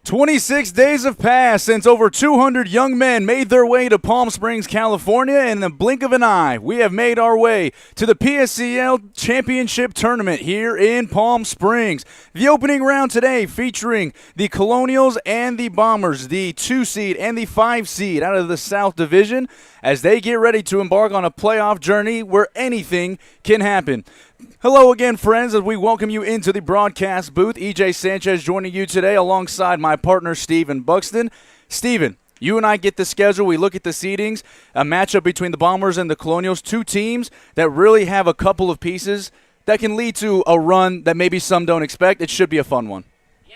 26 days have passed since over 200 young men made their way to Palm Springs, California, and in the blink of an eye, we have made our way to the PSCL Championship Tournament here in Palm Springs. The opening round today featuring the Colonials and the Bombers, the 2-seed and the 5-seed out of the South Division, as they get ready to embark on a playoff journey where anything can happen. Hello again, friends, as we welcome you into the broadcast booth. EJ Sanchez joining you today alongside my partner, Stephen Buxton. Stephen, you and I get the schedule. We look at the seedings, a matchup between the Bombers and the Colonials, two teams that really have a couple of pieces that can lead to a run that maybe some don't expect. It should be a fun one. Yeah,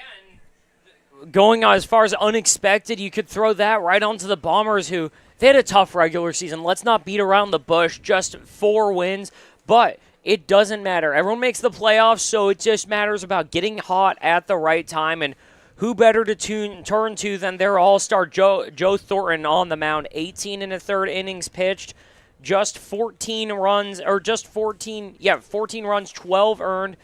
and going as far as unexpected, you could throw that right onto the Bombers, who they had a tough regular season. Let's not beat around the bush, just 4 wins, but it doesn't matter. Everyone makes the playoffs, so it just matters about getting hot at the right time. And who better to turn to than their all-star Joe Thornton on the mound. 18 and a third innings pitched, just 14 runs, 14 runs, 12 earned,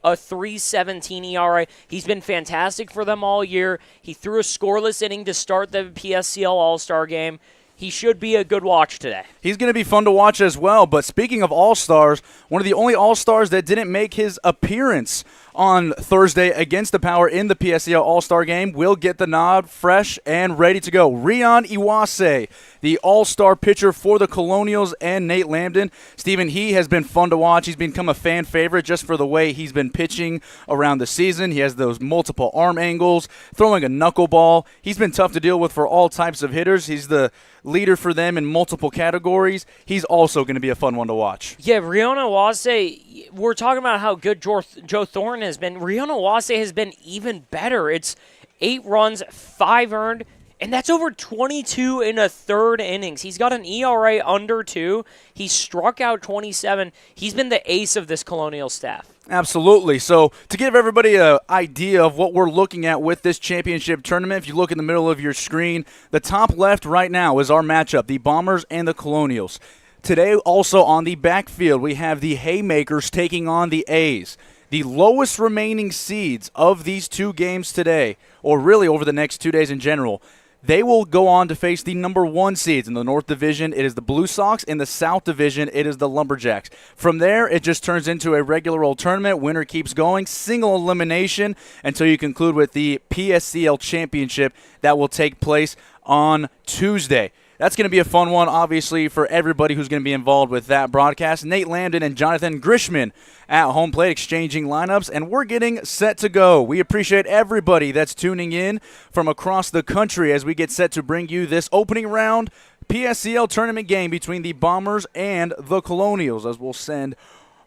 a 3.17 ERA. He's been fantastic for them all year. He threw a scoreless inning to start the PSCL All-Star game. He should be a good watch today. He's going to be fun to watch as well. But speaking of All-Stars, one of the only All-Stars that didn't make his appearance on Thursday against the Power in the PSCL All-Star game will get the nod, fresh and ready to go. Rion Iwase, the All-Star pitcher for the Colonials, and Nate Lambden. Stephen, he has been fun to watch. He's become a fan favorite just for the way he's been pitching around the season. He has those multiple arm angles, throwing a knuckleball. He's been tough to deal with for all types of hitters. He's the leader for them in multiple categories. He's also going to be a fun one to watch. Yeah, Riona Wase, we're talking about how good Joe Thornton has been. Riona Wase has been even better. It's 8 runs, 5 earned, and that's over 22 in a third innings. He's got an ERA under 2. He struck out 27. He's been the ace of this Colonial staff. Absolutely. So to give everybody an idea of what we're looking at with this championship tournament, if you look in the middle of your screen, the top left right now is our matchup, the Bombers and the Colonials. Today also on the backfield, we have the Haymakers taking on the A's. The lowest remaining seeds of these 2 games today, or really over the next 2 days in general, they will go on to face the number 1 seeds. In the North Division, it is the Blue Sox. In the South Division, it is the Lumberjacks. From there, it just turns into a regular old tournament. Winner keeps going. Single elimination until you conclude with the PSCL Championship that will take place on Tuesday. That's going to be a fun one, obviously, for everybody who's going to be involved with that broadcast. Nate Lambden and Jonathan Grishman at home plate exchanging lineups, and we're getting set to go. We appreciate everybody that's tuning in from across the country as we get set to bring you this opening round PSCL tournament game between the Bombers and the Colonials, as we'll send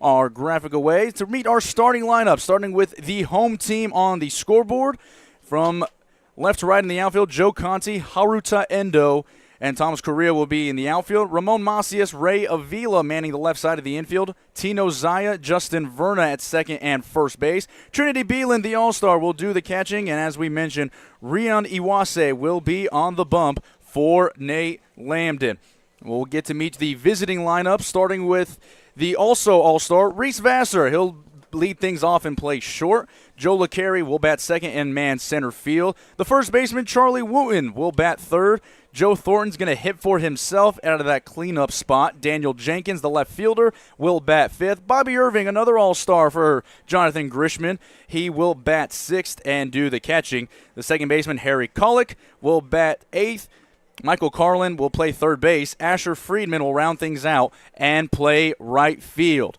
our graphic away to meet our starting lineup, starting with the home team on the scoreboard. From left to right in the outfield, Joe Conti, Haruta Endo, and Thomas Correa will be in the outfield. Ramon Macias, Ray Avila manning the left side of the infield. Tino Zaya, Justin Verna at second and first base. Trinity Beelan, the All-Star, will do the catching. And as we mentioned, Rion Iwase will be on the bump for Nate Lambden. We'll get to meet the visiting lineup, starting with the also All-Star, Reese Vassar. He'll lead things off and play short. Joe LeCarry will bat second and man center field. The first baseman, Charlie Wooten, will bat third. Joe Thornton's going to hit for himself out of that cleanup spot. Daniel Jenkins, the left fielder, will bat fifth. Bobby Irving, another all-star for Jonathan Grishman. He will bat sixth and do the catching. The second baseman, Harry Kullick, will bat eighth. Michael Carlin will play third base. Asher Friedman will round things out and play right field.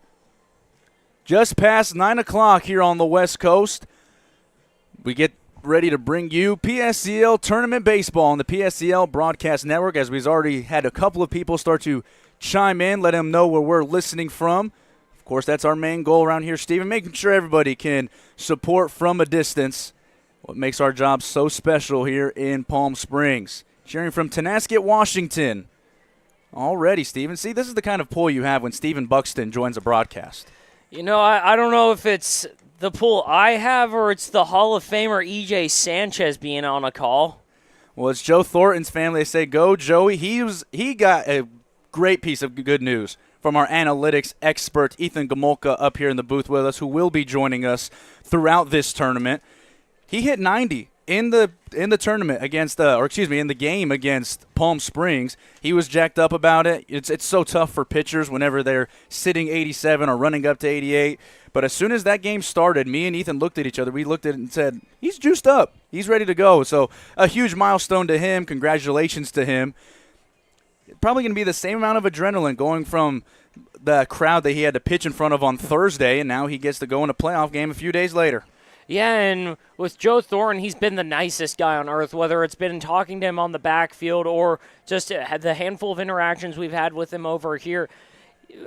Just past 9 o'clock here on the West Coast, we get ready to bring you PSCL Tournament Baseball on the PSCL Broadcast Network, as we've already had a couple of people start to chime in, let them know where we're listening from. Of course, that's our main goal around here, Stephen, making sure everybody can support from a distance. What makes our job so special here in Palm Springs. Cheering from Tenasket, Washington. Already, Stephen. See, this is the kind of pull you have when Stephen Buxton joins a broadcast. You know, I don't know if it's the pull I have or it's the Hall of Famer EJ Sanchez being on a call. Well, it's Joe Thornton's family. They say, go, Joey. He got a great piece of good news from our analytics expert, Ethan Gomolka, up here in the booth with us, who will be joining us throughout this tournament. He hit 90 in the tournament against in the game against Palm Springs, he was jacked up about it. It's so tough for pitchers whenever they're sitting 87 or running up to 88. But as soon as that game started, me and Ethan looked at each other. We looked at it and said, he's juiced up. He's ready to go. So a huge milestone to him. Congratulations to him. Probably going to be the same amount of adrenaline going from the crowd that he had to pitch in front of on Thursday, and now he gets to go in a playoff game a few days later. Yeah, and with Joe Thornton, he's been the nicest guy on earth, whether it's been talking to him on the backfield or just the handful of interactions we've had with him over here.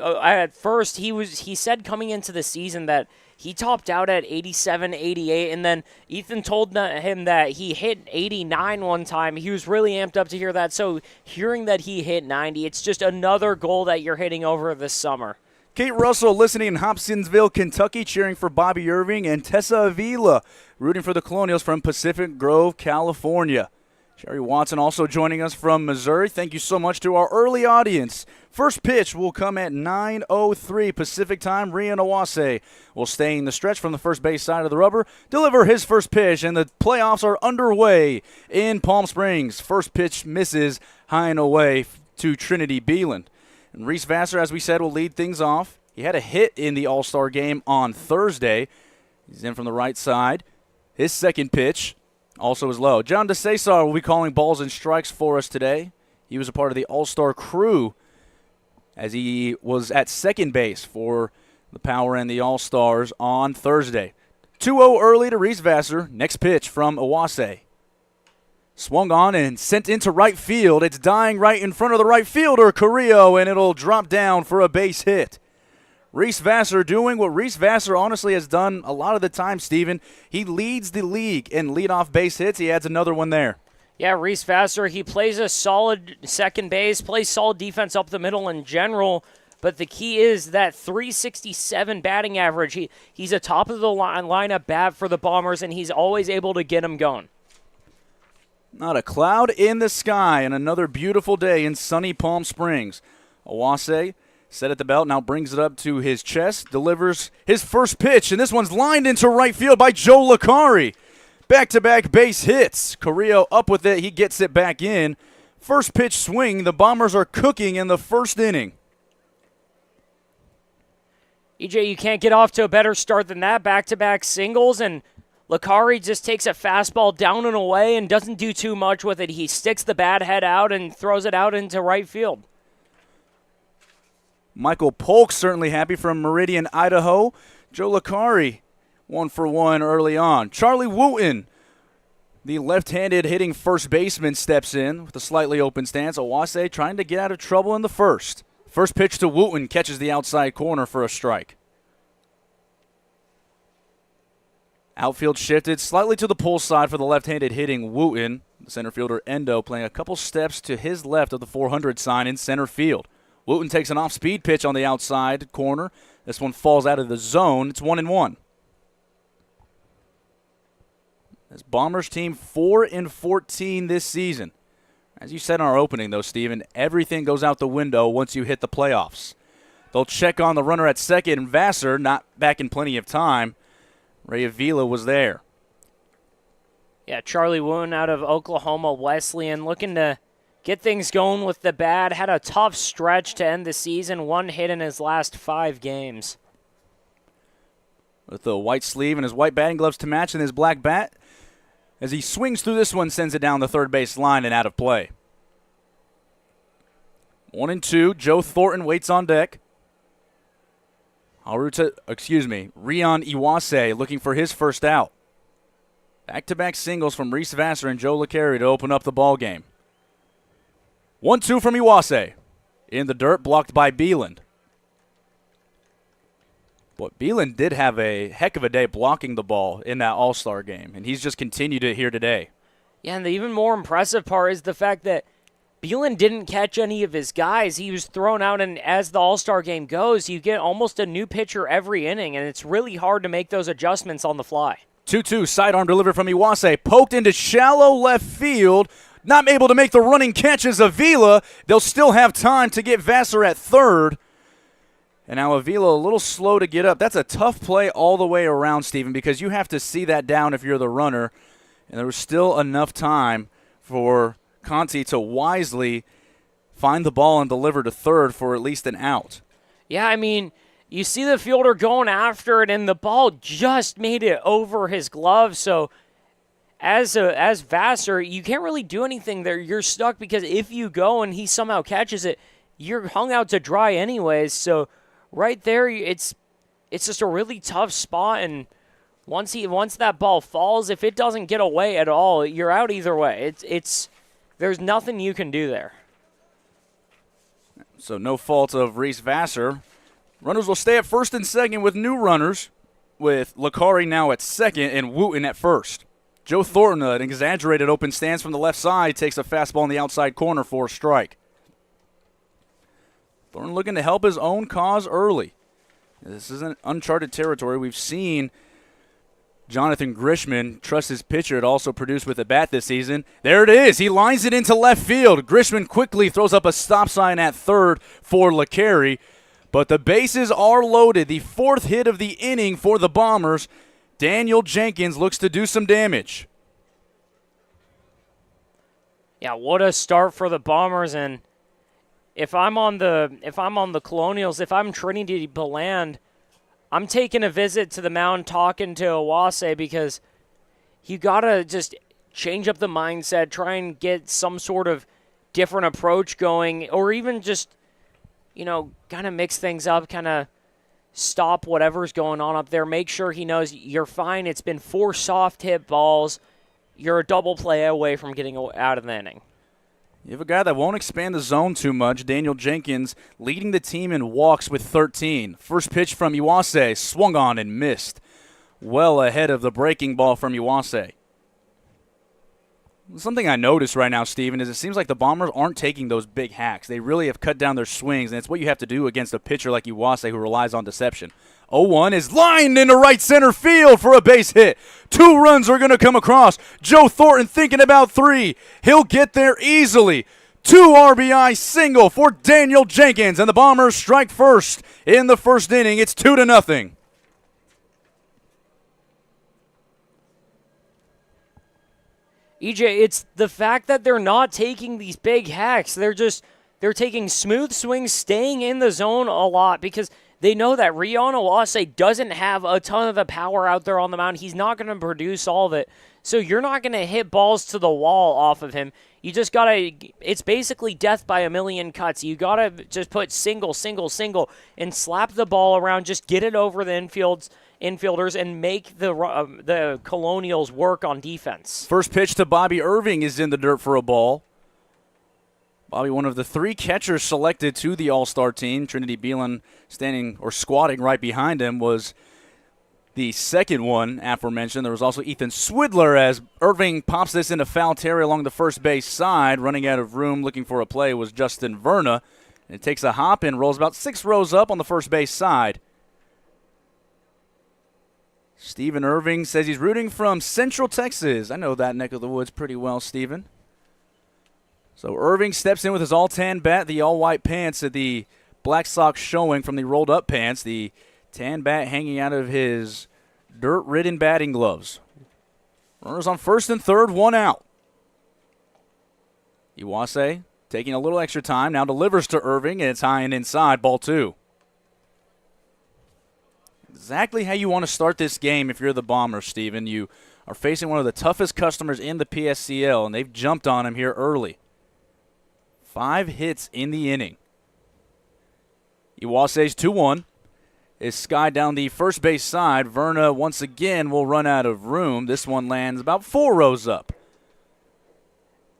At first, he said coming into the season that he topped out at 87, 88, and then Ethan told him that he hit 89 one time. He was really amped up to hear that, so hearing that he hit 90, it's just another goal that you're hitting over this summer. Kate Russell listening in Hobsonsville, Kentucky, cheering for Bobby Irving, and Tessa Avila rooting for the Colonials from Pacific Grove, California. Sherry Watson also joining us from Missouri. Thank you so much to our early audience. First pitch will come at 9:03 Pacific time. Rian Owase will stay in the stretch from the first base side of the rubber, deliver his first pitch, and the playoffs are underway in Palm Springs. First pitch misses high and away to Trinity Beeland. And Reese Vassar, as we said, will lead things off. He had a hit in the All-Star game on Thursday. He's in from the right side. His second pitch also is low. John DeCesar will be calling balls and strikes for us today. He was a part of the All-Star crew as he was at second base for the Power and the All-Stars on Thursday. 2-0 early to Reese Vassar. Next pitch from Owase. Swung on and sent into right field. It's dying right in front of the right fielder, Carrillo, and it'll drop down for a base hit. Reese Vassar doing what Reese Vassar honestly has done a lot of the time, Stephen. He leads the league in leadoff base hits. He adds another one there. Yeah, Reese Vassar, he plays a solid second base, plays solid defense up the middle in general, but the key is that 367 batting average. He's a top-of-the-lineup bat for the Bombers, and he's always able to get him going. Not a cloud in the sky, and another beautiful day in sunny Palm Springs. Owase set at the belt, now brings it up to his chest, delivers his first pitch, and this one's lined into right field by Joe Licari. Back-to-back base hits. Carrillo up with it. He gets it back in. First pitch swing. The Bombers are cooking in the first inning. EJ, you can't get off to a better start than that. Back-to-back singles, and Licari just takes a fastball down and away and doesn't do too much with it. He sticks the bat head out and throws it out into right field. Michael Polk certainly happy from Meridian, Idaho. Joe Licari, 1-for-1 early on. Charlie Wooten, the left-handed hitting first baseman, steps in with a slightly open stance. Owase trying to get out of trouble in the first. First pitch to Wooten catches the outside corner for a strike. Outfield shifted slightly to the pull side for the left-handed hitting Wooten. The center fielder Endo playing a couple steps to his left of the 400 sign in center field. Wooten takes an off-speed pitch on the outside corner. This one falls out of the zone. It's 1-1. This Bombers team 4-14 this season. As you said in our opening, though, Steven, everything goes out the window once you hit the playoffs. They'll check on the runner at second, and Vassar, not back in plenty of time. Ray Avila was there. Yeah, Charlie Wooten out of Oklahoma Wesleyan looking to get things going with the bat. Had a tough stretch to end the season. 1 hit in his last 5 games. With the white sleeve and his white batting gloves to match and his black bat. As he swings through this one, sends it down the third base line and out of play. 1-2. Joe Thornton waits on deck. Rian Owase looking for his first out. Back-to-back singles from Reese Vassar and Joe Licari to open up the ball game. 1-2 from Owase. In the dirt, blocked by Beeland. But Beeland did have a heck of a day blocking the ball in that All-Star game, and he's just continued it here today. Yeah, and the even more impressive part is the fact that Beeland didn't catch any of his guys. He was thrown out, and as the All-Star game goes, you get almost a new pitcher every inning, and it's really hard to make those adjustments on the fly. 2-2, sidearm delivered from Owase, poked into shallow left field. Not able to make the running catches. Avila, they'll still have time to get Vassar at third. And now Avila a little slow to get up. That's a tough play all the way around, Stephen, because you have to see that down if you're the runner. And there was still enough time for Conti to wisely find the ball and deliver to third for at least an out. Yeah, I mean, you see the fielder going after it, and the ball just made it over his glove. So as Vassar, you can't really do anything there. You're stuck because if you go and he somehow catches it, you're hung out to dry anyways. So right there, it's just a really tough spot. And once that ball falls, if it doesn't get away at all, you're out either way. There's nothing you can do there. So no fault of Reese Vassar. Runners will stay at first and second with new runners, with Licari now at second and Wooten at first. Joe Thornton, an exaggerated open stance from the left side, takes a fastball in the outside corner for a strike. Thornton looking to help his own cause early. This isn't uncharted territory. We've seen Jonathan Grishman trust his pitcher to also produce with a bat this season. There it is. He lines it into left field. Grishman quickly throws up a stop sign at third for Licari. But the bases are loaded. The fourth hit of the inning for the Bombers. Daniel Jenkins looks to do some damage. Yeah, what a start for the Bombers. And if I'm on the Colonials, if I'm Trinity Beland, I'm taking a visit to the mound, talking to Iwase, because you got to just change up the mindset, try and get some sort of different approach going, or even just, kind of mix things up, kind of stop whatever's going on up there. Make sure he knows you're fine. It's been 4 soft hit balls. You're a double play away from getting out of the inning. You have a guy that won't expand the zone too much. Daniel Jenkins leading the team in walks with 13. First pitch from Iwase, swung on and missed. Well ahead of the breaking ball from Iwase. Something I noticed right now, Stephen, is it seems like the Bombers aren't taking those big hacks. They really have cut down their swings, and it's what you have to do against a pitcher like Iwase who relies on deception. 0-1 is lined into right center field for a base hit. 2 runs are going to come across. Joe Thornton thinking about 3. He'll get there easily. 2 RBI single for Daniel Jenkins, and the Bombers strike first in the first inning. It's 2-0. EJ, it's the fact that they're not taking these big hacks. They're taking smooth swings, staying in the zone a lot, because they know that Rion Iwase doesn't have a ton of the power out there on the mound. He's not going to produce all of it. So you're not going to hit balls to the wall off of him. You just got to – it's basically death by a million cuts. You got to just put single, and slap the ball around. Just get it over the infielders and make the Colonials work on defense. First pitch to Bobby Irving is in the dirt for a ball. Bobby, one of the 3 catchers selected to the All-Star team. Trinity Beelan standing or squatting right behind him was the second one aforementioned. There was also Ethan Swidler as Irving pops this into foul territory along the first base side. Running out of room looking for a play was Justin Verna. And it takes a hop and rolls about 6 rows up on the first base side. Stephen Irving says he's rooting from Central Texas. I know that neck of the woods pretty well, Stephen. So Irving steps in with his all-tan bat, the all-white pants, at the black socks showing from the rolled-up pants, the tan bat hanging out of his dirt-ridden batting gloves. Runners on first and third, 1 out. Iwase taking a little extra time, now delivers to Irving, and it's high and inside, ball 2. Exactly how you want to start this game if you're the Bombers, Stephen. You are facing one of the toughest customers in the PSCL, and they've jumped on him here early. 5 hits in the inning. Iwase's 2-1 is skied down the first base side. Verna once again will run out of room. This one lands about 4 rows up.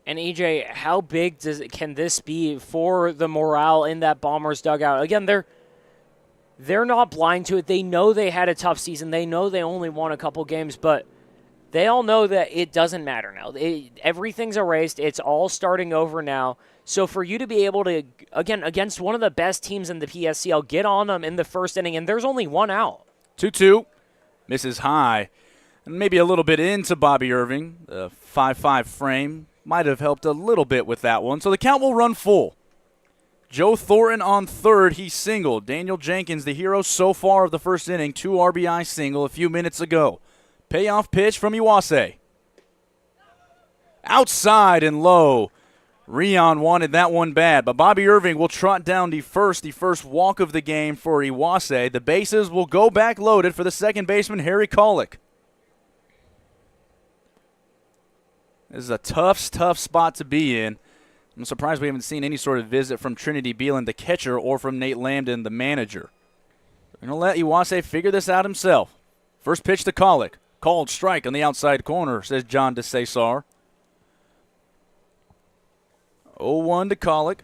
And EJ, how big can this be for the morale in that Bombers dugout? Again, they're not blind to it. They know they had a tough season. They know they only won a couple games, but they all know that it doesn't matter now. Everything's erased. It's all starting over now. So for you to be able to, again, against one of the best teams in the PSCL, get on them in the first inning, and there's only 1 out. 2-2, misses high, and maybe a little bit into Bobby Irving. The 5-5 frame might have helped a little bit with that one. So the count will run full. Joe Thornton on third, he singled. Daniel Jenkins, the hero so far of the first inning, 2 RBI single a few minutes ago. Payoff pitch from Iwase. Outside and low. Rion wanted that one bad, but Bobby Irving will trot down the first walk of the game for Iwase. The bases will go back loaded for the second baseman, Harry Colick. This is a tough spot to be in. I'm surprised we haven't seen any sort of visit from Trinity Beelan, the catcher, or from Nate Lambden, the manager. We're going to let Iwase figure this out himself. First pitch to Colick. Called strike on the outside corner, says John DeCesar. 0-1 to Colick.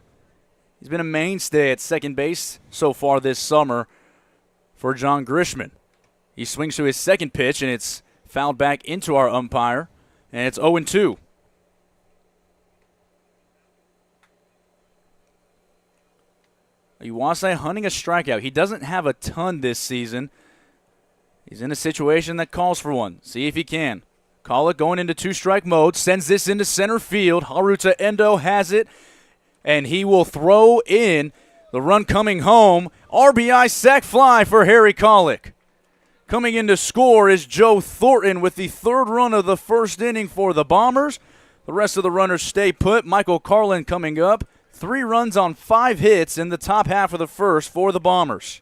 He's been a mainstay at second base so far this summer for John Grishman. He swings to his second pitch, and it's fouled back into our umpire, and it's 0-2. Iwase hunting a strikeout. He doesn't have a ton this season. He's in a situation that calls for one. See if he can. Colick going into two-strike mode. Sends this into center field. Haruta Endo has it. And he will throw in the run coming home. RBI sac fly for Harry Colick. Coming in to score is Joe Thornton with the third run of the first inning for the Bombers. The rest of the runners stay put. Michael Carlin coming up. 3 runs on 5 hits in the top half of the first for the Bombers.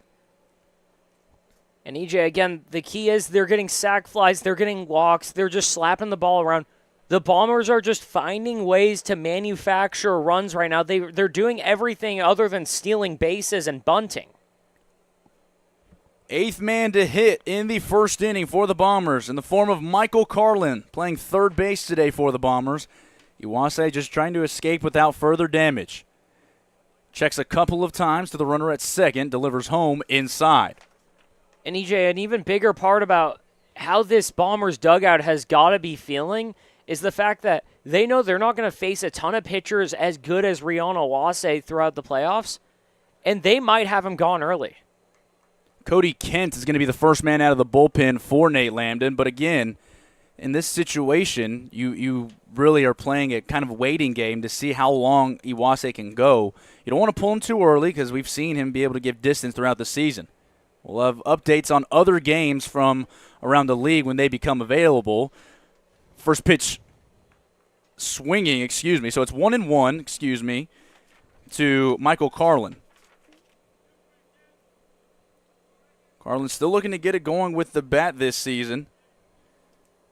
And EJ, again, the key is they're getting sac flies, they're getting walks, they're just slapping the ball around. The Bombers are just finding ways to manufacture runs right now. They're doing everything other than stealing bases and bunting. 8th man to hit in the first inning for the Bombers in the form of Michael Carlin, playing third base today for the Bombers. Iwase just trying to escape without further damage. Checks a couple of times to the runner at second, delivers home inside. And EJ, an even bigger part about how this Bombers dugout has got to be feeling is the fact that they know they're not going to face a ton of pitchers as good as Rion Iwase throughout the playoffs, and they might have him gone early. Cody Kent is going to be the first man out of the bullpen for Nate Lambden, but again, in this situation, you really are playing a kind of waiting game to see how long Iwase can go. You don't want to pull him too early because we've seen him be able to give distance throughout the season. We'll have updates on other games from around the league when they become available. First pitch swinging, so it's 1-1, to Michael Carlin. Carlin still looking to get it going with the bat this season.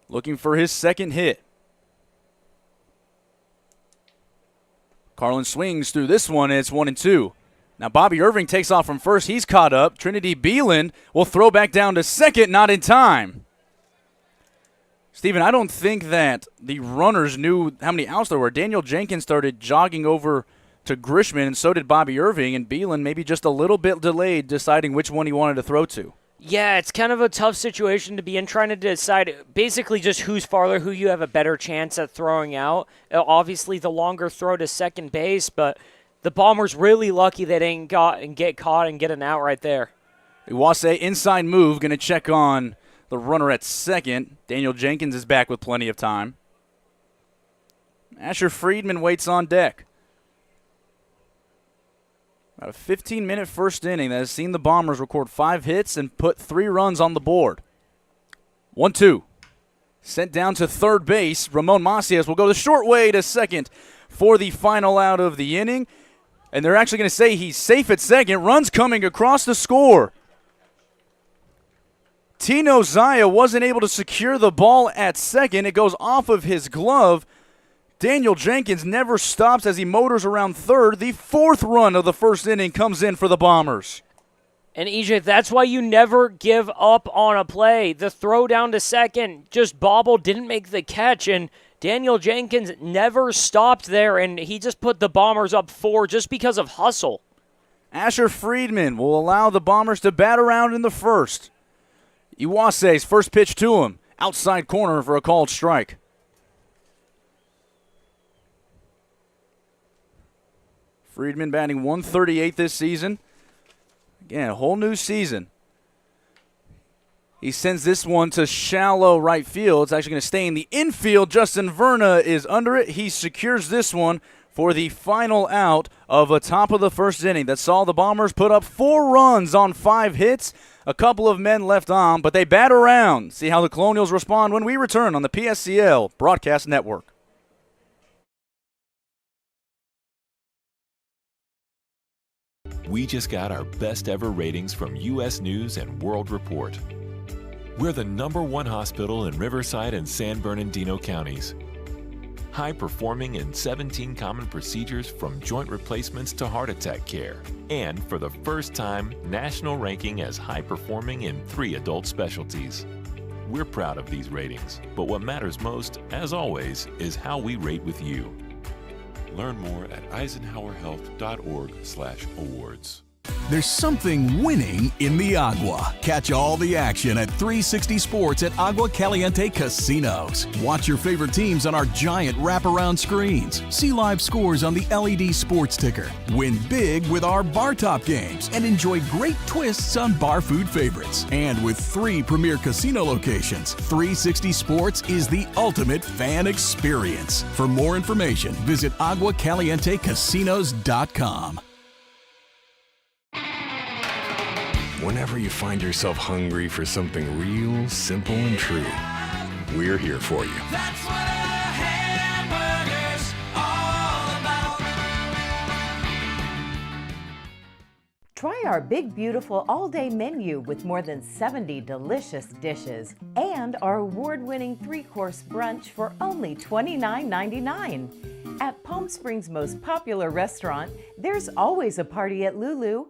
Looking for his second hit. Carlin swings through this one, and it's 1-2. Now Bobby Irving takes off from first. He's caught up. Trinity Beelan will throw back down to second, not in time. Stephen, I don't think that the runners knew how many outs there were. Daniel Jenkins started jogging over to Grishman, and so did Bobby Irving, and Beelan maybe just a little bit delayed deciding which one he wanted to throw to. Yeah, it's kind of a tough situation to be in, trying to decide basically just who's farther, who you have a better chance at throwing out. Obviously, the longer throw to second base, but the Bombers really lucky they didn't get caught and get an out right there. Iwase inside move, going to check on the runner at second. Daniel Jenkins is back with plenty of time. Asher Friedman waits on deck. About a 15-minute first inning that has seen the Bombers record 5 hits and put 3 runs on the board. 1-2. Sent down to third base. Ramon Macias will go the short way to second for the final out of the inning. And they're actually going to say he's safe at second. Runs coming across the score. Tino Zaya wasn't able to secure the ball at second. It goes off of his glove. Daniel Jenkins never stops as he motors around third. The 4th run of the first inning comes in for the Bombers. And EJ, that's why you never give up on a play. The throw down to second just bobbled, didn't make the catch, and Daniel Jenkins never stopped there, and he just put the Bombers up 4 just because of hustle. Asher Friedman will allow the Bombers to bat around in the first. Iwase's first pitch to him. Outside corner for a called strike. Friedman batting 138 this season. Again, a whole new season. He sends this one to shallow right field. It's actually going to stay in the infield. Justin Verna is under it. He secures this one for the final out of a top of the first inning that saw the Bombers put up 4 runs on 5 hits. A couple of men left on, but they bat around. See how the Colonials respond when we return on the PSCL Broadcast Network. We just got our best ever ratings from U.S. News and World Report. We're the #1 hospital in Riverside and San Bernardino counties. High performing in 17 common procedures from joint replacements to heart attack care. And for the first time, national ranking as high performing in 3 adult specialties. We're proud of these ratings, but what matters most, as always, is how we rate with you. Learn more at eisenhowerhealth.org/awards. There's something winning in the Agua. Catch all the action at 360 Sports at Agua Caliente Casinos. Watch your favorite teams on our giant wraparound screens. See live scores on the LED sports ticker. Win big with our bar top games and enjoy great twists on bar food favorites. And with 3 premier casino locations, 360 Sports is the ultimate fan experience. For more information, visit aguacalientecasinos.com. Whenever you find yourself hungry for something real, simple, and true, we're here for you. That's what a hamburger's all about. Try our big, beautiful all-day menu with more than 70 delicious dishes and our award-winning 3-course brunch for only $29.99. At Palm Springs' most popular restaurant, there's always a party at Lulu.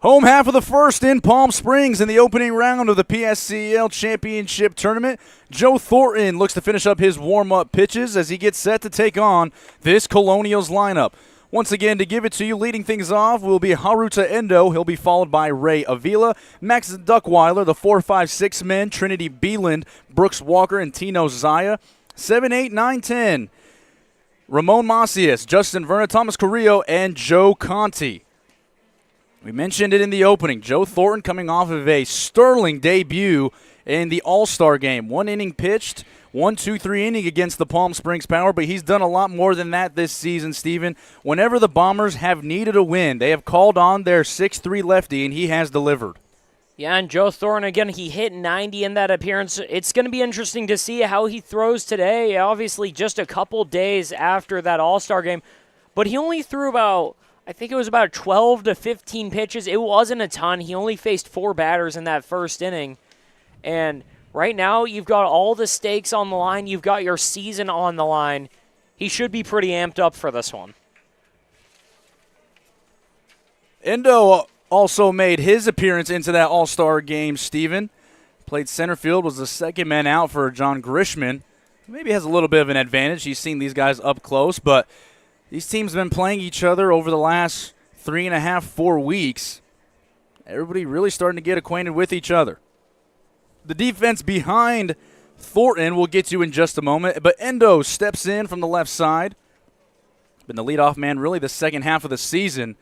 Home half of the first in Palm Springs in the opening round of the PSCL Championship Tournament. Joe Thornton looks to finish up his warm-up pitches as he gets set to take on this Colonials lineup. Once again, to give it to you, leading things off will be Haruta Endo. He'll be followed by Ray Avila, Max Duckweiler, the 4-5-6 men, Trinity Beeland, Brooks Walker, and Tino Zaya. 7, 8, 9, 10. Ramon Macias, Justin Verna, Thomas Carrillo, and Joe Conti. We mentioned it in the opening. Joe Thornton coming off of a sterling debut in the All-Star game. 1 inning pitched, 1-2-3 inning against the Palm Springs Power, but he's done a lot more than that this season, Stephen. Whenever the Bombers have needed a win, they have called on their 6'3 lefty, and he has delivered. Yeah, and Joe Thornton, again, he hit 90 in that appearance. It's going to be interesting to see how he throws today. Obviously, just a couple days after that All-Star game, but he only threw about, I think it was about 12 to 15 pitches. It wasn't a ton. He only faced 4 batters in that first inning. And right now, you've got all the stakes on the line. You've got your season on the line. He should be pretty amped up for this one. Endo also made his appearance into that All-Star game, Stephen. Played center field, was the second man out for John Grishman. Maybe has a little bit of an advantage. He's seen these guys up close, but these teams have been playing each other over the last 3.5, 4 weeks. Everybody really starting to get acquainted with each other. The defense behind Thornton we'll get to in just a moment, but Endo steps in from the left side. Been the leadoff man really the second half of the season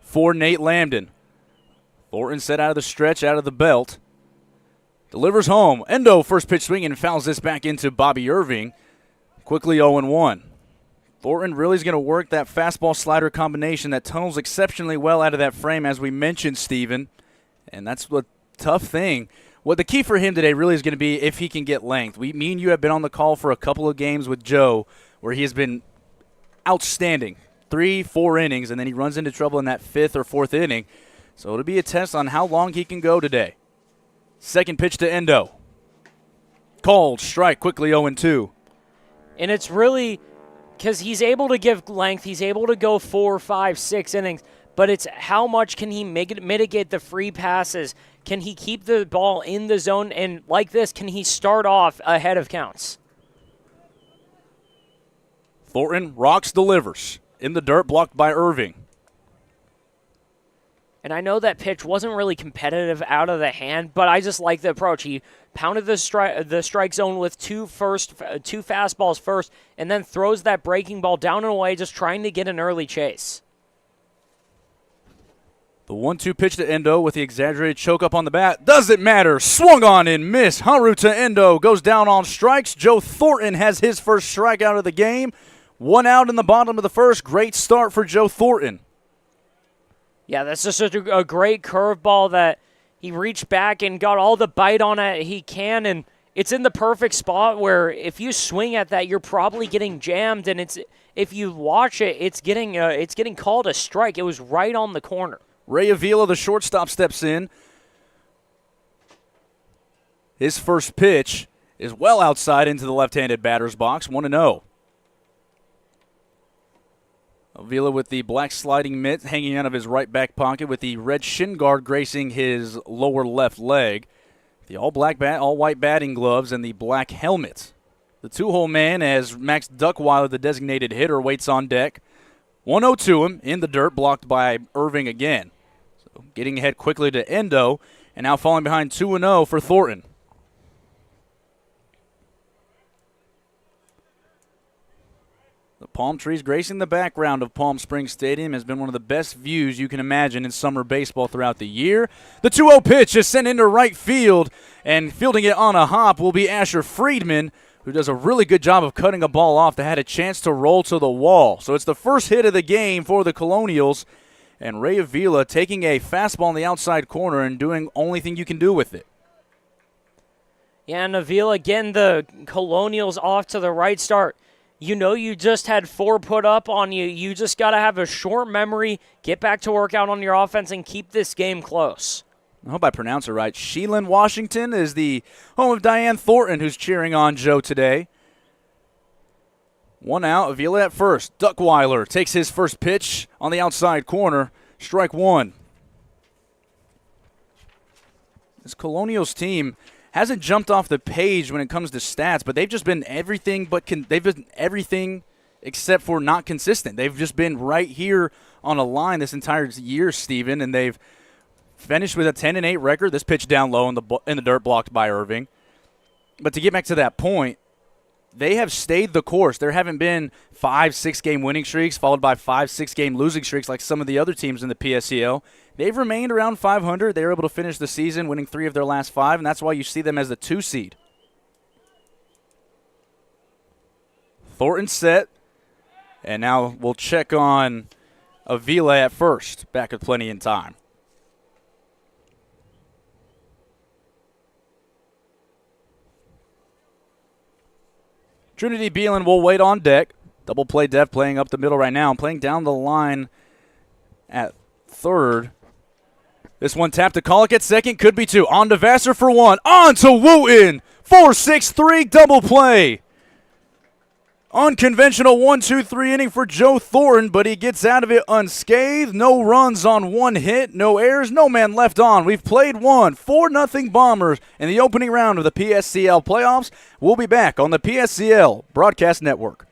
for Nate Lambden. Thornton set out of the stretch, out of the belt. Delivers home. Endo first pitch swing and fouls this back into Bobby Irving. Quickly 0-1. Thornton really is going to work that fastball-slider combination that tunnels exceptionally well out of that frame, as we mentioned, Steven. And that's the tough thing. What the key for him today really is going to be if he can get length. Me and you have been on the call for a couple of games with Joe where he has been outstanding. 3-4 innings, and then he runs into trouble in that 5th or 4th inning. So it'll be a test on how long he can go today. Second pitch to Endo. Called, strike, quickly 0-2. And it's really because he's able to give length. He's able to go 4, 5, 6 innings. But it's how much can he mitigate the free passes? Can he keep the ball in the zone? And like this, can he start off ahead of counts? Thornton rocks, delivers. In the dirt, blocked by Irving. And I know that pitch wasn't really competitive out of the hand, but I just like the approach. He pounded the strike zone with two fastballs first, and then throws that breaking ball down and away, just trying to get an early chase. The 1-2 pitch to Endo with the exaggerated choke up on the bat. Doesn't matter. Swung on and missed. Haruta Endo goes down on strikes. Joe Thornton has his first strikeout of the game. 1 out in the bottom of the first. Great start for Joe Thornton. Yeah, that's just a great curveball that he reached back and got all the bite on it he can, and it's in the perfect spot where if you swing at that, you're probably getting jammed, and if you watch it, it's getting called a strike. It was right on the corner. Ray Avila, the shortstop, steps in. His first pitch is well outside into the left-handed batter's box, 1-0. Avila with the black sliding mitt hanging out of his right back pocket with the red shin guard gracing his lower left leg. The all-white batting gloves and the black helmet. The two-hole man as Max Duckweiler, the designated hitter, waits on deck. 1-0 to him in the dirt, blocked by Irving again. So getting ahead quickly to Endo, and now falling behind 2-0 for Thornton. The palm trees gracing the background of Palm Springs Stadium has been one of the best views you can imagine in summer baseball throughout the year. The 2-0 pitch is sent into right field, and fielding it on a hop will be Asher Friedman, who does a really good job of cutting a ball off that had a chance to roll to the wall. So it's the first hit of the game for the Colonials, and Ray Avila taking a fastball in the outside corner and doing only thing you can do with it. Yeah, and Avila getting the Colonials off to the right start. You know you just had 4 put up on you. You just got to have a short memory, get back to work out on your offense, and keep this game close. I hope I pronounce it right. Sheelan, Washington is the home of Diane Thornton, who's cheering on Joe today. 1 out, Avila at first. Duckweiler takes his first pitch on the outside corner. Strike 1. This Colonials team hasn't jumped off the page when it comes to stats, but they've just been everything except for not consistent. They've just been right here on a line this entire year, Steven, and they've finished with a 10-8 record. This pitch down low in the dirt, blocked by Irving. But to get back to that point, they have stayed the course. There haven't been 5-6 game winning streaks followed by 5-6 game losing streaks like some of the other teams in the PSCL. They've remained around 500. They were able to finish the season winning 3 of their last 5, and that's why you see them as the 2 seed. Thornton set, and now we'll check on Avila at first, back with plenty in time. Trinity Beelan will wait on deck. Double play Def playing up the middle right now. Playing down the line at third. This one tapped to Colic at second. Could be 2. On to Vassar for 1. On to Wooten. 4-6-3 double play. Unconventional 1-2-3 inning for Joe Thornton, but he gets out of it unscathed. No runs on 1 hit, no errors, no man left on. We've played 4-0 Bombers in the opening round of the PSCL playoffs. We'll be back on the PSCL Broadcast Network.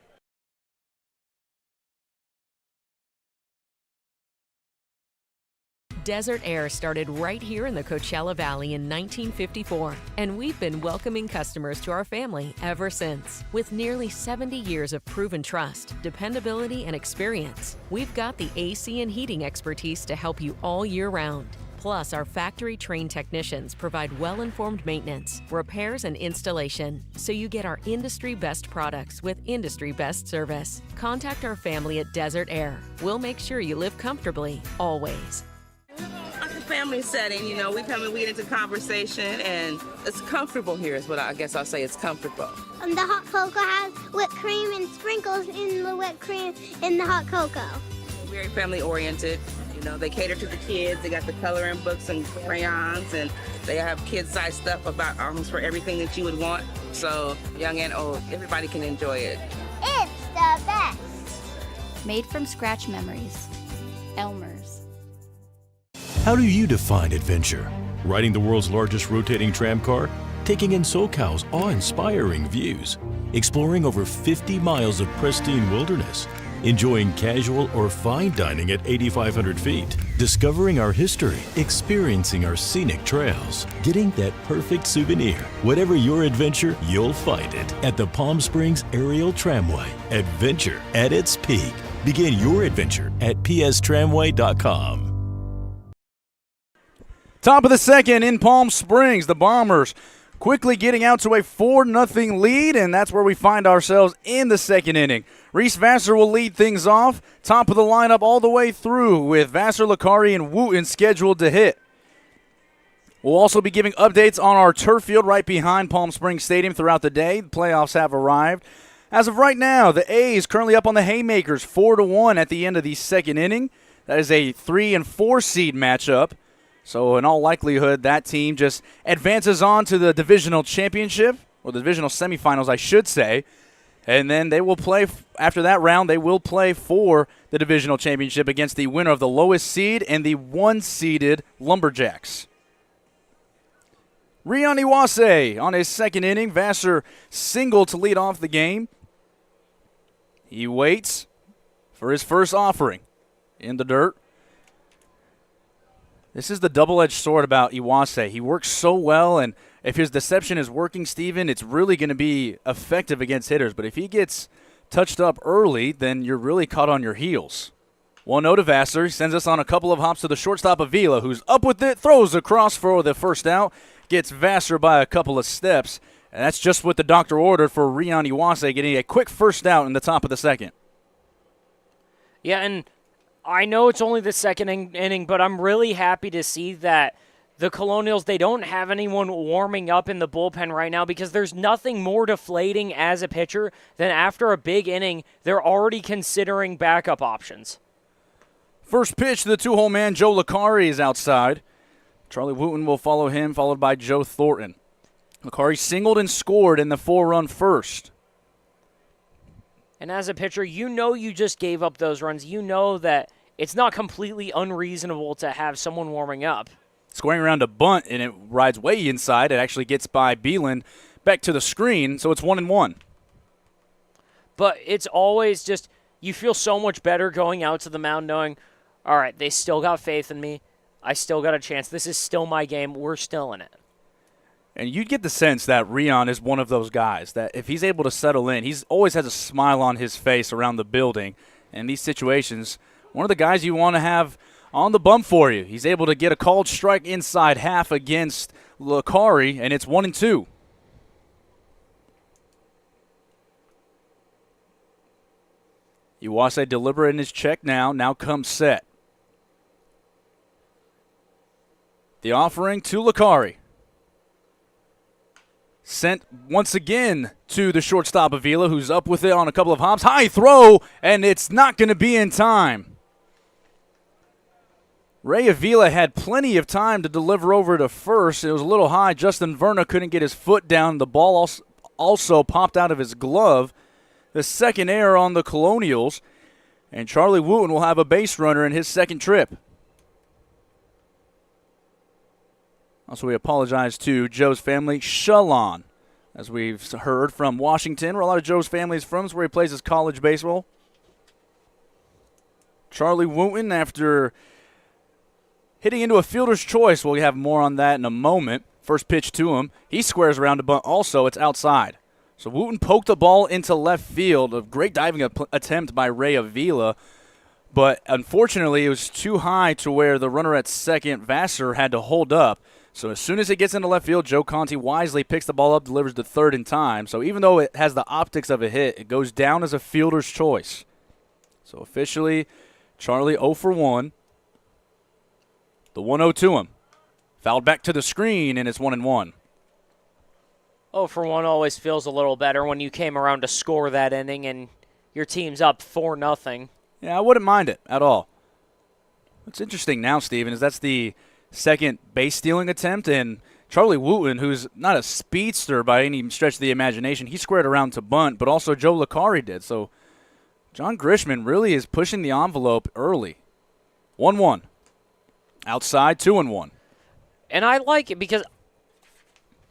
Desert Air started right here in the Coachella Valley in 1954, and we've been welcoming customers to our family ever since. With nearly 70 years of proven trust, dependability, and experience, we've got the AC and heating expertise to help you all year round. Plus, our factory-trained technicians provide well-informed maintenance, repairs, and installation, so you get our industry-best products with industry-best service. Contact our family at Desert Air. We'll make sure you live comfortably, always. Like a family setting, you know, we come and we get into conversation, and it's comfortable here is what I guess I'll say. It's comfortable. The hot cocoa has whipped cream and sprinkles in the whipped cream in the hot cocoa. Very family oriented. You know, they cater to the kids. They got the coloring books and crayons, and they have kid-sized stuff about almost for everything that you would want. So young and old, everybody can enjoy it. It's the best. Made from scratch memories. Elmer's. How do you define adventure? Riding the world's largest rotating tram car? Taking in SoCal's awe-inspiring views? Exploring over 50 miles of pristine wilderness? Enjoying casual or fine dining at 8,500 feet? Discovering our history? Experiencing our scenic trails? Getting that perfect souvenir? Whatever your adventure, you'll find it at the Palm Springs Aerial Tramway. Adventure at its peak. Begin your adventure at pstramway.com. Top of the second in Palm Springs, the Bombers quickly getting out to a 4-0 lead, and that's where we find ourselves in the second inning. Reese Vassar will lead things off, top of the lineup all the way through with Vassar, Licari, and Wooten scheduled to hit. We'll also be giving updates on our turf field right behind Palm Springs Stadium throughout the day. The playoffs have arrived. As of right now, the A's currently up on the Haymakers 4-1 at the end of the second inning. That is a 3 and 4 seed matchup. So in all likelihood, that team just advances on to the divisional championship, or the divisional semifinals, I should say. And then they will play, after that round, they will play for the divisional championship against the winner of the lowest seed and the 1-seeded Lumberjacks. Rion Iwase on his second inning. Vassar single to lead off the game. He waits for his first offering in the dirt. This is the double-edged sword about Iwase. He works so well, and if his deception is working, Steven, it's really going to be effective against hitters. But if he gets touched up early, then you're really caught on your heels. 1-0 to Vassar. He sends us on a couple of hops to the shortstop Avila, who's up with it, throws across for the first out. Gets Vassar by a couple of steps, and that's just what the doctor ordered for Rion Iwase, getting a quick first out in the top of the second. Yeah, and I know it's only the second inning, but I'm really happy to see that the Colonials, they don't have anyone warming up in the bullpen right now, because there's nothing more deflating as a pitcher than after a big inning, they're already considering backup options. First pitch to the two-hole man, Joe Licari, is outside. Charlie Wooten will follow him, followed by Joe Thornton. Licari singled and scored in the 4-run first. And as a pitcher, you know you just gave up those runs. You know that it's not completely unreasonable to have someone warming up. Squaring around a bunt, and it rides way inside. It actually gets by Beeland back to the screen, so it's 1-1. But it's always just, you feel so much better going out to the mound knowing, all right, they still got faith in me. I still got a chance. This is still my game. We're still in it. And you get the sense that Rion is one of those guys that if he's able to settle in, he's always has a smile on his face around the building. In these situations, one of the guys you want to have on the bump for you. He's able to get a called strike inside half against Licari, and it's 1-2. Iwase deliberate in his check now. Now comes set. The offering to Licari. Sent once again to the shortstop Avila, who's up with it on a couple of hops. High throw, and it's not going to be in time. Ray Avila had plenty of time to deliver over to first. It was a little high. Justin Verna couldn't get his foot down. The ball also popped out of his glove. The second error on the Colonials, and Charlie Wooten will have a base runner in his second trip. Also, we apologize to Joe's family, Shalon, as we've heard from Washington, where a lot of Joe's family is from. It's where he plays his college baseball. Charlie Wooten, after hitting into a fielder's choice, we'll have more on that in a moment. First pitch to him. He squares around a bunt. Also, it's outside. So Wooten poked the ball into left field. A great diving attempt by Ray Avila. But unfortunately, it was too high to where the runner at second, Vassar, had to hold up. So as soon as it gets into left field, Joe Conti wisely picks the ball up, delivers to third in time. So even though it has the optics of a hit, it goes down as a fielder's choice. So officially, Charlie 0 for 1. The 1-0 to him. Fouled back to the screen, and it's 1-1. 0 for 1 always feels a little better when you came around to score that inning and your team's up 4-0. Yeah, I wouldn't mind it at all. What's interesting now, Steven, is that's the second base stealing attempt, and Charlie Wooten, who's not a speedster by any stretch of the imagination, he squared around to bunt, but also Joe Licari did. So John Grishman really is pushing the envelope early. 1-1. Outside, 2-1. And I like it because,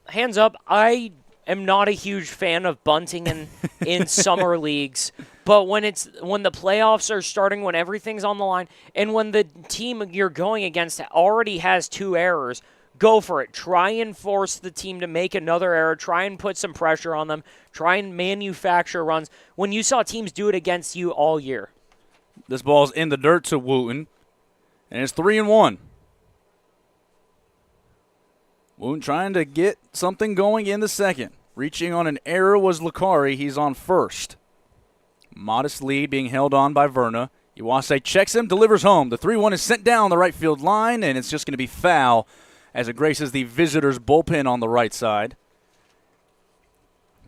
hands up, I am not a huge fan of bunting in summer leagues. But when the playoffs are starting, when everything's on the line, and when the team you're going against already has 2 errors, go for it. Try and force the team to make another error. Try and put some pressure on them. Try and manufacture runs when you saw teams do it against you all year. This ball's in the dirt to Wooten, and it's 3-1. Wooten trying to get something going in the second. Reaching on an error was Licari. He's on first. Modest lead being held on by Verna. Iwase checks him, delivers home. The 3-1 is sent down the right field line, and it's just going to be foul as it graces the visitors' bullpen on the right side.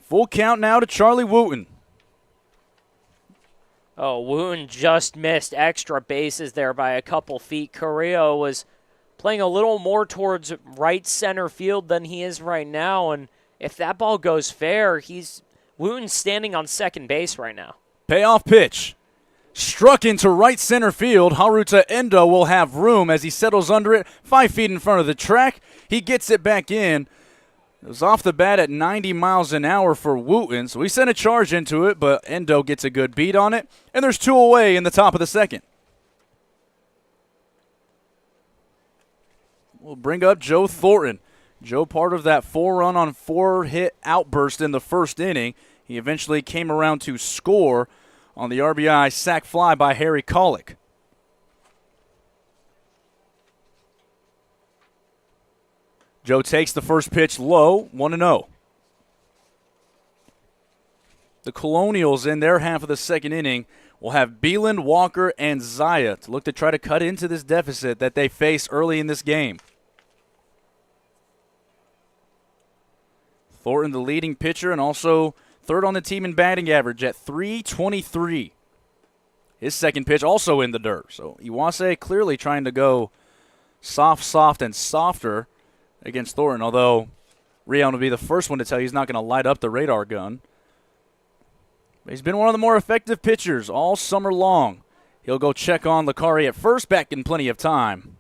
Full count now to Charlie Wooten. Oh, Wooten just missed extra bases there by a couple feet. Carrillo was playing a little more towards right center field than he is right now, and if that ball goes fair, Wooten's standing on second base right now. Payoff pitch. Struck into right center field. Haruta Endo will have room as he settles under it 5 feet in front of the track. He gets it back in. It was off the bat at 90 miles an hour for Wooten, so he sent a charge into it, but Endo gets a good beat on it, and there's 2 away in the top of the second. We'll bring up Joe Thornton. Joe, part of that 4-run on 4-hit outburst in the first inning. He eventually came around to score on the RBI sac fly by Harry Colick. Joe takes the first pitch low, 1-0. The Colonials in their half of the second inning will have Beeland, Walker, and Zaya to look to try to cut into this deficit that they face early in this game. Thornton, the leading pitcher, and also third on the team in batting average at .323. His second pitch also in the dirt. So Iwase clearly trying to go soft, and softer against Thornton, although Rion will be the first one to tell you he's not going to light up the radar gun. But he's been one of the more effective pitchers all summer long. He'll go check on Licari at first, back in plenty of time.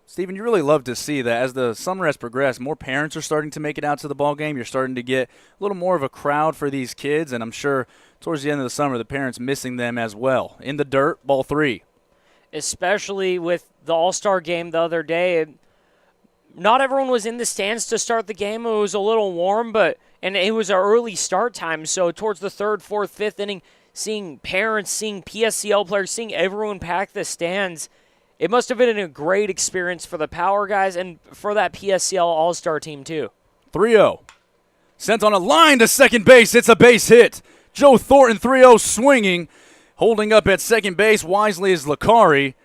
Stephen, you really love to see that as the summer has progressed, more parents are starting to make it out to the ball game. You're starting to get a little more of a crowd for these kids, and I'm sure towards the end of the summer, the parents missing them as well. In the dirt, ball 3. Especially with the All-Star game the other day, not everyone was in the stands to start the game. It was a little warm, and it was an early start time, so towards the 3rd, 4th, 5th inning, seeing parents, seeing PSCL players, seeing everyone pack the stands, it must have been a great experience for the Power guys and for that PSCL All-Star team, too. 3-0. Sent on a line to second base. It's a base hit. Joe Thornton, 3-0, swinging. Holding up at second base wisely is Licari.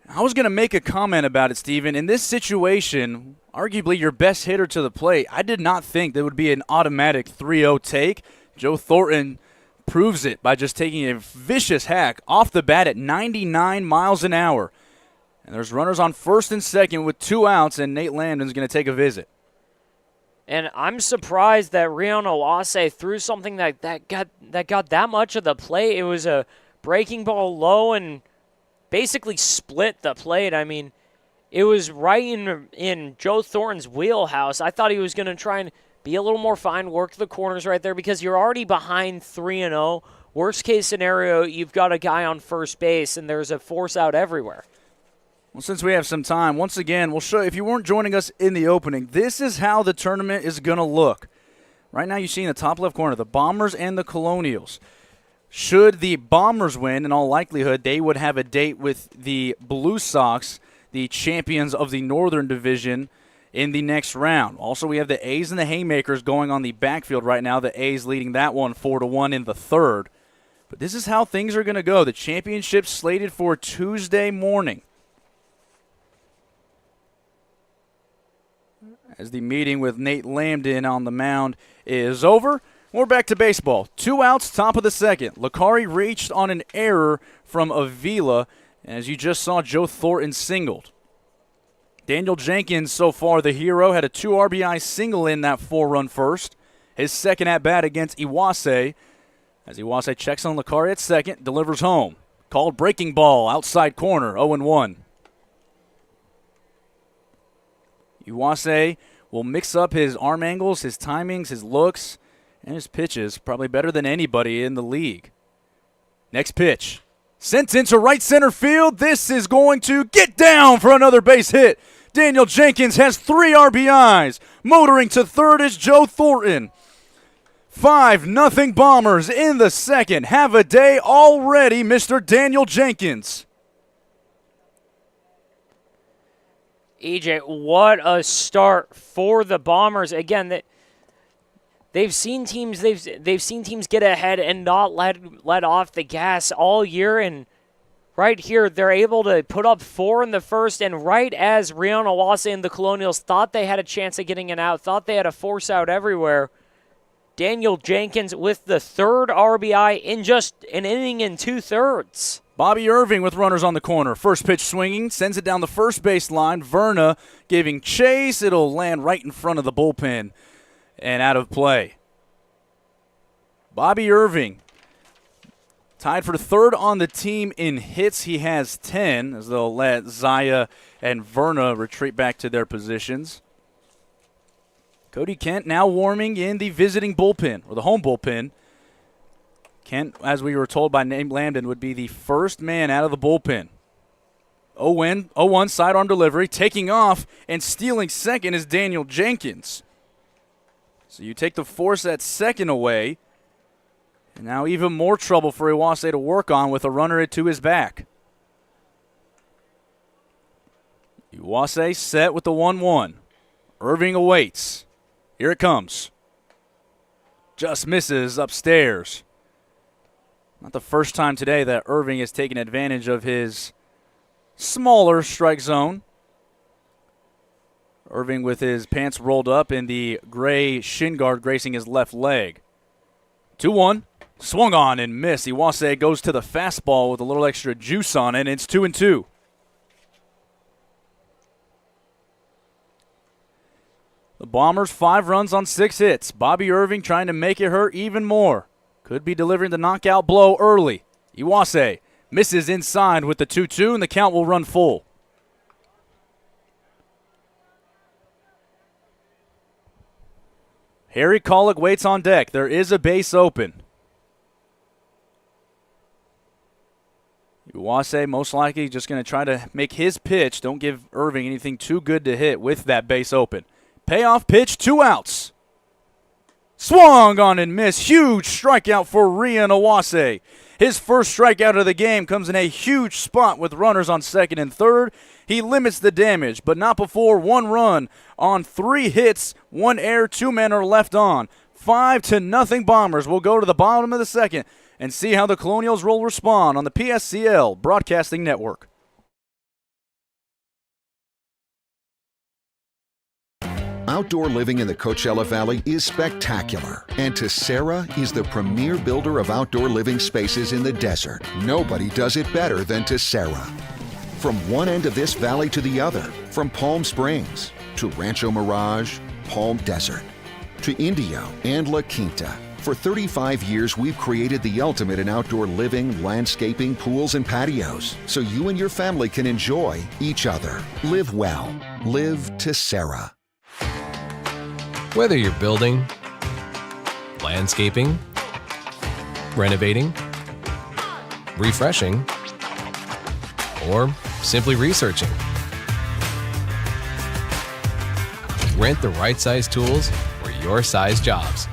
I was going to make a comment about it, Steven. In this situation, arguably your best hitter to the plate, I did not think there would be an automatic 3-0 take. Joe Thornton proves it by just taking a vicious hack off the bat at 99 miles an hour. And there's runners on first and second with 2 outs, and Nate Lambden's going to take a visit. And I'm surprised that Rion Owase threw something that got that much of the plate. It was a breaking ball low and basically split the plate. I mean, it was right in Joe Thornton's wheelhouse. I thought he was going to try and be a little more fine, work the corners right there because you're already behind 3-0. Worst case scenario, you've got a guy on first base and there's a force out everywhere. Well, since we have some time, once again, we'll show, if you weren't joining us in the opening, this is how the tournament is going to look. Right now you see in the top left corner, the Bombers and the Colonials. Should the Bombers win, in all likelihood, they would have a date with the Blue Sox, the champions of the Northern Division, in the next round. Also, we have the A's and the Haymakers going on the backfield right now. The A's leading that one 4-1 in the third. But this is how things are going to go. The championship slated for Tuesday morning. As the meeting with Nate Lambden on the mound is over, we're back to baseball. 2 outs, top of the second. Licari reached on an error from Avila. As you just saw, Joe Thornton singled. Daniel Jenkins, so far the hero, had a 2 RBI single in that 4-run first. His second at-bat against Iwase. As Iwase checks on Licari at second, delivers home. Called breaking ball, outside corner, 0-1. Iwase will mix up his arm angles, his timings, his looks, and his pitches probably better than anybody in the league. Next pitch. Sent into right center field. This is going to get down for another base hit. Daniel Jenkins has 3 RBIs. Motoring to third is Joe Thornton. 5-0 Bombers in the second. Have a day already, Mr. Daniel Jenkins. EJ, what a start for the Bombers. Again, they've seen teams get ahead and not let off the gas all year, and right here, they're able to put up 4 in the first, and right as Rian Owase and the Colonials thought they had a chance of getting an out, thought they had a force out everywhere, Daniel Jenkins with the 3rd RBI in just an inning and 2/3. Bobby Irving with runners on the corner. First pitch swinging, sends it down the first base line. Verna giving chase. It'll land right in front of the bullpen and out of play. Bobby Irving tied for 3rd on the team in hits. He has 10 as they'll let Zaya and Verna retreat back to their positions. Cody Kent now warming in the visiting bullpen, or the home bullpen. Kent, as we were told by Nate Lambden, would be the first man out of the bullpen. 0-1 sidearm delivery. Taking off and stealing second is Daniel Jenkins. So you take the force at second away. And now even more trouble for Owase to work on with a runner to his back. Owase set with the 1-1. Irving awaits. Here it comes. Just misses upstairs. Not the first time today that Irving has taken advantage of his smaller strike zone. Irving with his pants rolled up and the gray shin guard gracing his left leg. 2-1. Swung on and missed. Owase goes to the fastball with a little extra juice on it. It's 2-2. The Bombers 5 runs on 6 hits. Bobby Irving trying to make it hurt even more. Could be delivering the knockout blow early. Owase misses inside with the 2-2, and the count will run full. Harry Kollick waits on deck. There is a base open. Owase most likely just going to try to make his pitch. Don't give Irving anything too good to hit with that base open. Payoff pitch, 2 outs. Swung on and missed. Huge strikeout for Rian Owase. His first strikeout of the game comes in a huge spot with runners on second and third. He limits the damage, but not before 1 run on 3 hits, 1 error, 2 men are left on. 5-0 Bombers will go to the bottom of the second and see how the Colonials will respond on the PSCL Broadcasting Network. Outdoor living in the Coachella Valley is spectacular, and Tessera is the premier builder of outdoor living spaces in the desert. Nobody does it better than Tessera. From one end of this valley to the other, from Palm Springs to Rancho Mirage, Palm Desert, to Indio and La Quinta. For 35 years, we've created the ultimate in outdoor living, landscaping, pools, and patios, so you and your family can enjoy each other. Live well. Live Tessera. Whether you're building, landscaping, renovating, refreshing, or simply researching, rent the right size tools for your size jobs.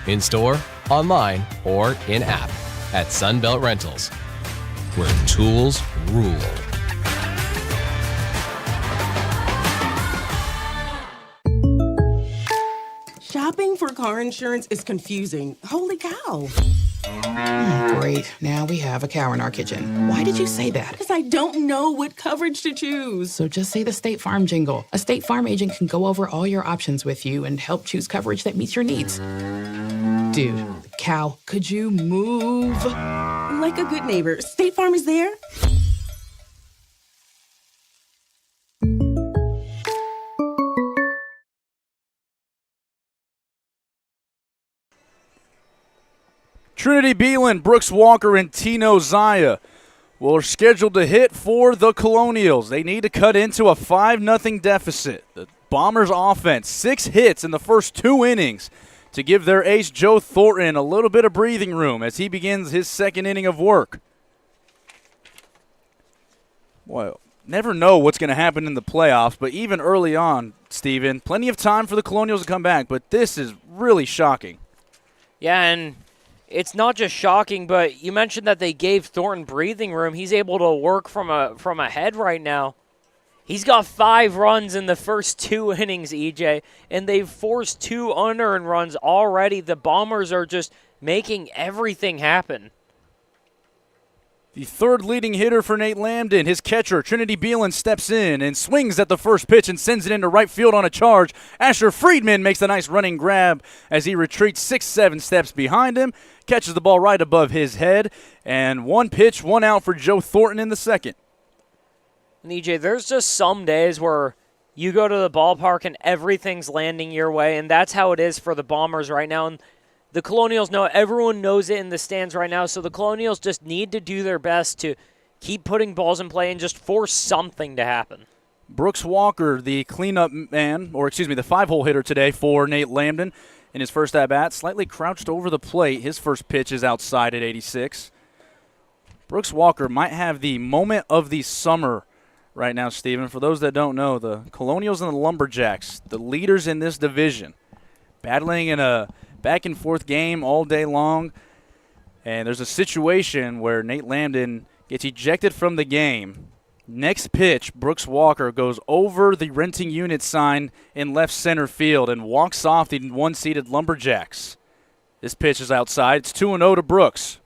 In store, online, or in app at Sunbelt Rentals, where tools rule. Shopping for car insurance is confusing. Holy cow. Great. Now we have a cow in our kitchen. Why did you say that? Because I don't know what coverage to choose. So just say the State Farm jingle. A State Farm agent can go over all your options with you and help choose coverage that meets your needs. Dude, cow, could you move? Like a good neighbor, State Farm is there. Trinity Beelan, Brooks Walker, and Tino Zaya are scheduled to hit for the Colonials. They need to cut into a 5-0 deficit. The Bombers offense, 6 hits in the first 2 innings to give their ace Joe Thornton a little bit of breathing room as he begins his second inning of work. Well, never know what's going to happen in the playoffs, but even early on, Steven, plenty of time for the Colonials to come back, but this is really shocking. Yeah, and it's not just shocking, but you mentioned that they gave Thornton breathing room. He's able to work from ahead right now. He's got 5 runs in the first 2 innings, EJ, and they've forced 2 unearned runs already. The Bombers are just making everything happen. The third leading hitter for Nate Lambden, his catcher, Trinity Beelan, steps in and swings at the first pitch and sends it into right field on a charge. Asher Friedman makes a nice running grab as he retreats 6-7 steps behind him, catches the ball right above his head, and one pitch, one out for Joe Thornton in the second. And EJ, there's just some days where you go to the ballpark and everything's landing your way, and that's how it is for the Bombers right now. And the Colonials know, everyone knows it in the stands right now, so the Colonials just need to do their best to keep putting balls in play and just force something to happen. Brooks Walker, the cleanup man, or excuse me, the 5-hole hitter today for Nate Lambden in his first at-bat, slightly crouched over the plate. His first pitch is outside at 86. Brooks Walker might have the moment of the summer right now, Stephen. For those that don't know, the Colonials and the Lumberjacks, the leaders in this division, battling in a back-and-forth game all day long. And there's a situation where Nate Lambden gets ejected from the game. Next pitch, Brooks Walker goes over the renting unit sign in left center field and walks off the one-seated Lumberjacks. This pitch is outside. It's 2-0 to Brooks.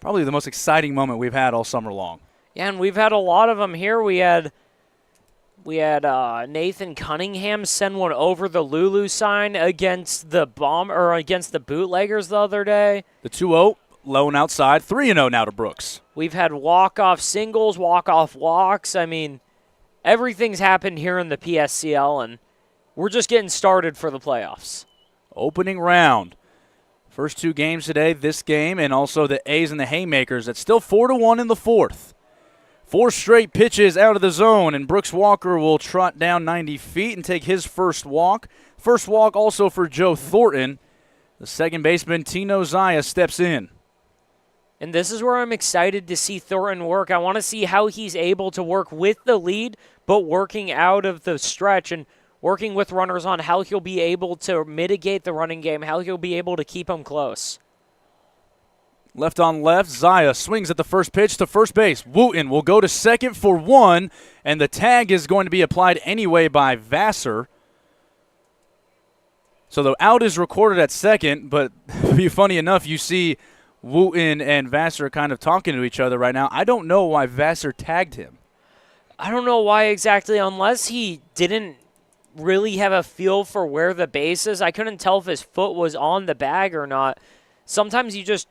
Probably the most exciting moment we've had all summer long. Yeah, and we've had a lot of them here. We had Nathan Cunningham send one over the Lulu sign against the against the Bootleggers the other day. The 2-0, lone outside, 3-0 now to Brooks. We've had walk-off singles, walk-off walks. I mean, everything's happened here in the PSCL, and we're just getting started for the playoffs. Opening round. First two games today, this game, and also the A's and the Haymakers. It's still 4-1 in the fourth. 4 straight pitches out of the zone, and Brooks Walker will trot down 90 feet and take his first walk. First walk also for Joe Thornton. The second baseman, Tino Zaya, steps in. And this is where I'm excited to see Thornton work. I want to see how he's able to work with the lead, but working out of the stretch and working with runners on, how he'll be able to mitigate the running game, how he'll be able to keep them close. Left on left, Zaya swings at the first pitch to first base. Wooten will go to second for one, and the tag is going to be applied anyway by Vassar. So the out is recorded at second, but funny enough, you see Wooten and Vassar kind of talking to each other right now. I don't know why Vassar tagged him. I don't know why exactly, unless he didn't really have a feel for where the base is. I couldn't tell if his foot was on the bag or not. Sometimes you just,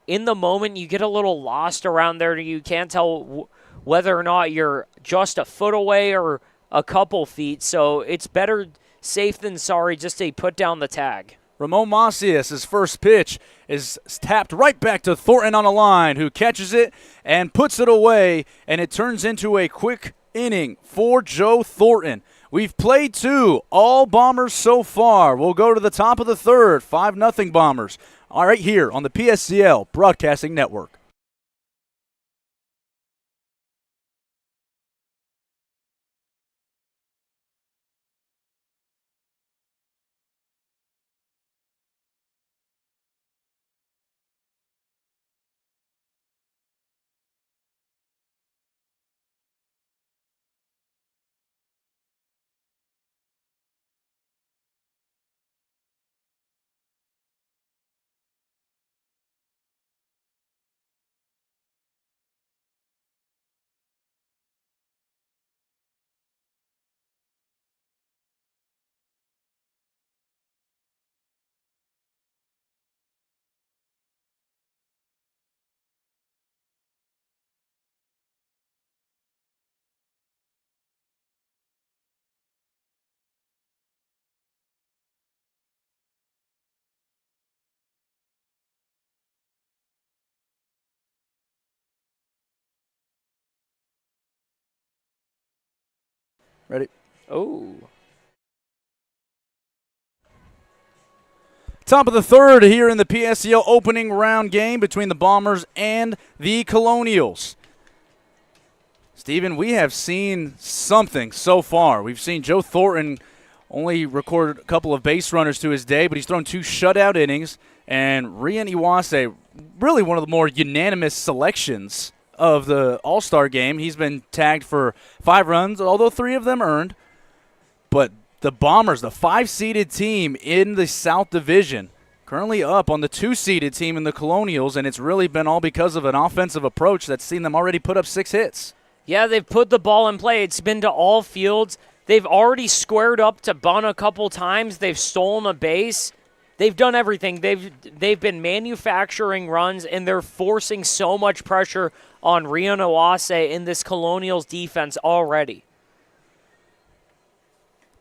in the moment, you get a little lost around there. You can't tell whether or not you're just a foot away or a couple feet. So it's better safe than sorry just to put down the tag. Ramon Macias, his first pitch is tapped right back to Thornton on a line, who catches it and puts it away, and it turns into a quick inning for Joe Thornton. We've played 2, all Bombers so far. We'll go to the top of the third, 5-0 Bombers. All right, here on the PSCL Broadcasting Network. Ready? Oh. Top of the third here in the PSCL opening round game between the Bombers and the Colonials. Stephen, we have seen something so far. We've seen Joe Thornton only record a couple of base runners to his day, but he's thrown 2 shutout innings. And Rian Iwase, really one of the more unanimous selections of the All-Star game. He's been tagged for 5 runs, although 3 of them earned. But the Bombers, the 5-seeded team in the South Division, currently up on the 2-seeded team in the Colonials, and it's really been all because of an offensive approach that's seen them already put up 6 hits. Yeah, they've put the ball in play. It's been to all fields. They've already squared up to bunt a couple times. They've stolen a base. They've done everything. They've been manufacturing runs, and they're forcing so much pressure on Rian Iwase in this Colonials defense already.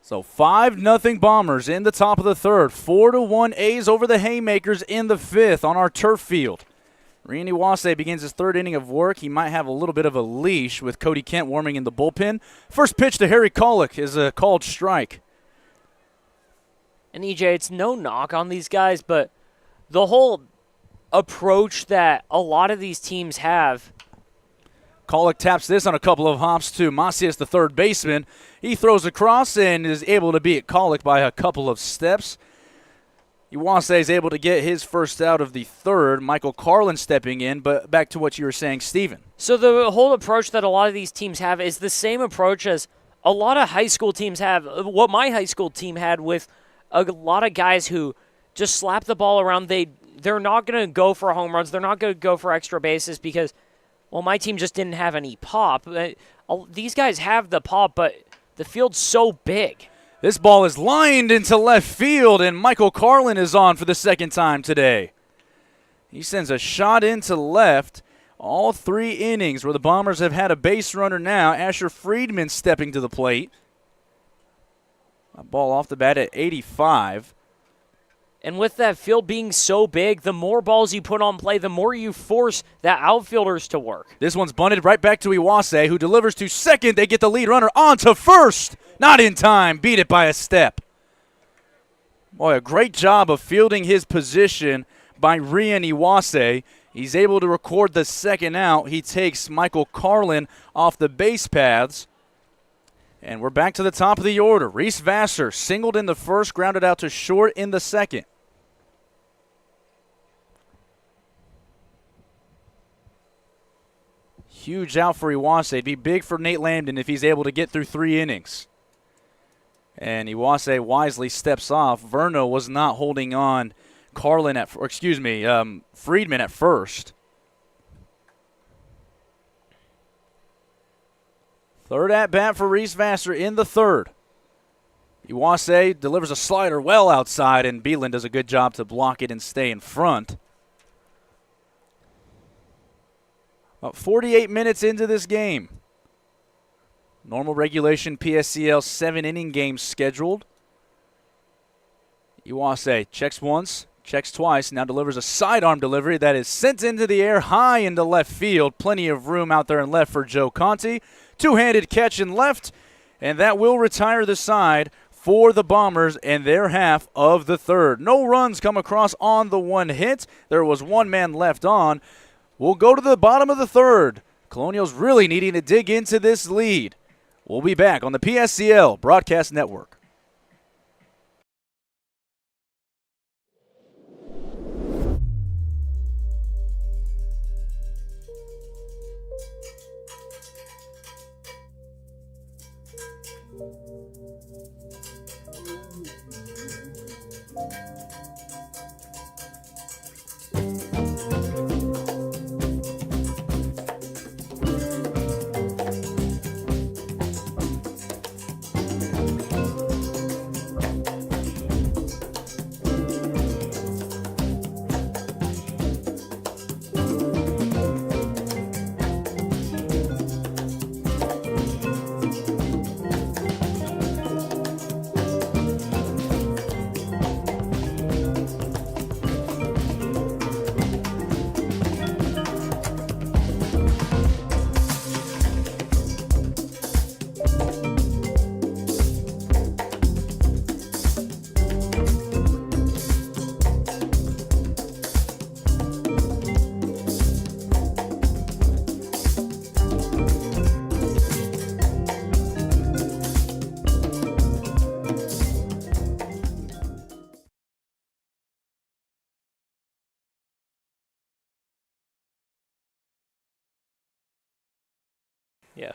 So 5-0 Bombers in the top of the third. 4-1 A's over the Haymakers in the fifth on our turf field. Rian Iwase begins his third inning of work. He might have a little bit of a leash with Cody Kent warming in the bullpen. First pitch to Harry Colick is a called strike. And EJ, it's no knock on these guys, but the whole approach that a lot of these teams have. Colick taps this on a couple of hops to Macias, the third baseman. He throws across and is able to beat Colick by a couple of steps. Iwase is able to get his first out of the third. Michael Carlin stepping in, but back to what you were saying, Stephen. So the whole approach that a lot of these teams have is the same approach as a lot of high school teams have. What my high school team had with a lot of guys who just slap the ball around. They're not going to go for home runs. They're not going to go for extra bases because, well, my team just didn't have any pop. These guys have the pop, but the field's so big. This ball is lined into left field, and Michael Carlin is on for the second time today. He sends a shot into left. All 3 innings where the Bombers have had a base runner now. Asher Friedman stepping to the plate. A ball off the bat at 85. And with that field being so big, the more balls you put on play, the more you force the outfielders to work. This one's bunted right back to Iwase, who delivers to second. They get the lead runner on to first. Not in time. Beat it by a step. Boy, a great job of fielding his position by Rian Iwase. He's able to record the second out. He takes Michael Carlin off the base paths. And we're back to the top of the order. Reese Vassar singled in the first, grounded out to short in the second. Huge out for Iwase. It'd be big for Nate Lambden if he's able to get through 3 innings. And Iwase wisely steps off. Verno was not holding on Friedman at first. Third at-bat for Reese Vassar in the third. Iwase delivers a slider well outside, and Beeland does a good job to block it and stay in front. About 48 minutes into this game. Normal regulation PSCL 7-inning game scheduled. Iwase checks once, checks twice, now delivers a sidearm delivery that is sent into the air high into left field. Plenty of room out there in left for Joe Conti. Two-handed catch in left, and that will retire the side for the Bombers and their half of the third. No runs come across on the one hit. There was 1 man left on. We'll go to the bottom of the third. Colonials really needing to dig into this lead. We'll be back on the PSCL Broadcast Network. Yeah.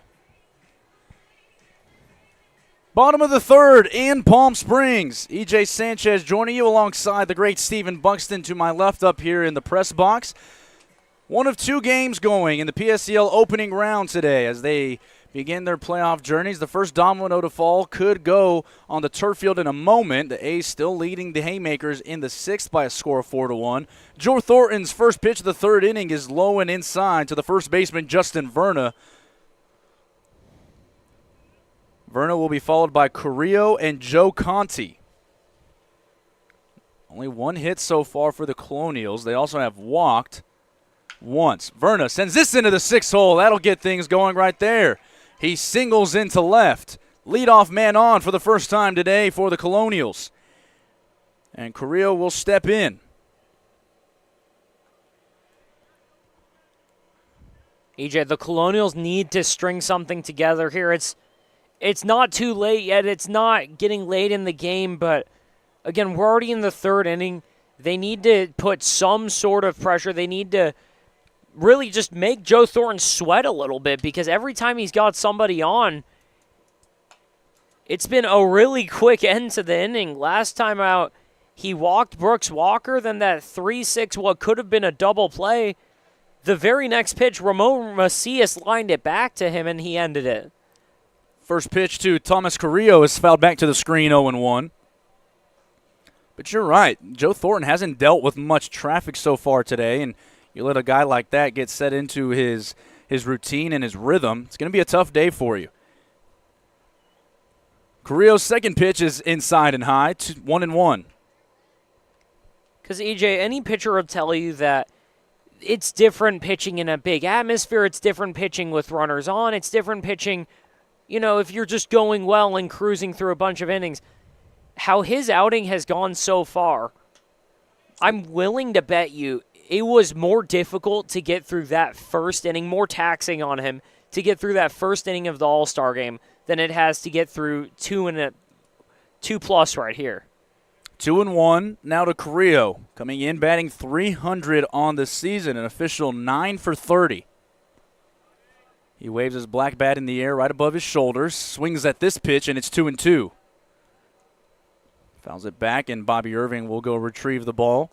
Bottom of the third in Palm Springs. EJ Sanchez joining you alongside the great Stephen Buxton to my left up here in the press box. One of two games going in the PSCL opening round today as they begin their playoff journeys. The first domino to fall could go on the turf field in a moment. The A's still leading the Haymakers in the sixth by a score of 4-1. Joe Thornton's first pitch of the third inning is low and inside to the first baseman, Justin Verna. Verna will be followed by Carrillo and Joe Conti. Only one hit so far for the Colonials. They also have walked once. Verna sends this into the sixth hole. That'll get things going right there. He singles into left. Leadoff man on for the first time today for the Colonials. And Carrillo will step in. EJ, the Colonials need to string something together here. It's not too late yet. It's not getting late in the game, but again, we're already in the third inning. They need to put some sort of pressure. They need to really just make Joe Thornton sweat a little bit because every time he's got somebody on, it's been a really quick end to the inning. Last time out, he walked Brooks Walker, then that 3-6, what could have been a double play. The very next pitch, Ramon Macias lined it back to him, and he ended it. First pitch to Thomas Carrillo is fouled back to the screen, 0-1. But you're right. Joe Thornton hasn't dealt with much traffic so far today, and you let a guy like that get set into his routine and his rhythm, it's going to be a tough day for you. Carrillo's second pitch is inside and high, 1-1. Because, EJ, any pitcher will tell you that it's different pitching in a big atmosphere. It's different pitching with runners on. It's different pitching, if you're just going well and cruising through a bunch of innings. How his outing has gone so far, I'm willing to bet you it was more difficult to get through that first inning, more taxing on him to get through that first inning of the All-Star game than it has to get through 2+ right here. 2-1 now to Carrillo, coming in batting .300 on the season, an official 9 for 30. He waves his black bat in the air right above his shoulders, swings at this pitch, and it's 2-2. Fouls it back, and Bobby Irving will go retrieve the ball.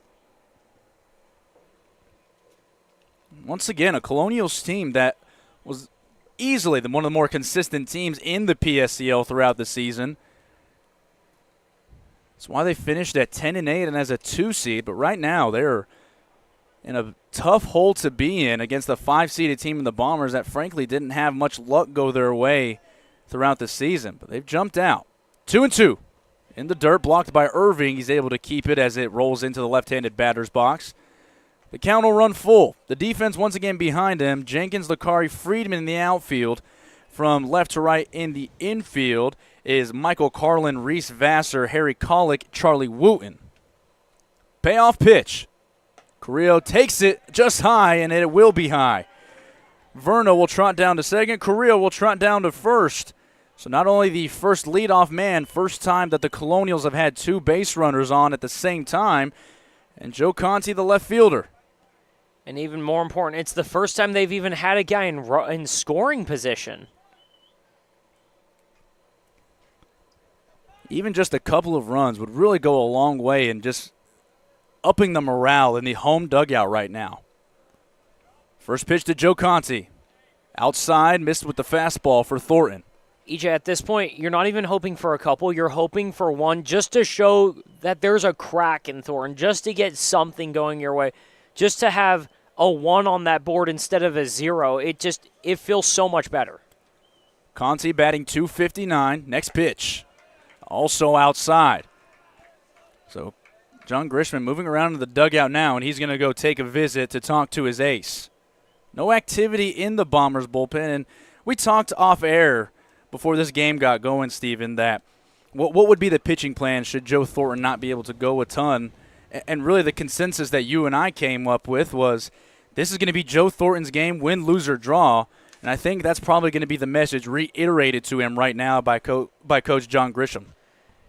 Once again, a Colonials team that was easily one of the more consistent teams in the PSCL throughout the season. That's why they finished at 10-8 and as a 2 seed, but right now they're in a tough hole to be in against the 5-seeded team in the Bombers that frankly didn't have much luck go their way throughout the season, but they've jumped out. 2-2 in the dirt, blocked by Irving. He's able to keep it as it rolls into the left-handed batter's box. The count will run full. The defense once again behind him. Jenkins, Lakari, Friedman in the outfield. From left to right in the infield is Michael Carlin, Reese Vassar, Harry Kollick, Charlie Wooten. Payoff pitch. Carrillo takes it just high, and it will be high. Verna will trot down to second. Carrillo will trot down to first. So not only the first leadoff man, first time that the Colonials have had two base runners on at the same time, and Joe Conti, the left fielder. And even more important, it's the first time they've even had a guy in scoring position. Even just a couple of runs would really go a long way in just upping the morale in the home dugout right now. First pitch to Joe Conti. Outside, missed with the fastball for Thornton. EJ, at this point, you're not even hoping for a couple. You're hoping for one just to show that there's a crack in Thornton, just to get something going your way. Just to have a 1 on that board instead of a 0, it feels so much better. Conti batting .259. Next pitch. Also outside. So John Grisham moving around in the dugout now, and he's going to go take a visit to talk to his ace. No activity in the Bombers bullpen, and we talked off air before this game got going, Stephen, that what would be the pitching plan should Joe Thornton not be able to go a ton. And really the consensus that you and I came up with was this is going to be Joe Thornton's game, win, lose, or draw. And I think that's probably going to be the message reiterated to him right now by Coach John Grisham.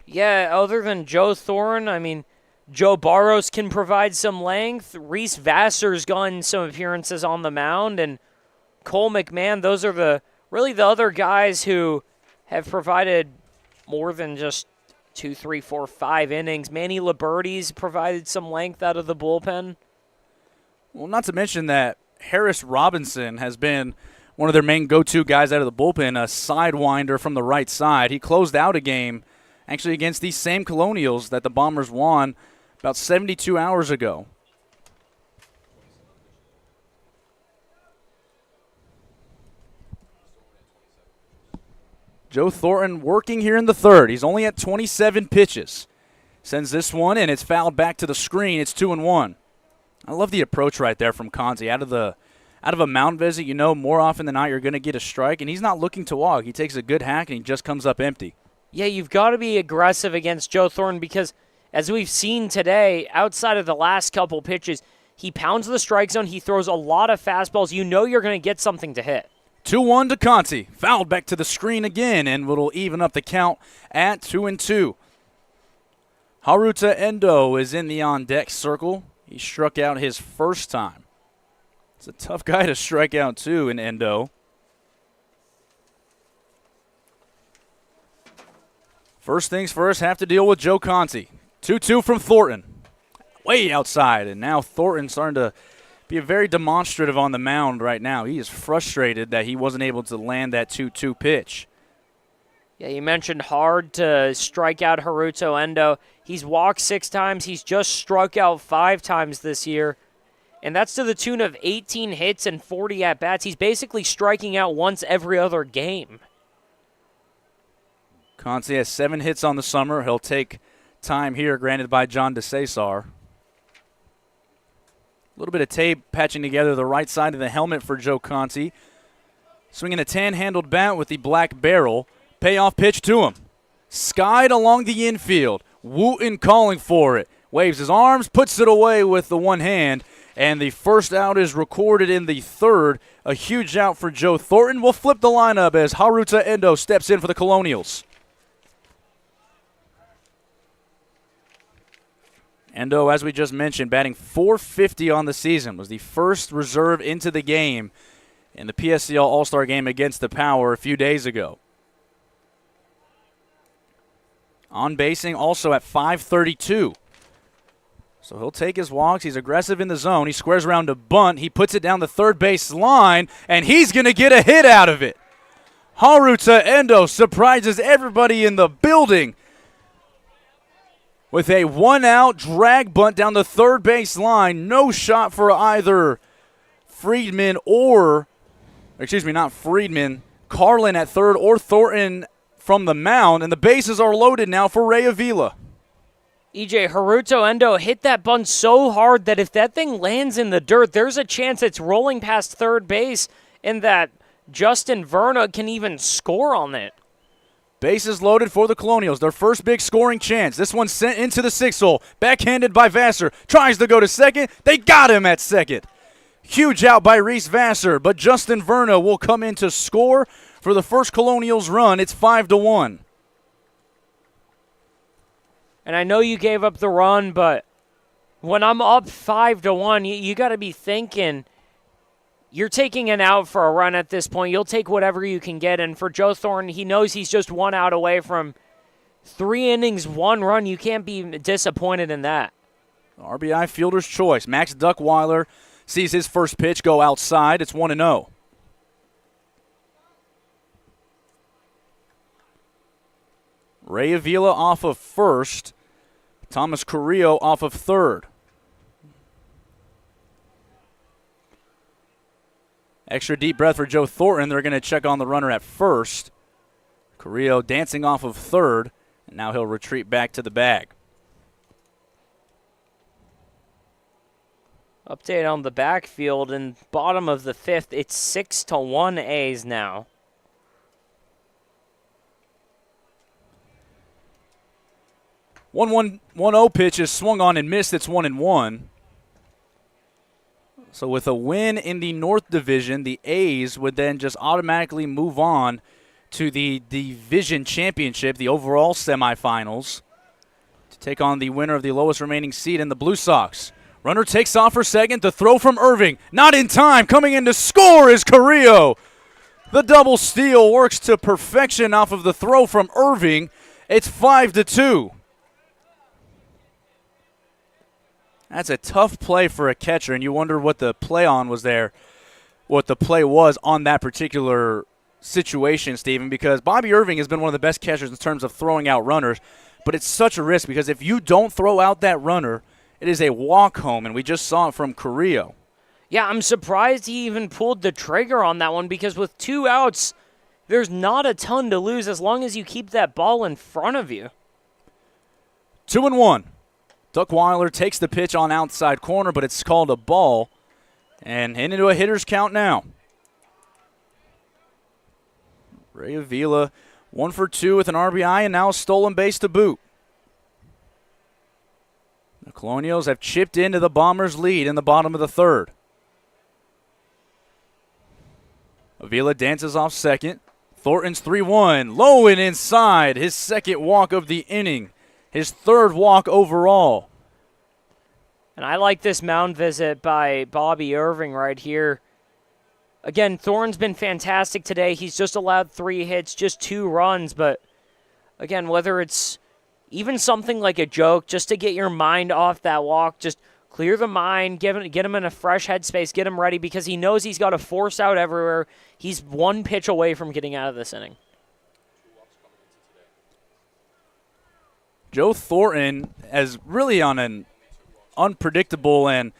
Yeah, other than Joe Thornton, I mean, Joe Barros can provide some length. Reese Vassar's gotten some appearances on the mound. And Cole McMahon, those are really the other guys who have provided more than just 2, 3, 4, 5 innings. Manny Liberty's provided some length out of the bullpen. Well, not to mention that Harris Robinson has been one of their main go-to guys out of the bullpen, a sidewinder from the right side. He closed out a game actually against these same Colonials that the Bombers won about 72 hours ago. Joe Thornton working here in the third. He's only at 27 pitches. Sends this one, and it's fouled back to the screen. It's 2-1. I love the approach right there from Conzi. Out of a mound visit, you know more often than not you're going to get a strike, and he's not looking to walk. He takes a good hack, and he just comes up empty. Yeah, you've got to be aggressive against Joe Thornton because, as we've seen today, outside of the last couple pitches, he pounds the strike zone. He throws a lot of fastballs. You know you're going to get something to hit. 2-1 to Conti. Fouled back to the screen again, and it'll even up the count at 2-2. Haruta Endo is in the on-deck circle. He struck out his first time. It's a tough guy to strike out, too, in Endo. First things first, have to deal with Joe Conti. 2-2 from Thornton. Way outside, and now Thornton starting to be very demonstrative on the mound right now. He is frustrated that he wasn't able to land that 2-2 pitch. Yeah, you mentioned hard to strike out Haruto Endo. He's walked 6 times. He's just struck out 5 times this year. And that's to the tune of 18 hits and 40 at-bats. He's basically striking out once every other game. Conti has 7 hits on the summer. He'll take time here granted by John DeCesar. A little bit of tape patching together the right side of the helmet for Joe Conti. Swinging a tan-handled bat with the black barrel. Payoff pitch to him. Skied along the infield. Wooten calling for it. Waves his arms, puts it away with the one hand. And the first out is recorded in the third. A huge out for Joe Thornton. We'll flip the lineup as Haruta Endo steps in for the Colonials. Endo, as we just mentioned, batting .450 on the season, was the first reserve into the game in the PSCL All-Star game against the Power a few days ago. On basing also at .532. So he'll take his walks. He's aggressive in the zone. He squares around to bunt. He puts it down the third base line, and he's going to get a hit out of it. Haruta Endo surprises everybody in the building with a one-out drag bunt down the third base line. No shot for either Friedman not Friedman, Carlin at third or Thornton from the mound, and the bases are loaded now for Ray Avila. EJ, Haruto Endo hit that bunt so hard that if that thing lands in the dirt, there's a chance it's rolling past third base and that Justin Verna can even score on it. Bases loaded for the Colonials. Their first big scoring chance. This one sent into the 6-hole. Backhanded by Vassar. Tries to go to second. They got him at second. Huge out by Reese Vassar, but Justin Verna will come in to score for the first Colonials run. It's 5-1. And I know you gave up the run, but when I'm up 5-1, you got to be thinking you're taking an out for a run at this point. You'll take whatever you can get. And for Joe Thornton, he knows he's just 1 out away from 3 innings, 1 run. You can't be disappointed in that. RBI fielder's choice. Max Duckweiler sees his first pitch go outside. It's 1-0. Ray Avila off of first. Thomas Carrillo off of third. Extra deep breath for Joe Thornton. They're going to check on the runner at first. Carrillo dancing off of third, and now he'll retreat back to the bag. Update on the backfield in bottom of the 5th. It's 6-1 A's now. 1-1-0 pitch is swung on and missed. It's 1-1. So with a win in the North Division, the A's would then just automatically move on to the Division Championship, the overall semifinals, to take on the winner of the lowest remaining seed in the Blue Sox. Runner takes off for second. The throw from Irving. Not in time. Coming in to score is Carrillo. The double steal works to perfection off of the throw from Irving. It's 5-2. That's a tough play for a catcher, and you wonder what the play on was there, what the play was on that particular situation, Stephen, because Bobby Irving has been one of the best catchers in terms of throwing out runners, but it's such a risk because if you don't throw out that runner, it is a walk home, and we just saw it from Carrillo. Yeah, I'm surprised he even pulled the trigger on that one because with 2 outs, there's not a ton to lose as long as you keep that ball in front of you. 2-1. Duckweiler takes the pitch on outside corner, but it's called a ball, and into a hitter's count now. Ray Avila, 1 for 2 with an RBI, and now a stolen base to boot. The Colonials have chipped into the Bombers' lead in the bottom of the third. Avila dances off second. Thornton's 3-1, low and inside, his second walk of the inning. His third walk overall. And I like this mound visit by Bobby Irving right here. Again, Thorne's been fantastic today. He's just allowed 3 hits, just 2 runs. But, again, whether it's even something like a joke, just to get your mind off that walk, just clear the mind, get him in a fresh headspace, get him ready, because he knows he's got to force out everywhere. He's 1 pitch away from getting out of this inning. Joe Thornton is really on an unpredictable and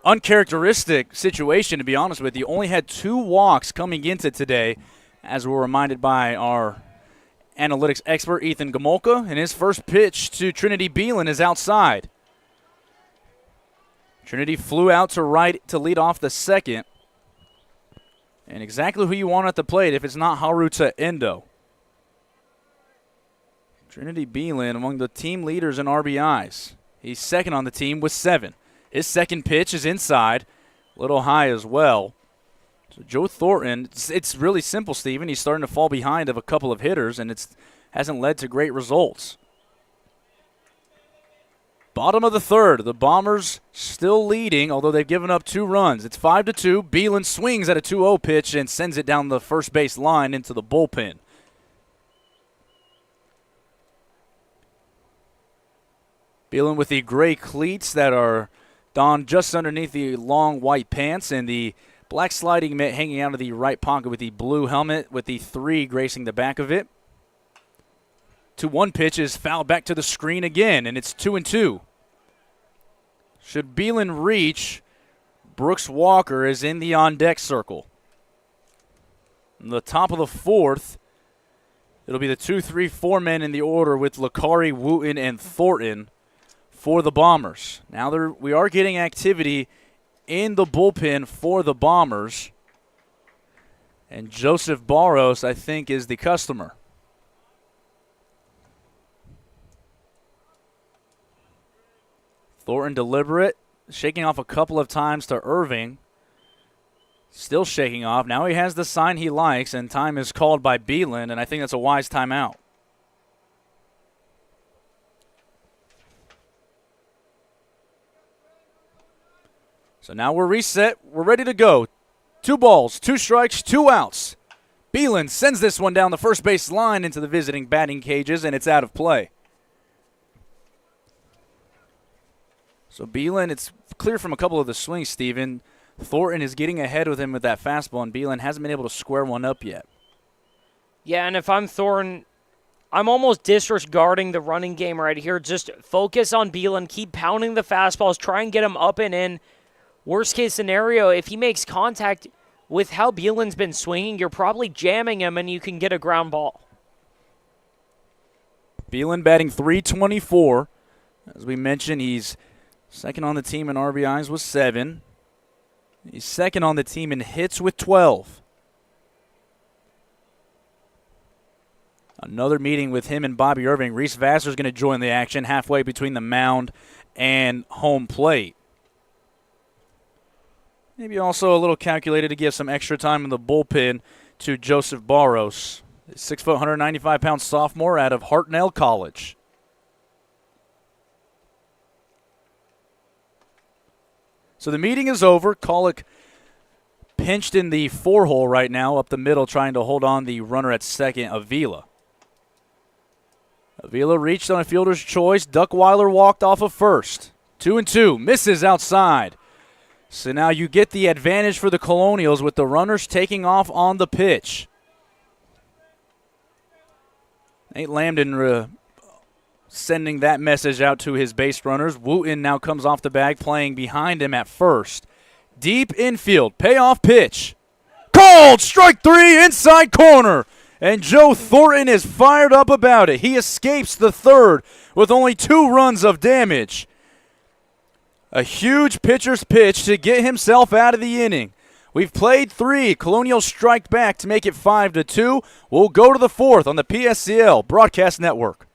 uncharacteristic situation, to be honest with you. Only had 2 walks coming into today, as we're reminded by our analytics expert, Ethan Gomolka, and his first pitch to Trinity Beelan is outside. Trinity flew out to right to lead off the second. And exactly who you want at the plate if it's not Haruta Endo. Trinity Beelan among the team leaders in RBIs. He's second on the team with 7. His second pitch is inside, a little high as well. So Joe Thornton, it's really simple, Stephen. He's starting to fall behind of a couple of hitters, and it hasn't led to great results. Bottom of the third, the Bombers still leading, although they've given up 2 runs. It's 5-2. Beelan swings at a 2-0 pitch and sends it down the first base line into the bullpen. Beelan with the gray cleats that are donned just underneath the long white pants and the black sliding mitt hanging out of the right pocket with the blue helmet with the 3 gracing the back of it. 2-1 pitch is fouled back to the screen again, and it's 2-2. Should Beelan reach, Brooks Walker is in the on-deck circle. In the top of the 4th, it'll be the 2, 3, 4 men in the order with Lakari, Wooten, and Thornton for the Bombers. Now we are getting activity in the bullpen for the Bombers, and Joseph Barros, I think, is the customer. Thornton deliberate, shaking off a couple of times to Irving. Still shaking off. Now he has the sign he likes, and time is called by Beelan, and I think that's a wise timeout. So now we're reset. We're ready to go. 2 balls, 2 strikes, 2 outs. Beelan sends this one down the first base line into the visiting batting cages, and it's out of play. So Beelan, it's clear from a couple of the swings, Stephen. Thornton is getting ahead with him with that fastball, and Beelan hasn't been able to square one up yet. Yeah, and if I'm Thornton, I'm almost disregarding the running game right here. Just focus on Beelan, keep pounding the fastballs, try and get him up and in. Worst case scenario, if he makes contact with how Beelan's been swinging, you're probably jamming him and you can get a ground ball. Beelan batting .324. As we mentioned, he's second on the team in RBIs with 7. He's second on the team in hits with 12. Another meeting with him and Bobby Irving. Reese Vassar is going to join the action halfway between the mound and home plate. Maybe also a little calculated to give some extra time in the bullpen to Joseph Barros, 6 foot, 195-pound sophomore out of Hartnell College. So the meeting is over. Colick pinched in the 4-hole right now up the middle, trying to hold on the runner at second, Avila. Avila reached on a fielder's choice. Duckweiler walked off of first. 2-2, misses outside. So now you get the advantage for the Colonials with the runners taking off on the pitch. Nate Lambden sending that message out to his base runners. Wooten now comes off the bag, playing behind him at first. Deep infield, payoff pitch. Called, strike three, inside corner. And Joe Thornton is fired up about it. He escapes the third with only 2 runs of damage. A huge pitcher's pitch to get himself out of the inning. We've played 3. Colonials strike back to make it 5-2. We'll go to the 4th on the PSCL Broadcast Network.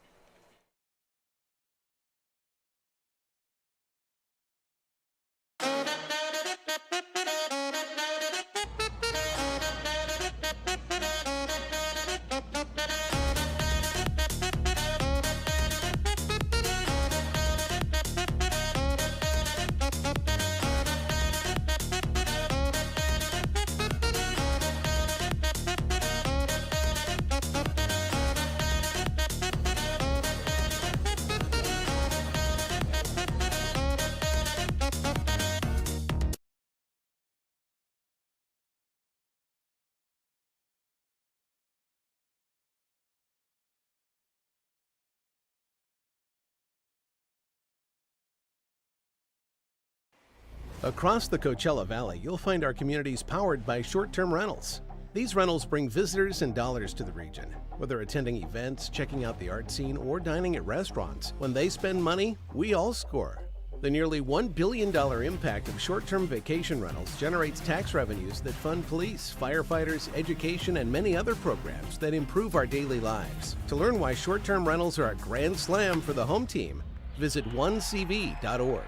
Across the Coachella Valley, you'll find our communities powered by short-term rentals. These rentals bring visitors and dollars to the region. Whether attending events, checking out the art scene, or dining at restaurants, when they spend money, we all score. The nearly $1 billion impact of short-term vacation rentals generates tax revenues that fund police, firefighters, education, and many other programs that improve our daily lives. To learn why short-term rentals are a grand slam for the home team, visit onecv.org.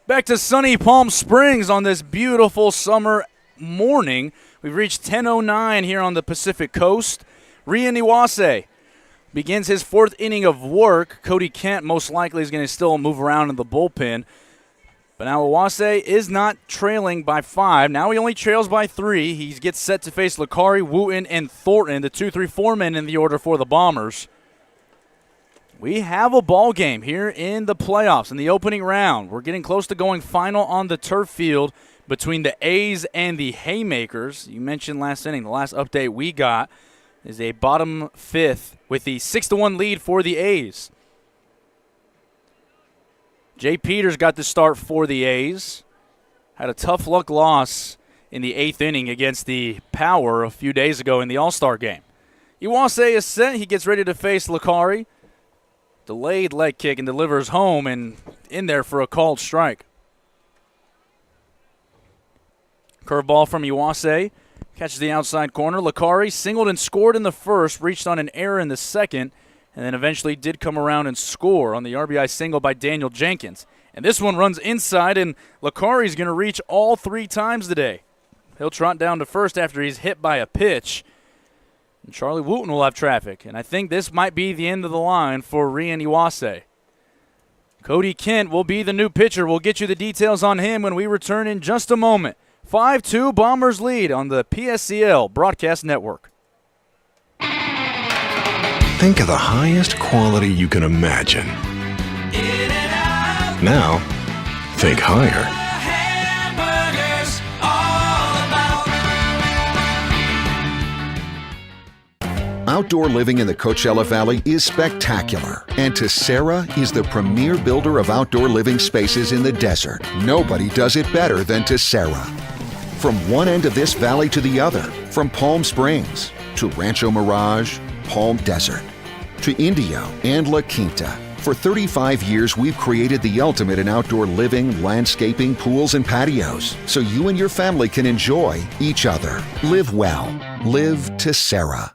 Back to sunny Palm Springs on this beautiful summer morning. We've reached 10:09 here on the Pacific Coast. Rian Iwase begins his 4th inning of work. Cody Kent most likely is going to still move around in the bullpen. But now Iwase is not trailing by 5. Now he only trails by 3. He gets set to face Lakari, Wooten, and Thornton, the 2-3-4 men in the order for the Bombers. We have a ball game here in the playoffs in the opening round. We're getting close to going final on the turf field between the A's and the Haymakers. You mentioned last inning, the last update we got is a bottom 5th with the 6-1 lead for the A's. Jay Peters got the start for the A's. Had a tough luck loss in the 8th inning against the Power a few days ago in the All-Star game. Iwase is set. He gets ready to face Lakari. Delayed leg kick and delivers home and in there for a called strike. Curveball from Iwase. Catches the outside corner. Lakari singled and scored in the first, reached on an error in the second, and then eventually did come around and score on the RBI single by Daniel Jenkins. And this one runs inside, and Lakari's going to reach all 3 times today. He'll trot down to first after he's hit by a pitch. And Charlie Wooten will have traffic, and I think this might be the end of the line for Rian Iwase. Cody Kent will be the new pitcher. We'll get you the details on him when we return in just a moment. 5-2 Bombers lead on the PSCL Broadcast Network. Think of the highest quality you can imagine. Now, think higher. Outdoor living in the Coachella Valley is spectacular, and Tessera is the premier builder of outdoor living spaces in the desert. Nobody does it better than Tessera. From one end of this valley to the other, from Palm Springs to Rancho Mirage, Palm Desert, to Indio and La Quinta. For 35 years, we've created the ultimate in outdoor living, landscaping, pools, and patios, so you and your family can enjoy each other. Live well. Live Tessera.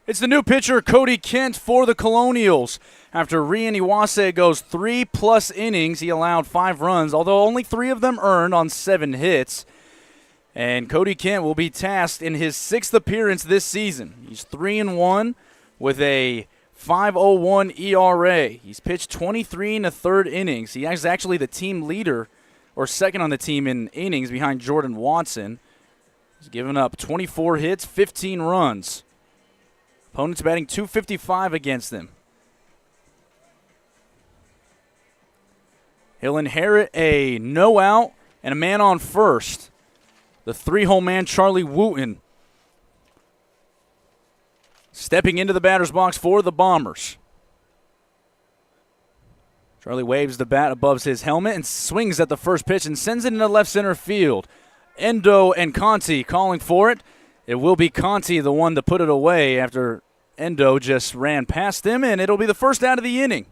It's the new pitcher, Cody Kent, for the Colonials. After Rian Iwase goes 3+ innings, he allowed 5 runs, although only 3 of them earned on 7 hits. And Cody Kent will be tasked in his 6th appearance this season. He's 3-1 with a 5.01 ERA. He's pitched 23 1/3 innings. He is actually the team leader, or second on the team in innings, behind Jordan Watson. He's given up 24 hits, 15 runs. Opponents batting .255 against him. He'll inherit a no out and a man on first. The 3-hole man, Charlie Wooten, stepping into the batter's box for the Bombers. Charlie waves the bat above his helmet and swings at the first pitch and sends it into left center field. Endo and Conti calling for it. It will be Conti the one to put it away after Endo just ran past him, and it'll be the first out of the inning.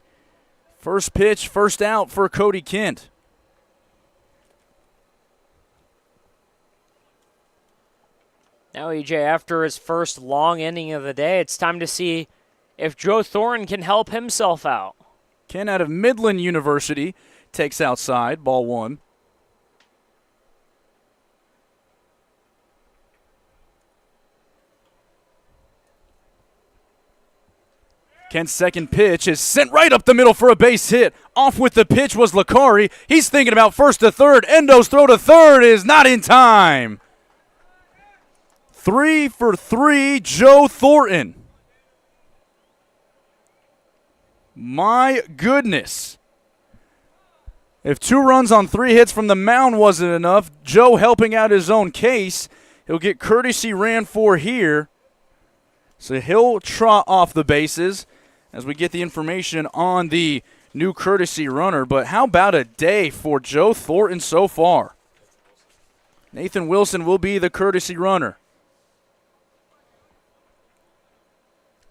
First pitch, first out for Cody Kent. Now, EJ, after his first long inning of the day, it's time to see if Joe Thornton can help himself out. Kent out of Midland University takes outside, ball 1. Kent's second pitch is sent right up the middle for a base hit. Off with the pitch was Lakari. He's thinking about first to third. Endo's throw to third is not in time. 3 for 3, Joe Thornton. My goodness. If 2 runs on 3 hits from the mound wasn't enough, Joe helping out his own case. He'll get courtesy ran for here. So he'll trot off the bases as we get the information on the new courtesy runner. But how about a day for Joe Thornton so far? Nathan Wilson will be the courtesy runner.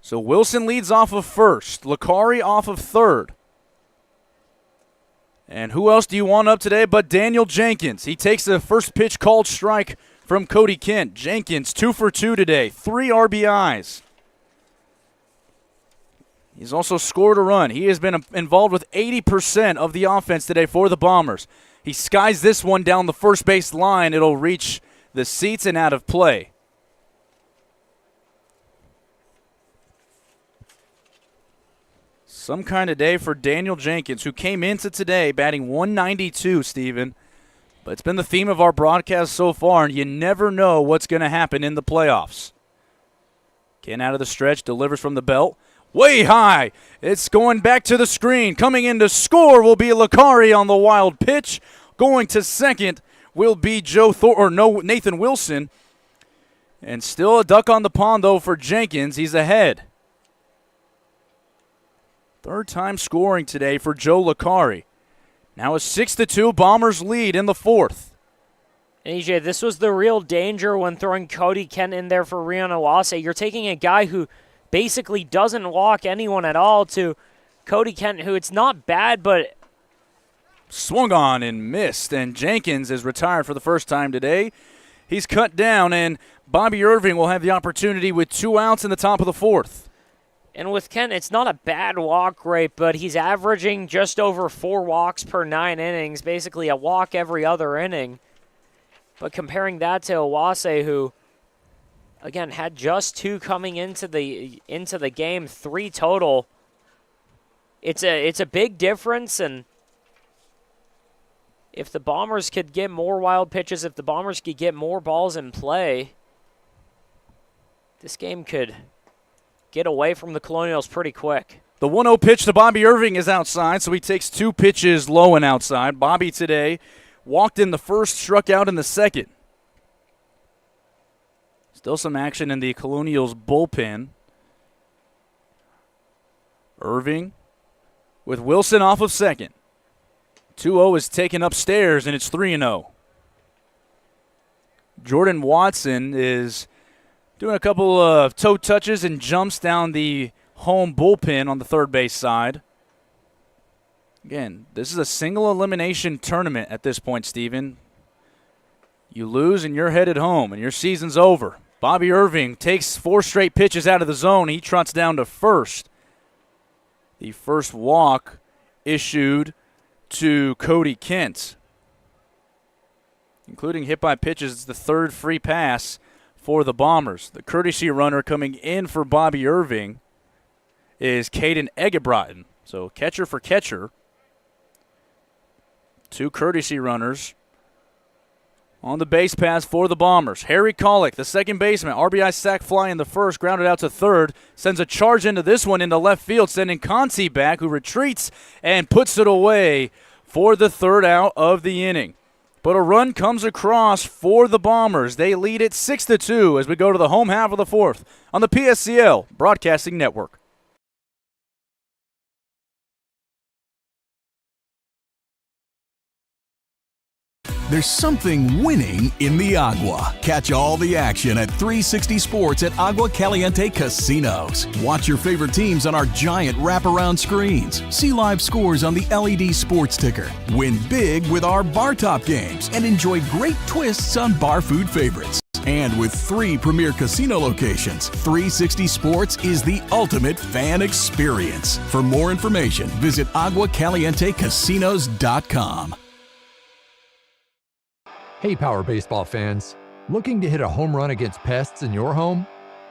So Wilson leads off of first. Lakari off of third. And who else do you want up today but Daniel Jenkins? He takes the first pitch called strike from Cody Kent. Jenkins 2 for 2 today, 3 RBIs. He's also scored a run. He has been involved with 80% of the offense today for the Bombers. He skies this one down the first base line. It'll reach the seats and out of play. Some kind of day for Daniel Jenkins, who came into today batting .192, Stephen. But it's been the theme of our broadcast so far, and you never know what's going to happen in the playoffs. Kent out of the stretch, delivers from the belt. Way high. It's going back to the screen. Coming in to score will be Lakari on the wild pitch. Going to second will be Nathan Wilson. And still a duck on the pond, though, for Jenkins. He's ahead. Third time scoring today for Joe Lakari. Now a 6-2 Bombers lead in the 4th. And EJ, this was the real danger when throwing Cody Kent in there for Rian Iwase. You're taking a guy who basically doesn't walk anyone at all to Cody Kent, who it's not bad, but swung on and missed. And Jenkins is retired for the first time today. He's cut down, and Bobby Irving will have the opportunity with 2 outs in the top of the 4th. And with Kent, it's not a bad walk rate, but he's averaging just over 4 walks per 9 innings, basically a walk every other inning. But comparing that to Iwase, who, again, had just 2 coming into the game, 3 total, it's a big difference. And if the Bombers could get more wild pitches, if the Bombers could get more balls in play, this game could get away from the Colonials pretty quick. The 1-0 pitch to Bobby Irving is outside, so he takes 2 pitches low and outside. Bobby today walked in the first, struck out in the second. Still some action in the Colonials bullpen. Irving with Wilson off of second. 2-0 is taken upstairs, and it's 3-0. Jordan Watson is doing a couple of toe touches and jumps down the home bullpen on the third base side. Again, this is a single elimination tournament at this point, Stephen. You lose and you're headed home and your season's over. Bobby Irving takes 4 straight pitches out of the zone. He trots down to first. The first walk issued to Cody Kent. Including hit by pitches, it's the 3rd free pass for the Bombers. The courtesy runner coming in for Bobby Irving is Caden Egebrotten. So catcher for catcher. 2 courtesy runners on the base pass for the Bombers. Harry Kollick, the second baseman, RBI sac fly in the first, grounded out to third, sends a charge into this one into left field, sending Conti back, who retreats and puts it away for the 3rd out of the inning. But a run comes across for the Bombers. They lead it 6-2 as we go to the home half of the 4th on the PSCL Broadcasting Network. There's something winning in the Agua. Catch all the action at 360 Sports at Agua Caliente Casinos. Watch your favorite teams on our giant wraparound screens. See live scores on the LED sports ticker. Win big with our bar top games and enjoy great twists on bar food favorites. And with 3 premier casino locations, 360 Sports is the ultimate fan experience. For more information, visit aguacalientecasinos.com. Hey Power Baseball fans, looking to hit a home run against pests in your home?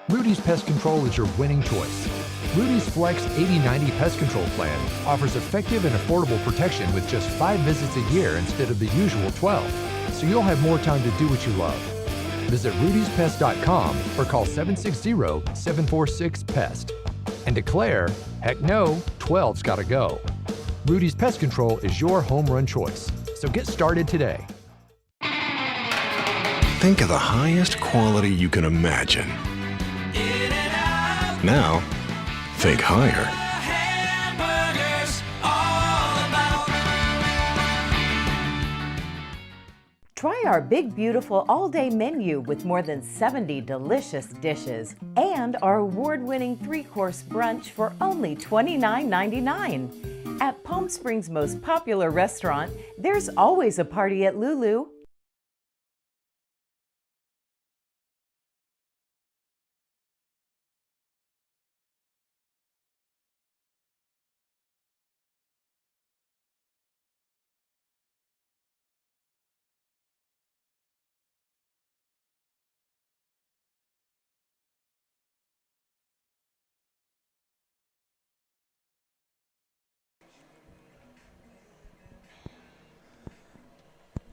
Rudy's Pest Control is your winning choice. Rudy's Flex 80/90 Pest Control Plan offers effective and affordable protection with just 5 visits a year instead of the usual 12, so you'll have more time to do what you love. Visit rudyspest.com or call 760-746-PEST and declare, heck no, 12's gotta go. Rudy's Pest Control is your home run choice, so get started today. Think of the highest quality you can imagine. Now, think higher. Try our big, beautiful all-day menu with more than 70 delicious dishes and our award-winning 3-course brunch for only $29.99. At Palm Springs' most popular restaurant, there's always a party at Lulu.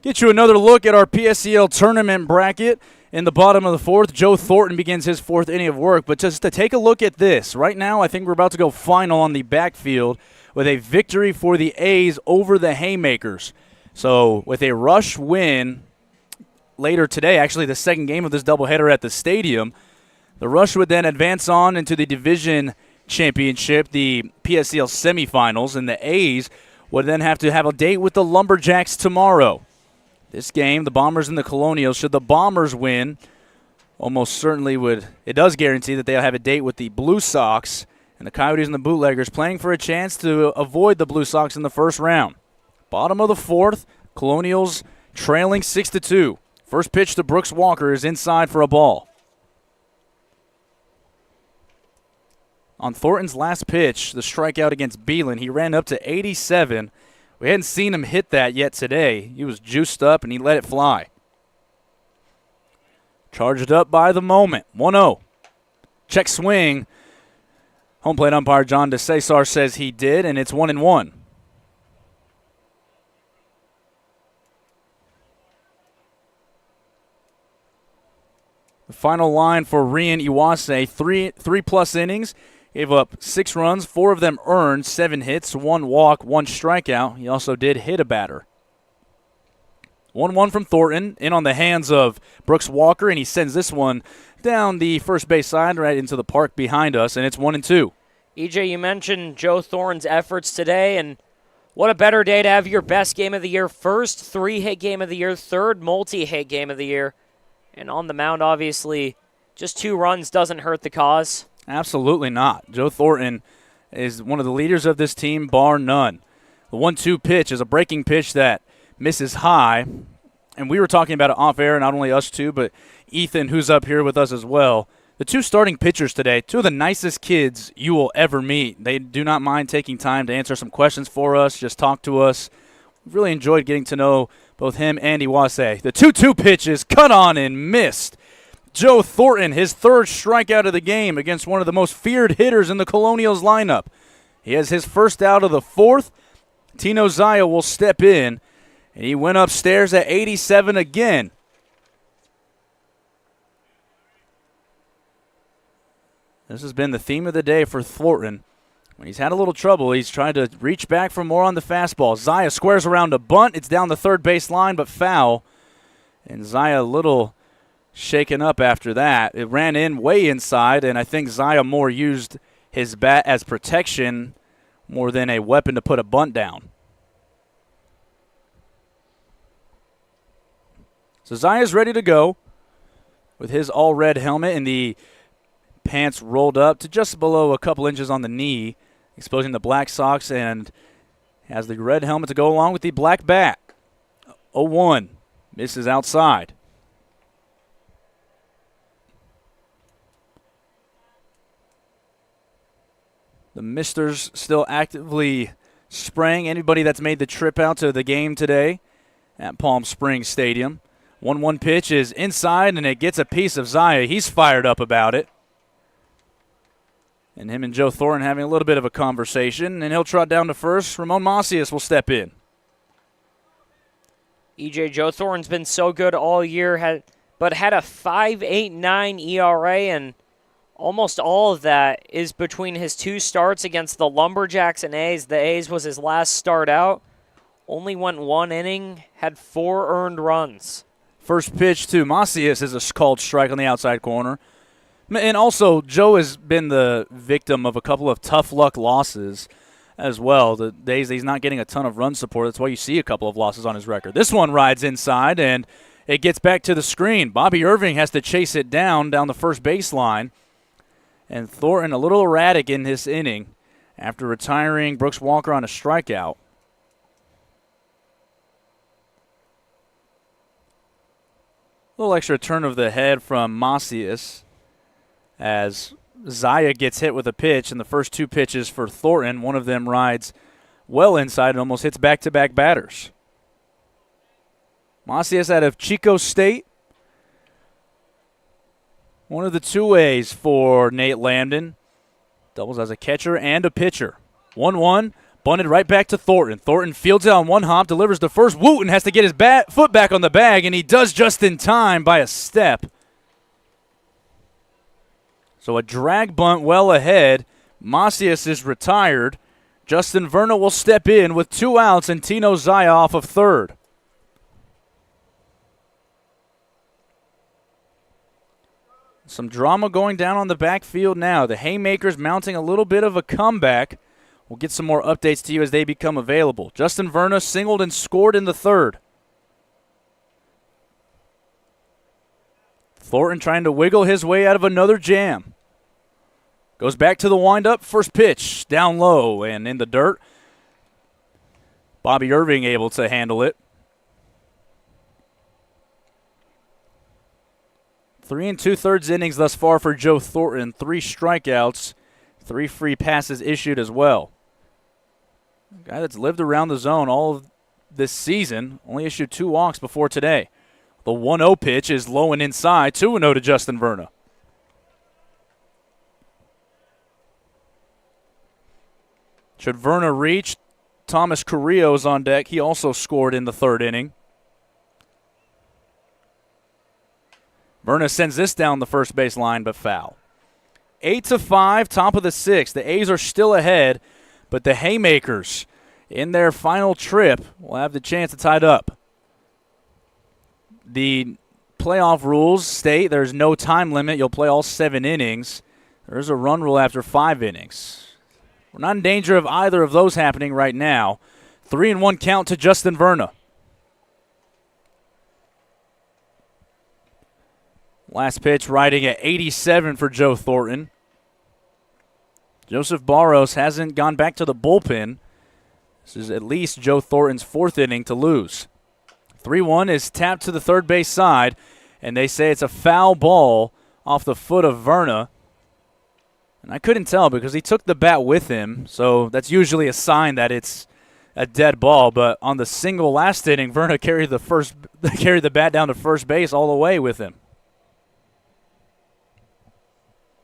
Get you another look at our PSCL tournament bracket. In the bottom of the 4th, Joe Thornton begins his 4th inning of work. But just to take a look at this, right now I think we're about to go final on the backfield with a victory for the A's over the Haymakers. So with a rush win later today, actually the second game of this doubleheader at the stadium, the Rush would then advance on into the division championship, the PSCL semifinals, and the A's would then have to have a date with the Lumberjacks tomorrow. This game, the Bombers and the Colonials, should the Bombers win, almost certainly it does guarantee that they'll have a date with the Blue Sox and the Coyotes and the Bootleggers playing for a chance to avoid the Blue Sox in the first round. Bottom of the 4th, Colonials trailing 6-2. First pitch to Brooks Walker is inside for a ball. On Thornton's last pitch, the strikeout against Beelan, he ran up to 87. We hadn't seen him hit that yet today. He was juiced up, and he let it fly. Charged up by the moment. 1-0. Check swing. Home plate umpire John DeCesar says he did, and it's 1-1. The final line for Rian Iwase, three-plus innings. Gave up 6 runs, 4 of them earned, 7 hits, 1 walk, 1 strikeout. He also did hit a batter. 1-1 from Thornton, in on the hands of Brooks Walker, and he sends this one down the first base side right into the park behind us, and it's 1-2. EJ, you mentioned Joe Thornton's efforts today, and what a better day to have your best game of the year, first 3-hit game of the year, third multi-hit game of the year. And on the mound, obviously, just 2 runs doesn't hurt the cause. Absolutely not. Joe Thornton is one of the leaders of this team, bar none. The 1-2 pitch is a breaking pitch that misses high, and we were talking about it off air, not only us two, but Ethan, who's up here with us as well. The two starting pitchers today, two of the nicest kids you will ever meet. They do not mind taking time to answer some questions for us, just talk to us. We've really enjoyed getting to know both him and Iwase. The 2-2 pitch is cut on and missed. Joe Thornton, his third strikeout of the game against one of the most feared hitters in the Colonials lineup. He has his first out of the fourth. Tino Zaya will step in, and he went upstairs at 87 again. This has been the theme of the day for Thornton. When he's had a little trouble, he's trying to reach back for more on the fastball. Zaya squares around a bunt. It's down the third base line, but foul. And Zaya a little shaken up after that. It ran in way inside, and I think Zaya more used his bat as protection more than a weapon to put a bunt down. So Zaya's ready to go with his all-red helmet and the pants rolled up to just below a couple inches on the knee, exposing the black socks, and has the red helmet to go along with the black bat. 0-1. Misses outside. The Misters still actively spraying anybody that's made the trip out to the game today at Palm Springs Stadium. 1-1 pitch is inside, and it gets a piece of Zaya. He's fired up about it. And him and Joe Thornton having a little bit of a conversation, and he'll trot down to first. Ramon Macias will step in. EJ, Joe Thornton's been so good all year, but had a 5.89 ERA, and almost all of that is between his two starts against the Lumberjacks and A's. The A's was his last start out. Only went 1 inning, had 4 earned runs. First pitch to Macias is a called strike on the outside corner. And also, Joe has been the victim of a couple of tough luck losses as well. The days he's not getting a ton of run support, that's why you see a couple of losses on his record. This one rides inside, and it gets back to the screen. Bobby Irving has to chase it down the first baseline. And Thornton a little erratic in this inning after retiring Brooks Walker on a strikeout. A little extra turn of the head from Macias as Zaya gets hit with a pitch, and the first 2 pitches for Thornton, one of them rides well inside and almost hits back-to-back batters. Macias out of Chico State. One of the 2-ways for Nate Lambden. Doubles as a catcher and a pitcher. 1-1, bunted right back to Thornton. Thornton fields it on one hop, delivers the first. Wooten has to get his foot back on the bag, and he does just in time by a step. So a drag bunt well ahead. Macias is retired. Justin Verna will step in with 2 outs and Tino Zaya off of third. Some drama going down on the backfield now. The Haymakers mounting a little bit of a comeback. We'll get some more updates to you as they become available. Justin Verna singled and scored in the third. Thornton trying to wiggle his way out of another jam. Goes back to the windup. First pitch down low and in the dirt. Bobby Irving able to handle it. 3 2/3 innings thus far for Joe Thornton. 3 strikeouts, 3 free passes issued as well. A guy that's lived around the zone all of this season, only issued 2 walks before today. The 1-0 pitch is low and inside, 2-0 to Justin Verna. Should Verna reach, Thomas Carrillo's on deck. He also scored in the 3rd inning. Verna sends this down the first base line, but foul. 8-5, top of the 6th. The A's are still ahead, but the Haymakers, in their final trip, will have the chance to tie it up. The playoff rules state there's no time limit. You'll play all 7 innings. There's a run rule after 5 innings. We're not in danger of either of those happening right now. 3-1 count to Justin Verna. Last pitch riding at 87 for Joe Thornton. Joseph Barros hasn't gone back to the bullpen. This is at least Joe Thornton's 4th inning to lose. 3-1 is tapped to the third base side, and they say it's a foul ball off the foot of Verna. And I couldn't tell because he took the bat with him, so that's usually a sign that it's a dead ball. But on the single last inning, Verna carried the bat down to first base all the way with him.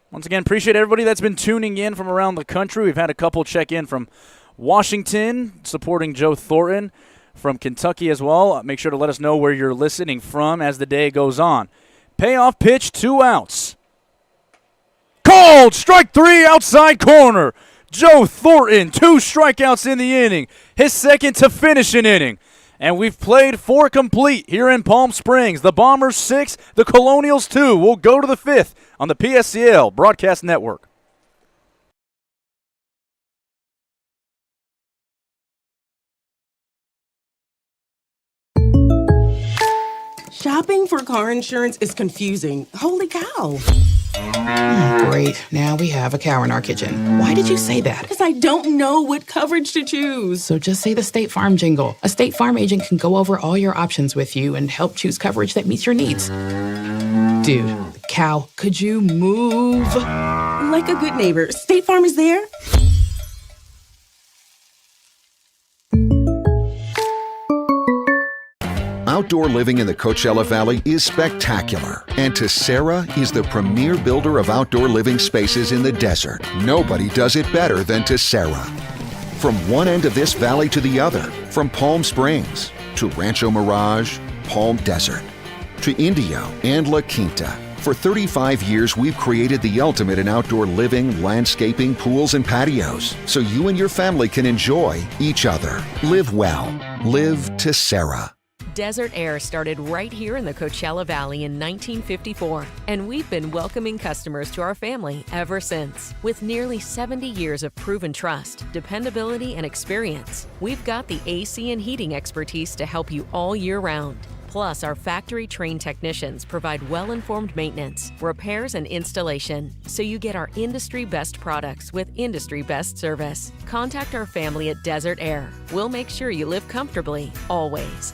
Once again, appreciate everybody that's been tuning in from around the country. We've had a couple check in from Washington, supporting Joe Thornton, from Kentucky as well. Make sure to let us know where you're listening from as the day goes on. Payoff pitch, 2 outs. Called, strike 3, outside corner. Joe Thornton, 2 strikeouts in the inning. His second to finish an inning. And we've played 4 complete here in Palm Springs. The Bombers 6, the Colonials 2. We'll go to the 5th on the PSCL Broadcast Network. Shopping for car insurance is confusing. Holy cow. Great. Now we have a cow in our kitchen. Why did you say that? Because I don't know what coverage to choose. So just say the State Farm jingle. A State Farm agent can go over all your options with you and help choose coverage that meets your needs. Dude, cow, could you move? Like a good neighbor, State Farm is there. Outdoor living in the Coachella Valley is spectacular, and Tessera is the premier builder of outdoor living spaces in the desert. Nobody does it better than Tessera. From one end of this valley to the other, from Palm Springs to Rancho Mirage, Palm Desert, to Indio and La Quinta. For 35 years, we've created the ultimate in outdoor living, landscaping, pools, and patios, so you and your family can enjoy each other. Live well. Live Tessera. Desert Air started right here in the Coachella Valley in 1954, and we've been welcoming customers to our family ever since. With nearly 70 years of proven trust, dependability, and experience, we've got the AC and heating expertise to help you all year round. Plus, our factory-trained technicians provide well-informed maintenance, repairs, and installation, so you get our industry-best products with industry-best service. Contact our family at Desert Air. We'll make sure you live comfortably, always.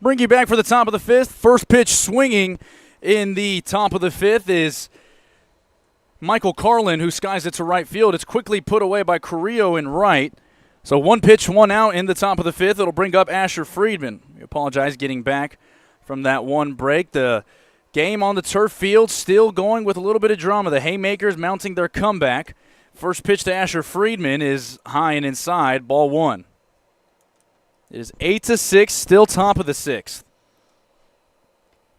Bring you back for the top of the 5th. First pitch swinging in the top of the 5th is Michael Carlin, who skies it to right field. It's quickly put away by Carrillo in right. So 1 pitch, 1 out in the top of the 5th. It'll bring up Asher Friedman. We apologize getting back from that one break. The game on the turf field still going with a little bit of drama. The Haymakers mounting their comeback. First pitch to Asher Friedman is high and inside, ball 1. It is 8-6, still top of the 6th.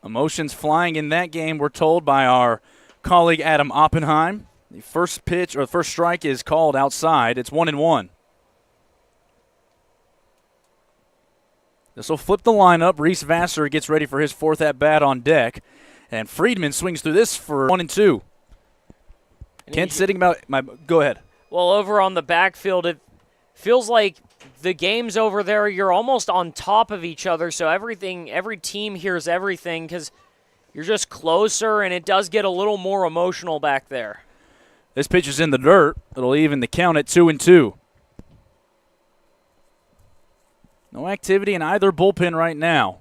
Emotions flying in that game, we're told by our colleague Adam Oppenheim. The first pitch, or the first strike, is called outside. It's 1-1. This will flip the lineup. Reese Vassar gets ready for his 4th at-bat on deck. And Friedman swings through this for 1-2. Kent sitting about go ahead. Well, over on the backfield, it feels like the games over there, you're almost on top of each other, so every team hears everything because you're just closer, and it does get a little more emotional back there. This pitch is in the dirt. It'll even the count at 2-2. No activity in either bullpen right now.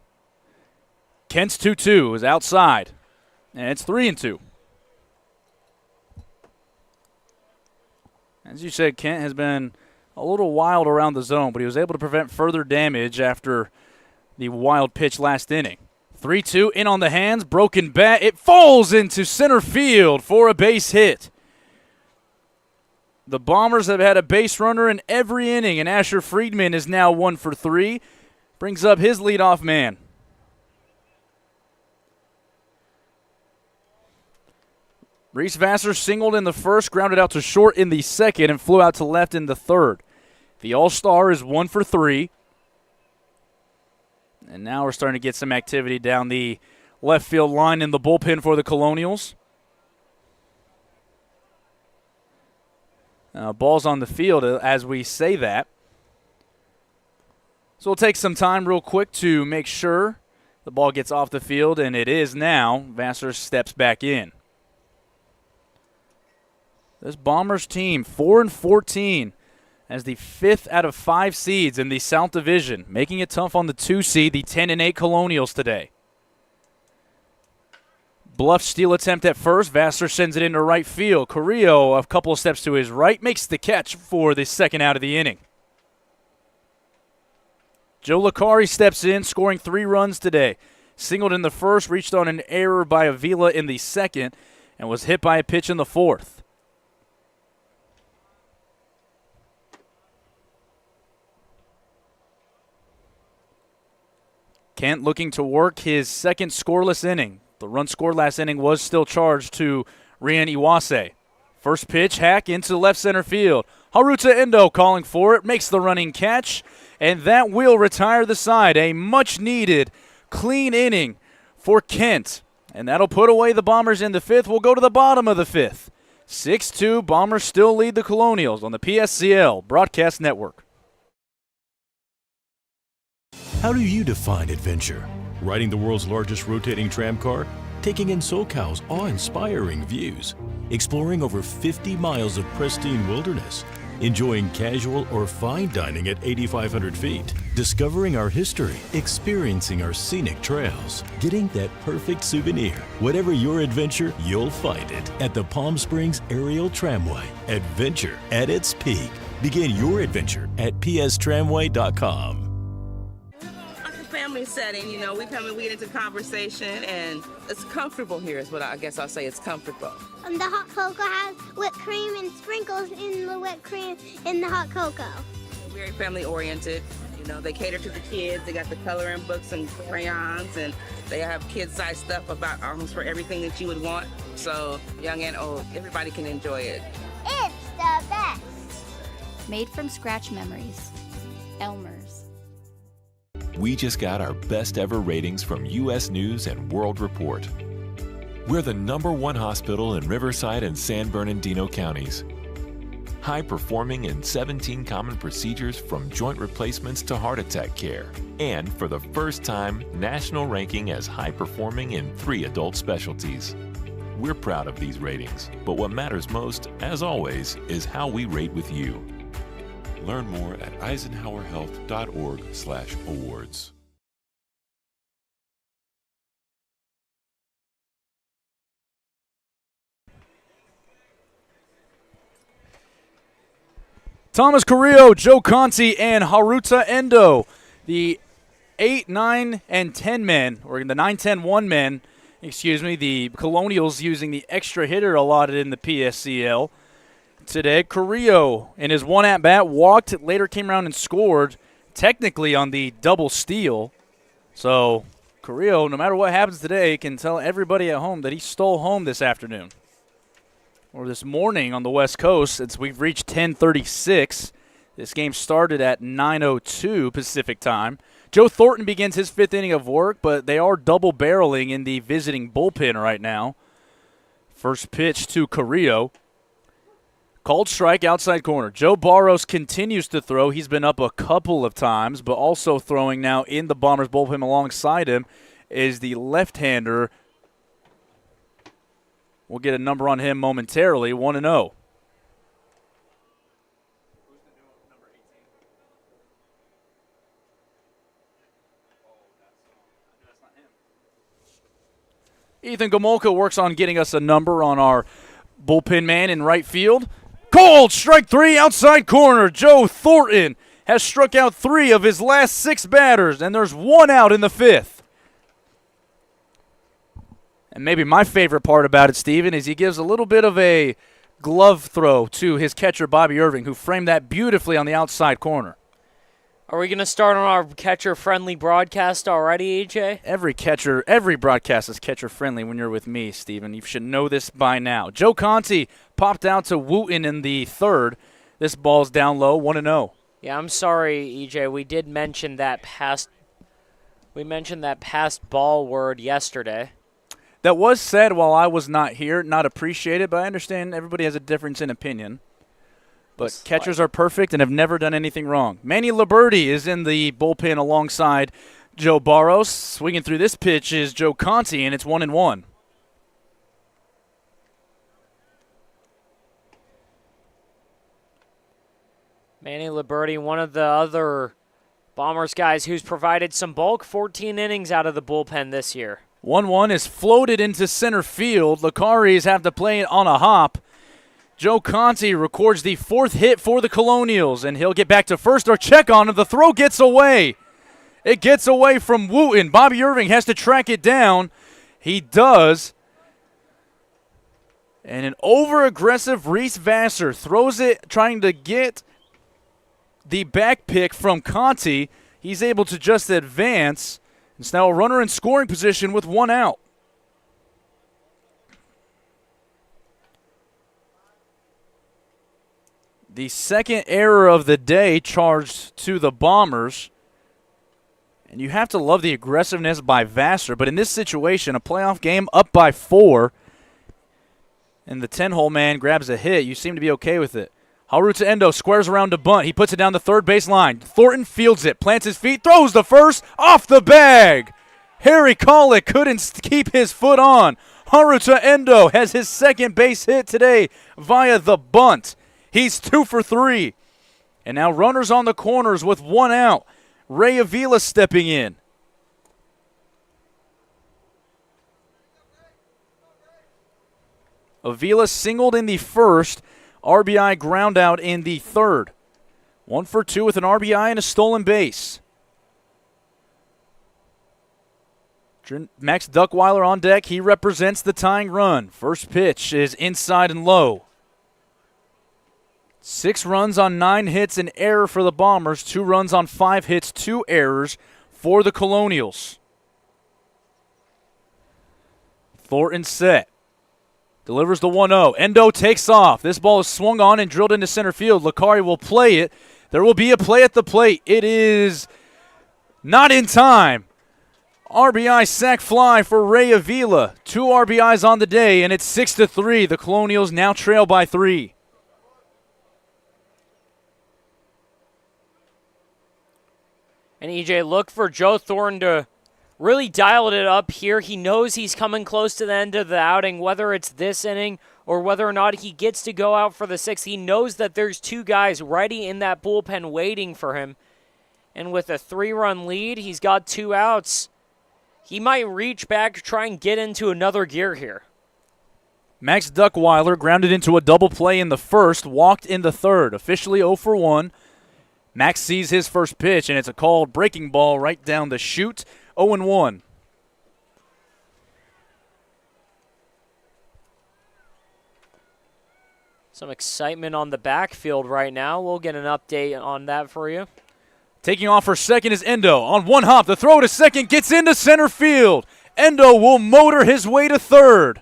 Kent's 2-2 is outside, and it's 3-2. As you said, Kent has been a little wild around the zone, but he was able to prevent further damage after the wild pitch last inning. 3-2 in on the hands, broken bat. It falls into center field for a base hit. The Bombers have had a base runner in every inning, and Asher Friedman is now 1 for 3. Brings up his leadoff man. Reese Vassar singled in the first, grounded out to short in the second, and flew out to left in the third. The All-Star is 1 for 3. And now we're starting to get some activity down the left field line in the bullpen for the Colonials. Ball's on the field as we say that. So we'll take some time real quick to make sure the ball gets off the field, and it is now. Vassar steps back in. This Bombers team, 4-14, as the 5th out of 5 seeds in the South Division, making it tough on the 2 seed, the 10-8 Colonials today. Bluff steal attempt at first. Vassar sends it into right field. Carrillo, a couple of steps to his right, makes the catch for the second out of the inning. Joe Licari steps in, scoring 3 runs today. Singled in the first, reached on an error by Avila in the second, and was hit by a pitch in the fourth. Kent looking to work his second scoreless inning. The run scored last inning was still charged to Rian Iwase. First pitch, hack into left center field. Haruta Endo calling for it, makes the running catch, and that will retire the side. A much-needed clean inning for Kent, and that'll put away the Bombers in the 5th. We'll go to the bottom of the 5th. 6-2, Bombers still lead the Colonials on the PSCL Broadcast Network. How do you define adventure? Riding the world's largest rotating tram car? Taking in SoCal's awe-inspiring views? Exploring over 50 miles of pristine wilderness? Enjoying casual or fine dining at 8,500 feet? Discovering our history? Experiencing our scenic trails? Getting that perfect souvenir? Whatever your adventure, you'll find it at the Palm Springs Aerial Tramway. Adventure at its peak. Begin your adventure at pstramway.com. Family setting, you know, we get into conversation, and it's comfortable here is what I guess I'll say. It's comfortable. The hot cocoa has whipped cream and sprinkles in the whipped cream in the hot cocoa. Very family oriented. You know, they cater to the kids. They got the coloring books and crayons, and they have kid-sized stuff about almost for everything that you would want. So young and old, everybody can enjoy it. It's the best. Made from scratch memories. Elmer's. We just got our best ever ratings from U.S. News and World Report. We're the #1 hospital in Riverside and San Bernardino counties. High performing in 17 common procedures from joint replacements to heart attack care. And for the first time, national ranking as high performing in 3 adult specialties. We're proud of these ratings, but what matters most, as always, is how we rate with you. Learn more at eisenhowerhealth.org/awards. Thomas Carrillo, Joe Conti, and Haruta Endo, the 8, 9, and 10 men, or the 9, 10, 1 men, the Colonials using the extra hitter allotted in the PSCL. Today, Carrillo, in his one at-bat, walked, later came around and scored, technically on the double steal. So, Carrillo, no matter what happens today, can tell everybody at home that he stole home this afternoon. Or this morning on the West Coast, since we've reached 10:36. This game started at 9:02 Pacific time. Joe Thornton begins his 5th inning of work, but they are double-barreling in the visiting bullpen right now. First pitch to Carrillo. Called strike outside corner. Joe Barros continues to throw. He's been up a couple of times, but also throwing now in the Bombers bullpen alongside him is the left-hander. We'll get a number on him momentarily, 1-0. Ethan Gomolka works on getting us a number on our bullpen man in right field. Called strike 3 outside corner. Joe Thornton has struck out 3 of his last 6 batters, and there's 1 out in the 5th. And maybe my favorite part about it, Steven, is he gives a little bit of a glove throw to his catcher, Bobby Irving, who framed that beautifully on the outside corner. Are we going to start on our catcher-friendly broadcast already, EJ? Every broadcast is catcher-friendly when you're with me, Steven. You should know this by now. Joe Conti popped out to Wooten in the 3rd. This ball's down low, 1-0. Yeah, I'm sorry, EJ. We did mention that past ball word yesterday. That was said while I was not here, not appreciated, but I understand everybody has a difference in opinion. But catchers are perfect and have never done anything wrong. Manny Liberti is in the bullpen alongside Joe Barros. Swinging through this pitch is Joe Conti, and it's 1-1. Manny Liberti, one of the other Bombers guys who's provided some bulk, 14 innings out of the bullpen this year. 1-1 is floated into center field. Lucaris have to play it on a hop. Joe Conti records the 4th hit for the Colonials, and he'll get back to first or check on him. The throw gets away. It gets away from Wooten. Bobby Irving has to track it down. He does. And an over-aggressive Reese Vassar throws it, trying to get the back pick from Conti. He's able to just advance. It's now a runner in scoring position with 1 out. The second error of the day charged to the Bombers. And you have to love the aggressiveness by Vassar. But in this situation, a playoff game up by 4, and the 10-hole man grabs a hit, you seem to be okay with it. Haruta Endo squares around to bunt. He puts it down the third base line. Thornton fields it, plants his feet, throws the first, off the bag. Harry Kollick couldn't keep his foot on. Haruta Endo has his second base hit today via the bunt. He's 2 for 3. And now runners on the corners with 1 out. Ray Avila stepping in. Avila singled in the first. RBI ground out in the third. 1 for 2 with an RBI and a stolen base. Max Duckweiler on deck. He represents the tying run. First pitch is inside and low. 6 runs on 9 hits, an error for the Bombers. 2 runs on 5 hits, 2 errors for the Colonials. Thornton set. Delivers the 1-0. Endo takes off. This ball is swung on and drilled into center field. Lucari will play it. There will be a play at the plate. It is not in time. RBI sac fly for Ray Avila. 2 RBIs on the day, and it's 6-3. The Colonials now trail by 3. And EJ, look for Joe Thornton to really dial it up here. He knows he's coming close to the end of the outing, whether it's this inning or whether or not he gets to go out for the 6th. He knows that there's 2 guys ready in that bullpen waiting for him. And with a 3-run lead, he's got 2 outs. He might reach back to try and get into another gear here. Max Duckweiler grounded into a double play in the first, walked in the third. Officially 0 for 1. Max sees his first pitch, and it's a called breaking ball right down the chute. 0-1. Some excitement on the backfield right now. We'll get an update on that for you. Taking off for second is Endo. On 1 hop, the throw to second gets into center field. Endo will motor his way to third.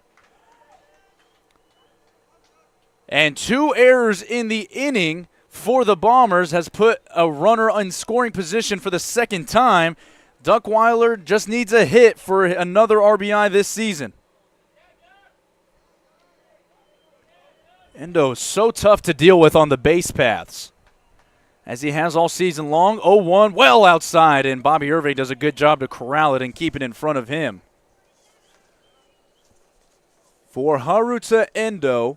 And 2 errors in the inning for the Bombers has put a runner in scoring position for the second time. Duckweiler just needs a hit for another RBI this season. Endo is so tough to deal with on the base paths, as he has all season long. 0-1, well outside, and Bobby Irving does a good job to corral it and keep it in front of him. For Haruta Endo,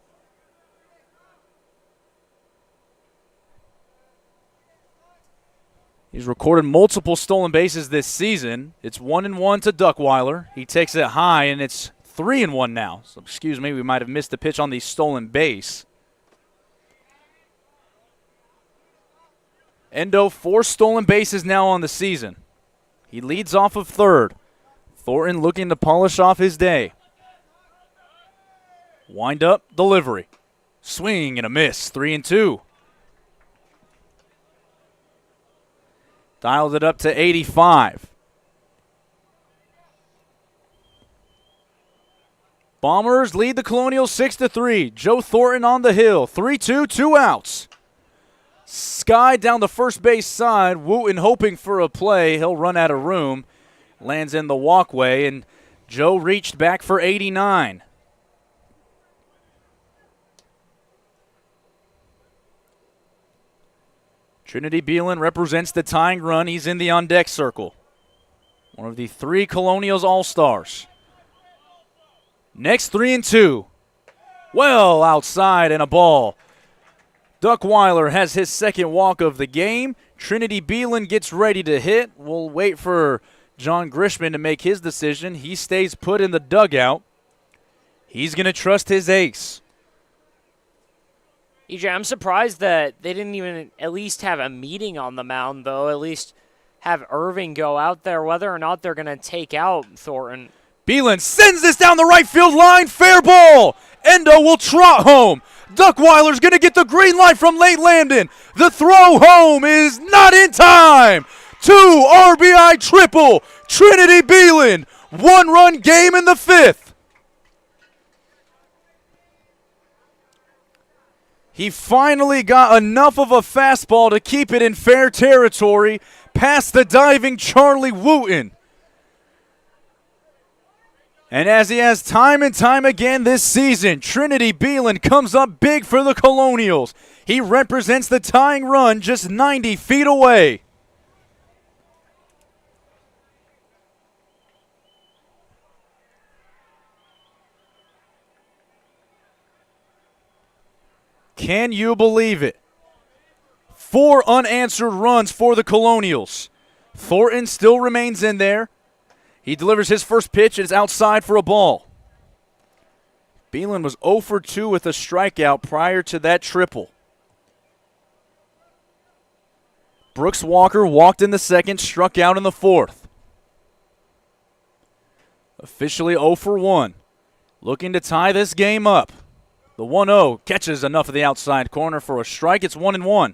he's recorded multiple stolen bases this season. It's 1-1 to Duckweiler. He takes it high, and it's 3-1 now. So, excuse me, we might have missed the pitch on the stolen base. Endo, 4 stolen bases now on the season. He leads off of third. Thornton looking to polish off his day. Wind up, delivery. Swing and a miss, 3-2. Dialed it up to 85. Bombers lead the Colonials 6-3. Joe Thornton on the hill. 3-2, 2 outs. Sky down the first base side. Wooten hoping for a play. He'll run out of room. Lands in the walkway, and Joe reached back for 89. Trinity Beelan represents the tying run. He's in the on-deck circle. One of the 3 Colonials All-Stars. Next 3-2. Well outside and a ball. Duckweiler has his second walk of the game. Trinity Beelan gets ready to hit. We'll wait for John Grishman to make his decision. He stays put in the dugout. He's going to trust his ace. EJ, I'm surprised that they didn't even at least have a meeting on the mound, though. At least have Irving go out there, whether or not they're going to take out Thornton. Beelan sends this down the right field line. Fair ball. Endo will trot home. Duckweiler's going to get the green light from late Landon. The throw home is not in time. 2 RBI triple. Trinity Beelan. 1-run game in the 5th. He finally got enough of a fastball to keep it in fair territory past the diving Charlie Wooten. And as he has time and time again this season, Trinity Beelan comes up big for the Colonials. He represents the tying run just 90 feet away. Can you believe it? 4 unanswered runs for the Colonials. Thornton still remains in there. He delivers his first pitch. It's outside for a ball. Beelan was 0 for 2 with a strikeout prior to that triple. Brooks Walker walked in the second, struck out in the 4th. Officially 0 for 1. Looking to tie this game up. The 1-0 catches enough of the outside corner for a strike. It's 1-1.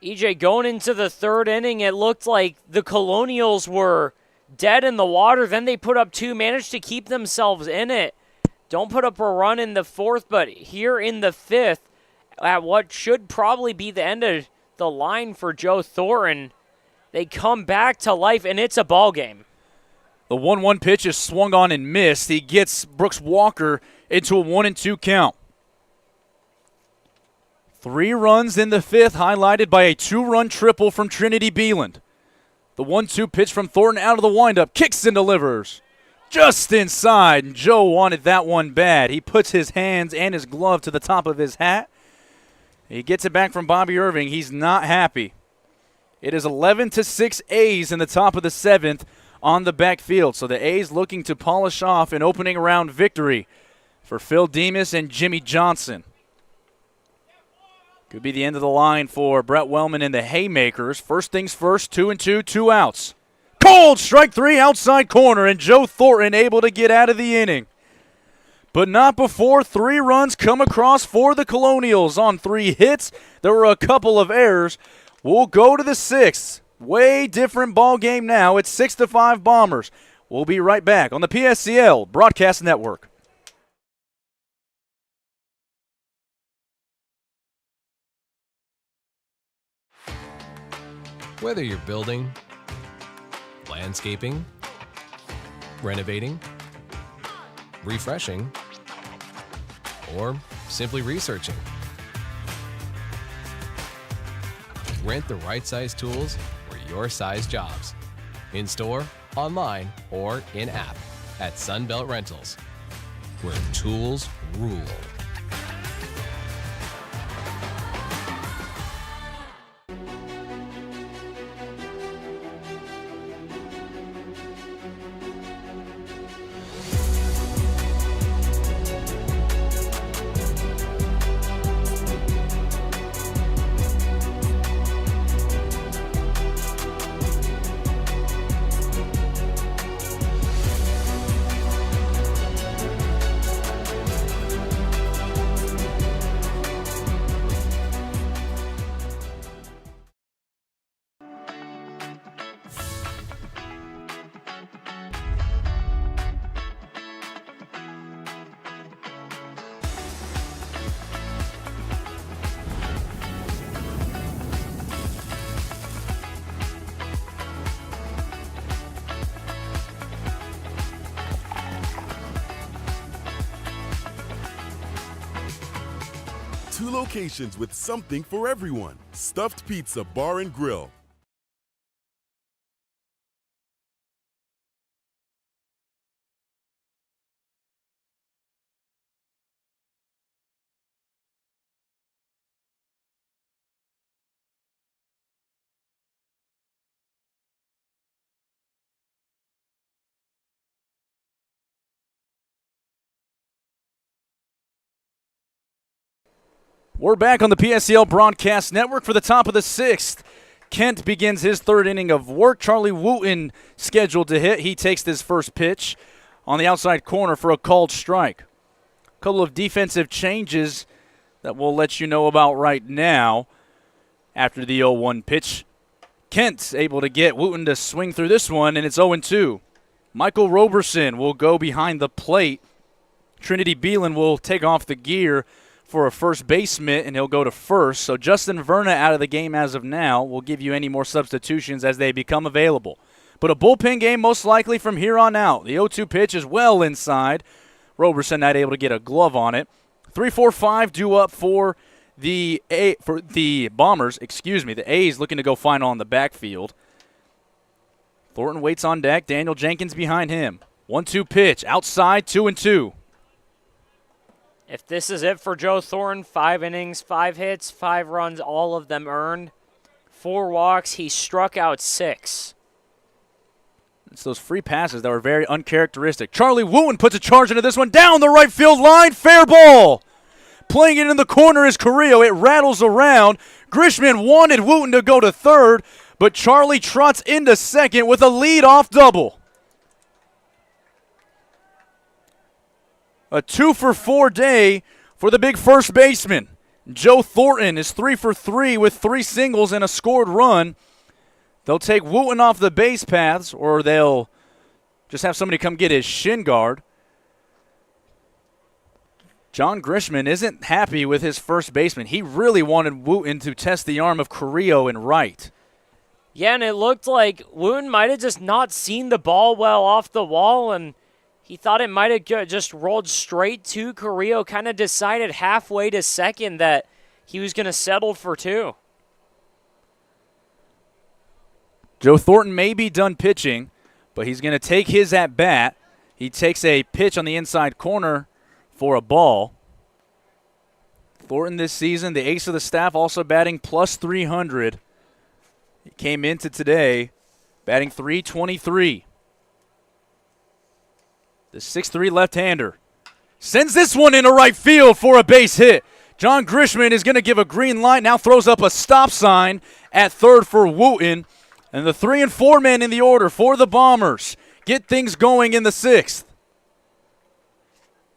EJ, going into the 3rd inning, it looked like the Colonials were dead in the water. Then they put up 2, managed to keep themselves in it. Don't put up a run in the 4th, but here in the 5th, at what should probably be the end of the line for Joe Thornton, they come back to life, and it's a ball game. The 1-1 pitch is swung on and missed. He gets Brooks Walker into a 1-2 count. 3 runs in the 5th, highlighted by a 2-run triple from Trinity Beelan. The 1-2 pitch from Thornton out of the windup, kicks and delivers. Just inside, and Joe wanted that one bad. He puts his hands and his glove to the top of his hat. He gets it back from Bobby Irving. He's not happy. It is 11-6 A's in the top of the 7th on the backfield. So the A's looking to polish off an opening round victory for Phil Demas and Jimmy Johnson. Could be the end of the line for Brett Wellman and the Haymakers. First things first, 2-2, 2 outs. Cold strike 3 outside corner, and Joe Thornton able to get out of the inning. But not before 3 runs come across for the Colonials on 3 hits. There were a couple of errors. We'll go to the 6th. Way different ball game now. It's 6-5 Bombers. We'll be right back on the PSCL Broadcast Network. Whether you're building, landscaping, renovating, refreshing, or simply researching, rent the right size tools for your size jobs. In store, online, or in app at Sunbelt Rentals, where tools rule. locations with something for everyone. Stuffed Pizza Bar and Grill. We're back on the PSCL Broadcast Network for the top of the sixth. Kent begins his third inning of work. Charlie Wooten scheduled to hit. He takes this first pitch on the outside corner for a called strike. A couple of defensive changes that we'll let you know about right now after the 0-1 pitch. Kent's able to get Wooten to swing through this one, and it's 0-2. Michael Roberson will go behind the plate. Trinity Beelan will take off the gear for a first base mitt, and he'll go to first. So Justin Verna out of the game as of now. We'll give you any more substitutions as they become available. But a bullpen game most likely from here on out. The 0-2 pitch is well inside. Roberson not able to get a glove on it. 3-4-5 due up for the Bombers. The A's looking to go final on the backfield. Thornton waits on deck. Daniel Jenkins behind him. 1-2 pitch outside, 2-2. If this is it for Joe Thornton, 5 innings, 5 hits, 5 runs, all of them earned. 4 walks, he struck out 6. It's those free passes that were very uncharacteristic. Charlie Wooten puts a charge into this one down the right field line. Fair ball. Playing it in the corner is Carrillo. It rattles around. Grishman wanted Wooten to go to third, but Charlie trots into second with a lead-off double. A 2-for-4 day for the big first baseman. Joe Thornton is 3-for-3 with 3 singles and a scored run. They'll take Wooten off the base paths, or they'll just have somebody come get his shin guard. John Grishman isn't happy with his first baseman. He really wanted Wooten to test the arm of Carrillo in right. Yeah, and it looked like Wooten might have just not seen the ball well off the wall, and he thought it might have just rolled straight to Carrillo, kind of decided halfway to second that he was going to settle for 2. Joe Thornton may be done pitching, but he's going to take his at-bat. He takes a pitch on the inside corner for a ball. Thornton this season, the ace of the staff, also batting plus 300. He came into today batting .323. The 6'3 left-hander sends this one into right field for a base hit. John Grishman is going to give a green light, now throws up a stop sign at third for Wooten. And the 3 and 4 men in the order for the Bombers get things going in the 6th.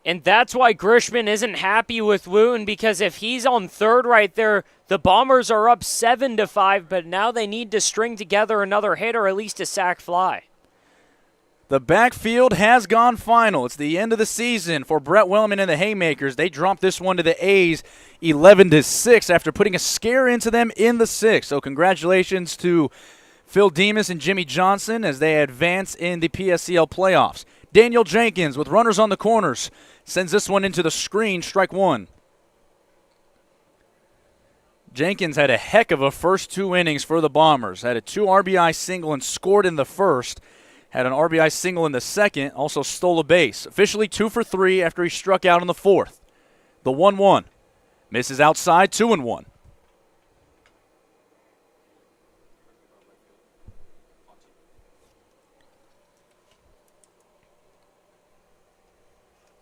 And that's why Grishman isn't happy with Wooten, because if he's on third right there, the Bombers are up 7-5, but now they need to string together another hit or at least a sac fly. The backfield has gone final. It's the end of the season for Brett Wellman and the Haymakers. They dropped this one to the A's 11-6 after putting a scare into them in the 6th. So congratulations to Phil Demas and Jimmy Johnson as they advance in the PSCL playoffs. Daniel Jenkins with runners on the corners sends this one into the screen, strike 1. Jenkins had a heck of a first 2 innings for the Bombers. Had a 2 RBI single and scored in the first. Had an RBI single in the second, also stole a base. Officially 2 for 3 after he struck out in the 4th. The 1-1. Misses outside, 2-1.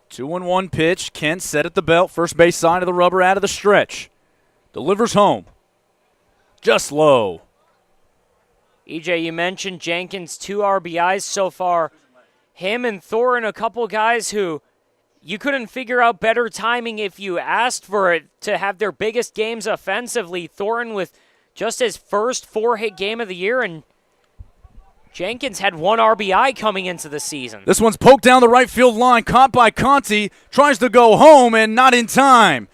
Two and 1 pitch. Kent set at the belt. First base side of the rubber out of the stretch. Delivers home. Just low. EJ, you mentioned Jenkins, 2 RBIs so far. Him and Thornton, a couple guys who you couldn't figure out better timing if you asked for it to have their biggest games offensively. Thornton with just his first 4-hit game of the year, and Jenkins had 1 RBI coming into the season. This one's poked down the right field line, caught by Conti, tries to go home and not in time.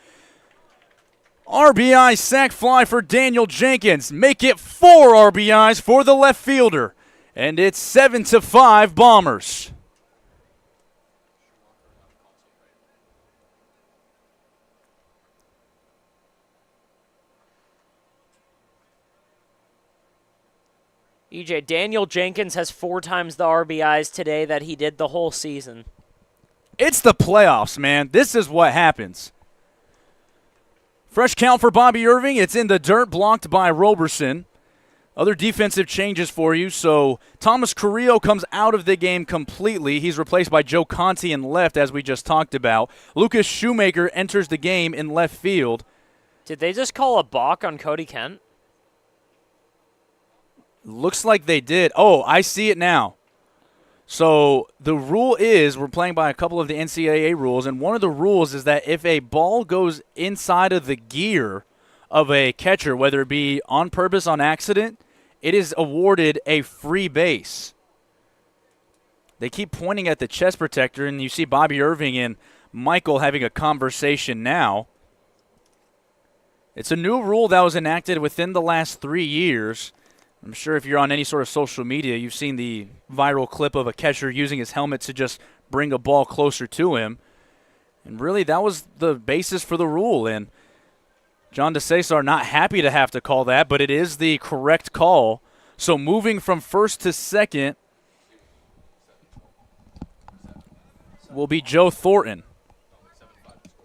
RBI sac fly for Daniel Jenkins. Make it 4 RBIs for the left fielder. And it's 7-5 Bombers. EJ, Daniel Jenkins has 4 times the RBIs today that he did the whole season. It's the playoffs, man. This is what happens. Fresh count for Bobby Irving. It's in the dirt, blocked by Roberson. Other defensive changes for you. So Thomas Carrillo comes out of the game completely. He's replaced by Joe Conti in left, as we just talked about. Lucas Shoemaker enters the game in left field. Did they just call a balk on Cody Kent? Looks like they did. Oh, I see it now. So the rule is, we're playing by a couple of the NCAA rules, and one of the rules is that if a ball goes inside of the gear of a catcher, whether it be on purpose, on accident, it is awarded a free base. They keep pointing at the chest protector, and you see Bobby Irving and Michael having a conversation now. It's a new rule that was enacted within the last 3 years. I'm sure if you're on any sort of social media, you've seen the viral clip of a catcher using his helmet to just bring a ball closer to him. And really, that was the basis for the rule. And John DeCesar not happy to have to call that, but it is the correct call. So moving from first to second will be Joe Thornton.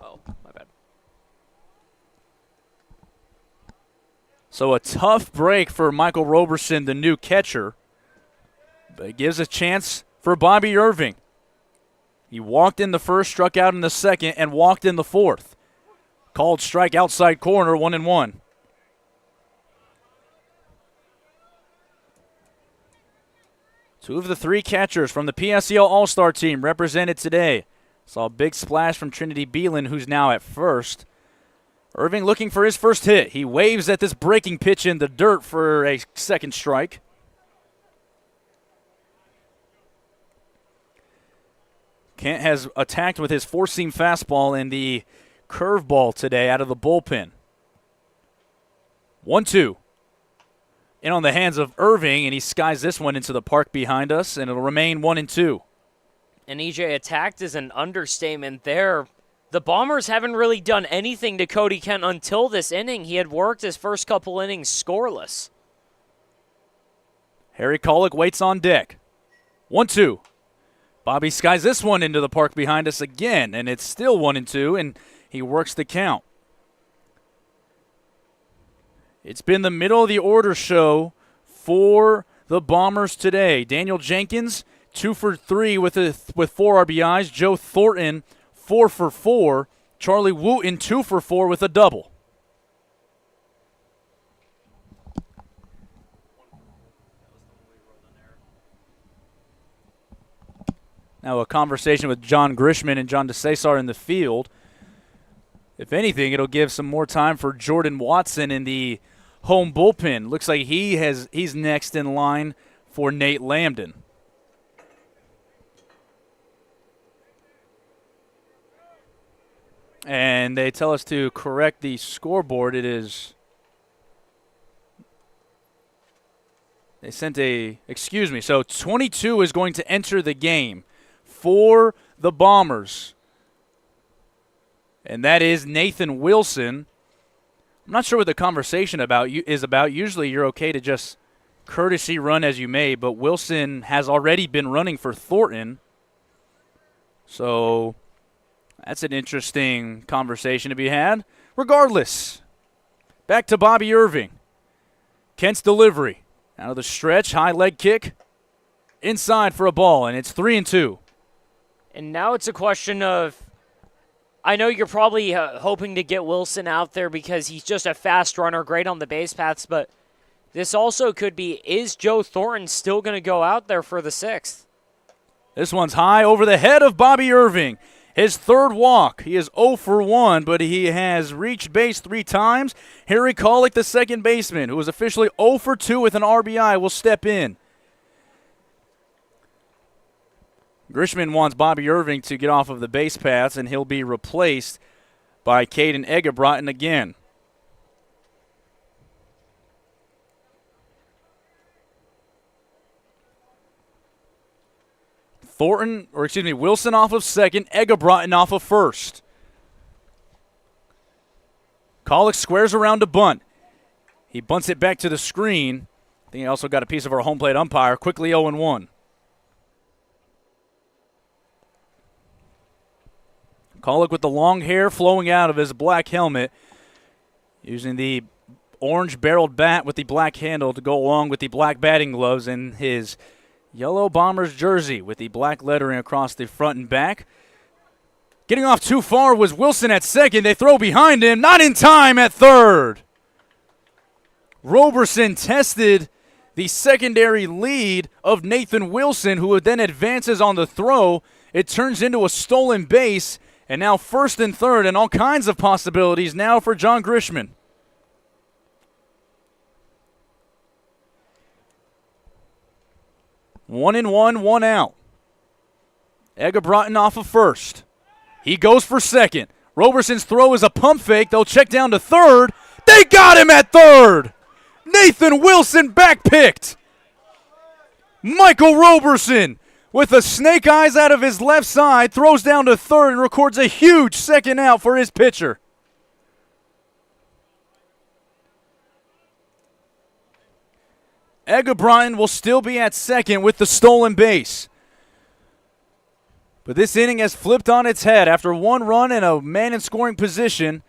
Oh, my bad. So a tough break for Michael Roberson, the new catcher. But it gives a chance for Bobby Irving. He walked in the first, struck out in the second, and walked in the fourth. Called strike outside corner, 1-1. Two of the 3 catchers from the PSCL All-Star team represented today. Saw a big splash from Trinity Beelan, who's now at first. Irving looking for his first hit. He waves at this breaking pitch in the dirt for a second strike. Kent has attacked with his four-seam fastball and the curveball today out of the bullpen. 1-2. In on the hands of Irving, and he skies this one into the park behind us, and it'll remain 1-2. And EJ, attacked is an understatement there. The Bombers haven't really done anything to Cody Kent until this inning. He had worked his first couple innings scoreless. Harry Kollick waits on deck. 1-2. Bobby skies this one into the park behind us again, and it's still 1-2, and he works the count. It's been the middle of the order show for the Bombers today. Daniel Jenkins, 2 for 3 with 4 RBIs. Joe Thornton, 4 for 4. Charlie Wooten, 2 for 4 with a double. Now a conversation with John Grishman and John DeCesar in the field. If anything, it'll give some more time for Jordan Watson in the home bullpen. Looks like he's next in line for Nate Lambden. And they tell us to correct the scoreboard. It is, they sent excuse me, so 22 is going to enter the game for the Bombers. And that is Nathan Wilson. I'm not sure what the conversation is about. Usually you're okay to just courtesy run as you may, but Wilson has already been running for Thornton. So that's an interesting conversation to be had. Regardless, back to Bobby Irving. Kent's delivery. Out of the stretch, high leg kick. Inside for a ball, and it's 3-2. And now it's a question of, I know you're probably hoping to get Wilson out there because he's just a fast runner, great on the base paths, but this also could be, is Joe Thornton still going to go out there for the 6th? This one's high over the head of Bobby Irving. His third walk. He is 0 for 1, but he has reached base 3 times. Harry Kollick, the second baseman, who was officially 0 for 2 with an RBI, will step in. Grishman wants Bobby Irving to get off of the base paths, and he'll be replaced by Caden Egebraten again. Wilson off of second, Egebraten off of first. Kollick squares around to bunt. He bunts it back to the screen. I think he also got a piece of our home plate umpire. Quickly 0-1. Kolek with the long hair flowing out of his black helmet, using the orange-barreled bat with the black handle to go along with the black batting gloves and his yellow Bombers jersey with the black lettering across the front and back. Getting off too far was Wilson at second. They throw behind him. Not in time at third. Roberson tested the secondary lead of Nathan Wilson, who then advances on the throw. It turns into a stolen base, and now first and third, and all kinds of possibilities now for John Grishman. One and one out. Eggebrotten off of first. He goes for second. Roberson's throw is a pump fake. They'll check down to third. They got him at third. Nathan Wilson backpicked. Michael Roberson, with a snake eyes out of his left side, throws down to third and records a huge second out for his pitcher. Eggebrotten will still be at second with the stolen base. But this inning has flipped on its head. After one run and a man in scoring position,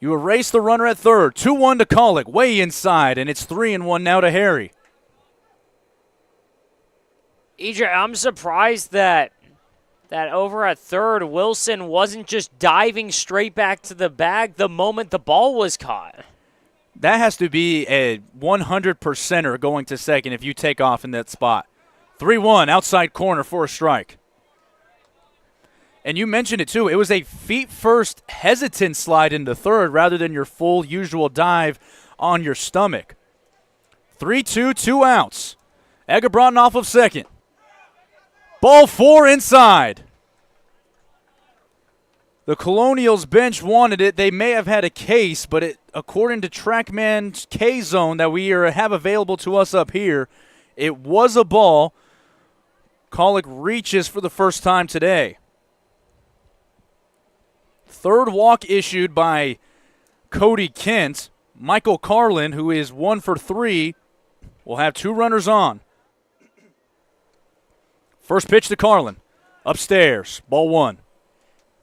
you erase the runner at third. 2-1 to Kolek, way inside, and it's 3-1 now to Harry. EJ, I'm surprised that over at third, Wilson wasn't just diving straight back to the bag the moment the ball was caught. That has to be a 100%er going to second if you take off in that spot. 3-1, outside corner for a strike. And you mentioned it too. It was a feet-first hesitant slide into third rather than your full usual dive on your stomach. 3-2, 2 outs. Eggebrotten off of second. Ball 4 inside. The Colonials bench wanted it. They may have had a case, but according to TrackMan's K-Zone that we have available to us up here, it was a ball. Kolek reaches for the first time today. Third walk issued by Cody Kent. Michael Carlin, who is 1 for 3, will have 2 runners on. First pitch to Carlin. Upstairs, ball 1.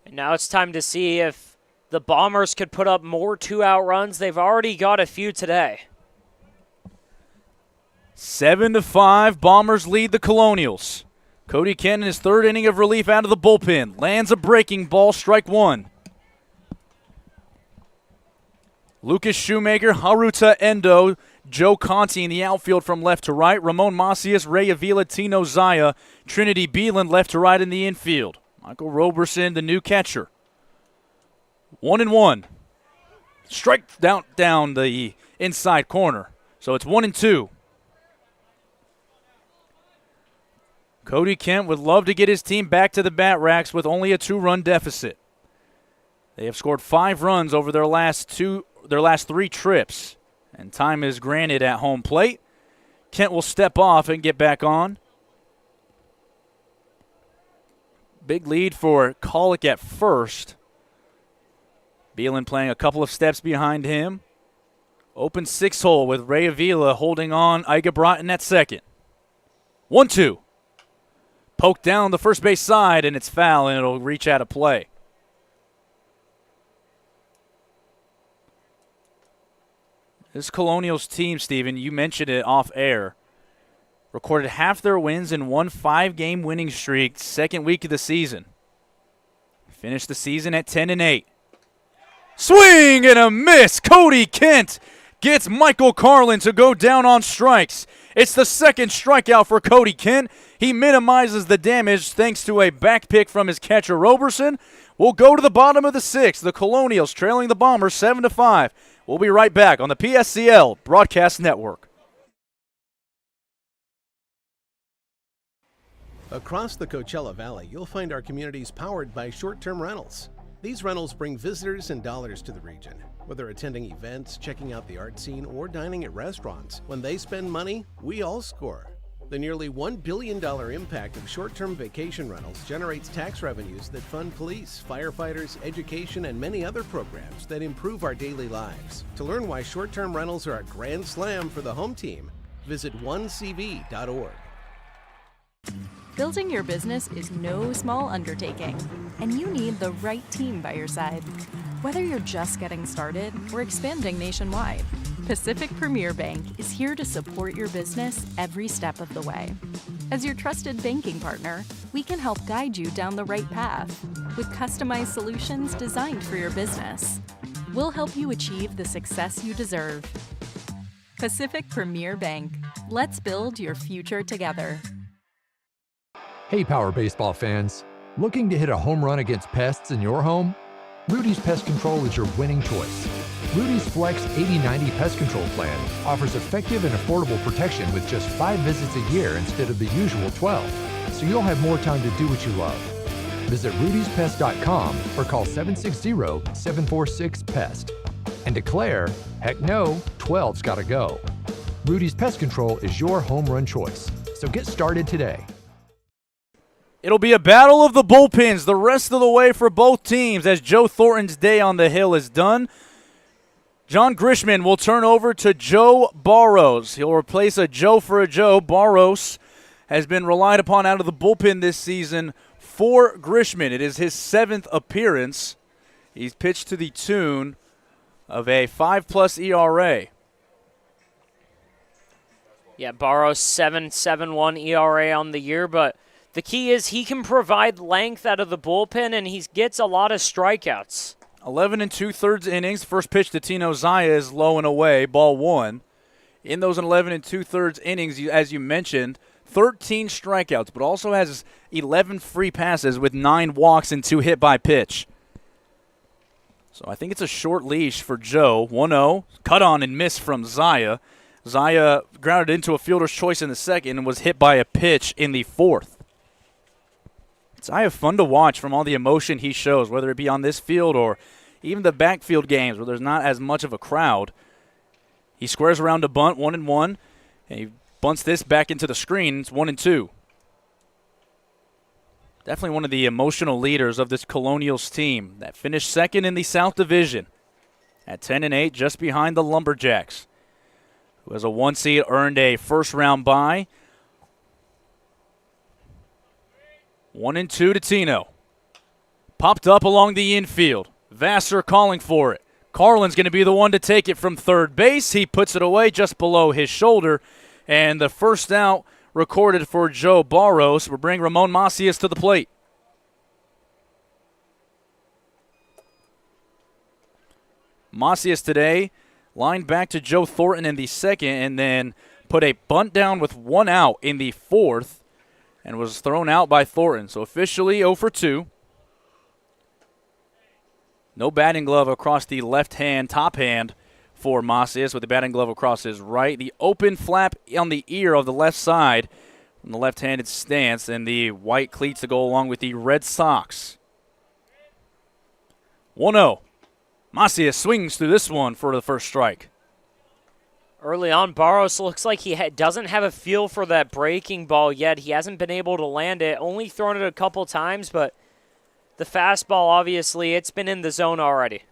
And now it's time to see if the Bombers could put up more 2-out runs. They've already got a few today. 7-5, Bombers lead the Colonials. Cody Kent in his third inning of relief out of the bullpen. Lands a breaking ball, strike 1. Lucas Shoemaker, Haruta Endo, Joe Conti in the outfield from left to right. Ramon Macias, Ray Avila, Tino Zaya, Trinity Beeland left to right in the infield. Michael Roberson, the new catcher. 1-1. Strike down the inside corner. So it's 1-2. Cody Kent would love to get his team back to the bat racks with only a 2-run deficit. They have scored 5 runs over their last 3 trips, and time is granted at home plate. Kent will step off and get back on. Big lead for Kolek at first. Beelan playing a couple of steps behind him. Open 6-hole with Ray Avila holding on Eggebrotten at second. 1-2. Poked down the first base side, and it's foul, and it'll reach out of play. This Colonials team, Steven, you mentioned it off air, recorded half their wins in one 5-game winning streak, second week of the season. Finished the season at 10-8. Swing and a miss. Cody Kent gets Michael Carlin to go down on strikes. It's the second strikeout for Cody Kent. He minimizes the damage thanks to a back pick from his catcher Roberson. We'll go to the bottom of the 6th. The Colonials trailing the Bombers 7-5. We'll be right back on the PSCL Broadcast Network. Across the Coachella Valley, you'll find our communities powered by short-term rentals. These rentals bring visitors and dollars to the region. Whether attending events, checking out the art scene, or dining at restaurants, when they spend money, we all score. The nearly $1 billion impact of short-term vacation rentals generates tax revenues that fund police, firefighters, education, and many other programs that improve our daily lives. To learn why short-term rentals are a grand slam for the home team, Visit onecv.org. Building your business is no small undertaking, and you need the right team by your side. Whether you're just getting started or expanding nationwide, Pacific Premier Bank is here to support your business every step of the way. As your trusted banking partner, we can help guide you down the right path with customized solutions designed for your business. We'll help you achieve the success you deserve. Pacific Premier Bank. Let's build your future together. Hey, Power Baseball fans. Looking to hit a home run against pests in your home? Rudy's Pest Control is your winning choice. Rudy's Flex 80/90 Pest Control Plan offers effective and affordable protection with just 5 visits a year instead of the usual 12, so you'll have more time to do what you love. Visit rudyspest.com or call 760-746-PEST and declare, heck no, 12's gotta go. Rudy's Pest Control is your home run choice, so get started today. It'll be a battle of the bullpens the rest of the way for both teams as Joe Thornton's day on the hill is done. John Grishman will turn over to Joe Barros. He'll replace a Joe for a Joe. Barros has been relied upon out of the bullpen this season for Grishman. It is his 7th appearance. He's pitched to the tune of a 5+ ERA. Yeah, Barros 7.71 ERA on the year, but the key is he can provide length out of the bullpen, and he gets a lot of strikeouts. 11 2/3 innings. First pitch to Tino Zaya is low and away, ball 1. In those 11 2/3 innings, as you mentioned, 13 strikeouts, but also has 11 free passes with 9 walks and 2 hit by pitch. So I think it's a short leash for Joe. 1-0, cut on and miss from Zaya. Zaya grounded into a fielder's choice in the second and was hit by a pitch in the 4th. Zaya fun to watch from all the emotion he shows, whether it be on this field or even the backfield games where there's not as much of a crowd. He squares around a bunt, 1-1, and he bunts this back into the screen. It's 1-2. Definitely one of the emotional leaders of this Colonials team that finished second in the South Division at 10-8, just behind the Lumberjacks, who as a 1 seed earned a first-round bye. 1-2 to Tino. Popped up along the infield. Vassar calling for it. Carlin's going to be the one to take it from third base. He puts it away just below his shoulder. And the first out recorded for Joe Barros will bring Ramon Macias to the plate. Macias today lined back to Joe Thornton in the second and then put a bunt down with 1 out in the 4th. And was thrown out by Thornton. So officially 0 for 2. No batting glove across the left hand, top hand for Macias with the batting glove across his right. The open flap on the ear of the left side from the left-handed stance, and the white cleats to go along with the red socks. 1-0. Macias swings through this one for the first strike. Early on, Barros looks like he doesn't have a feel for that breaking ball yet. He hasn't been able to land it, only thrown it a couple times, but the fastball, obviously, it's been in the zone already.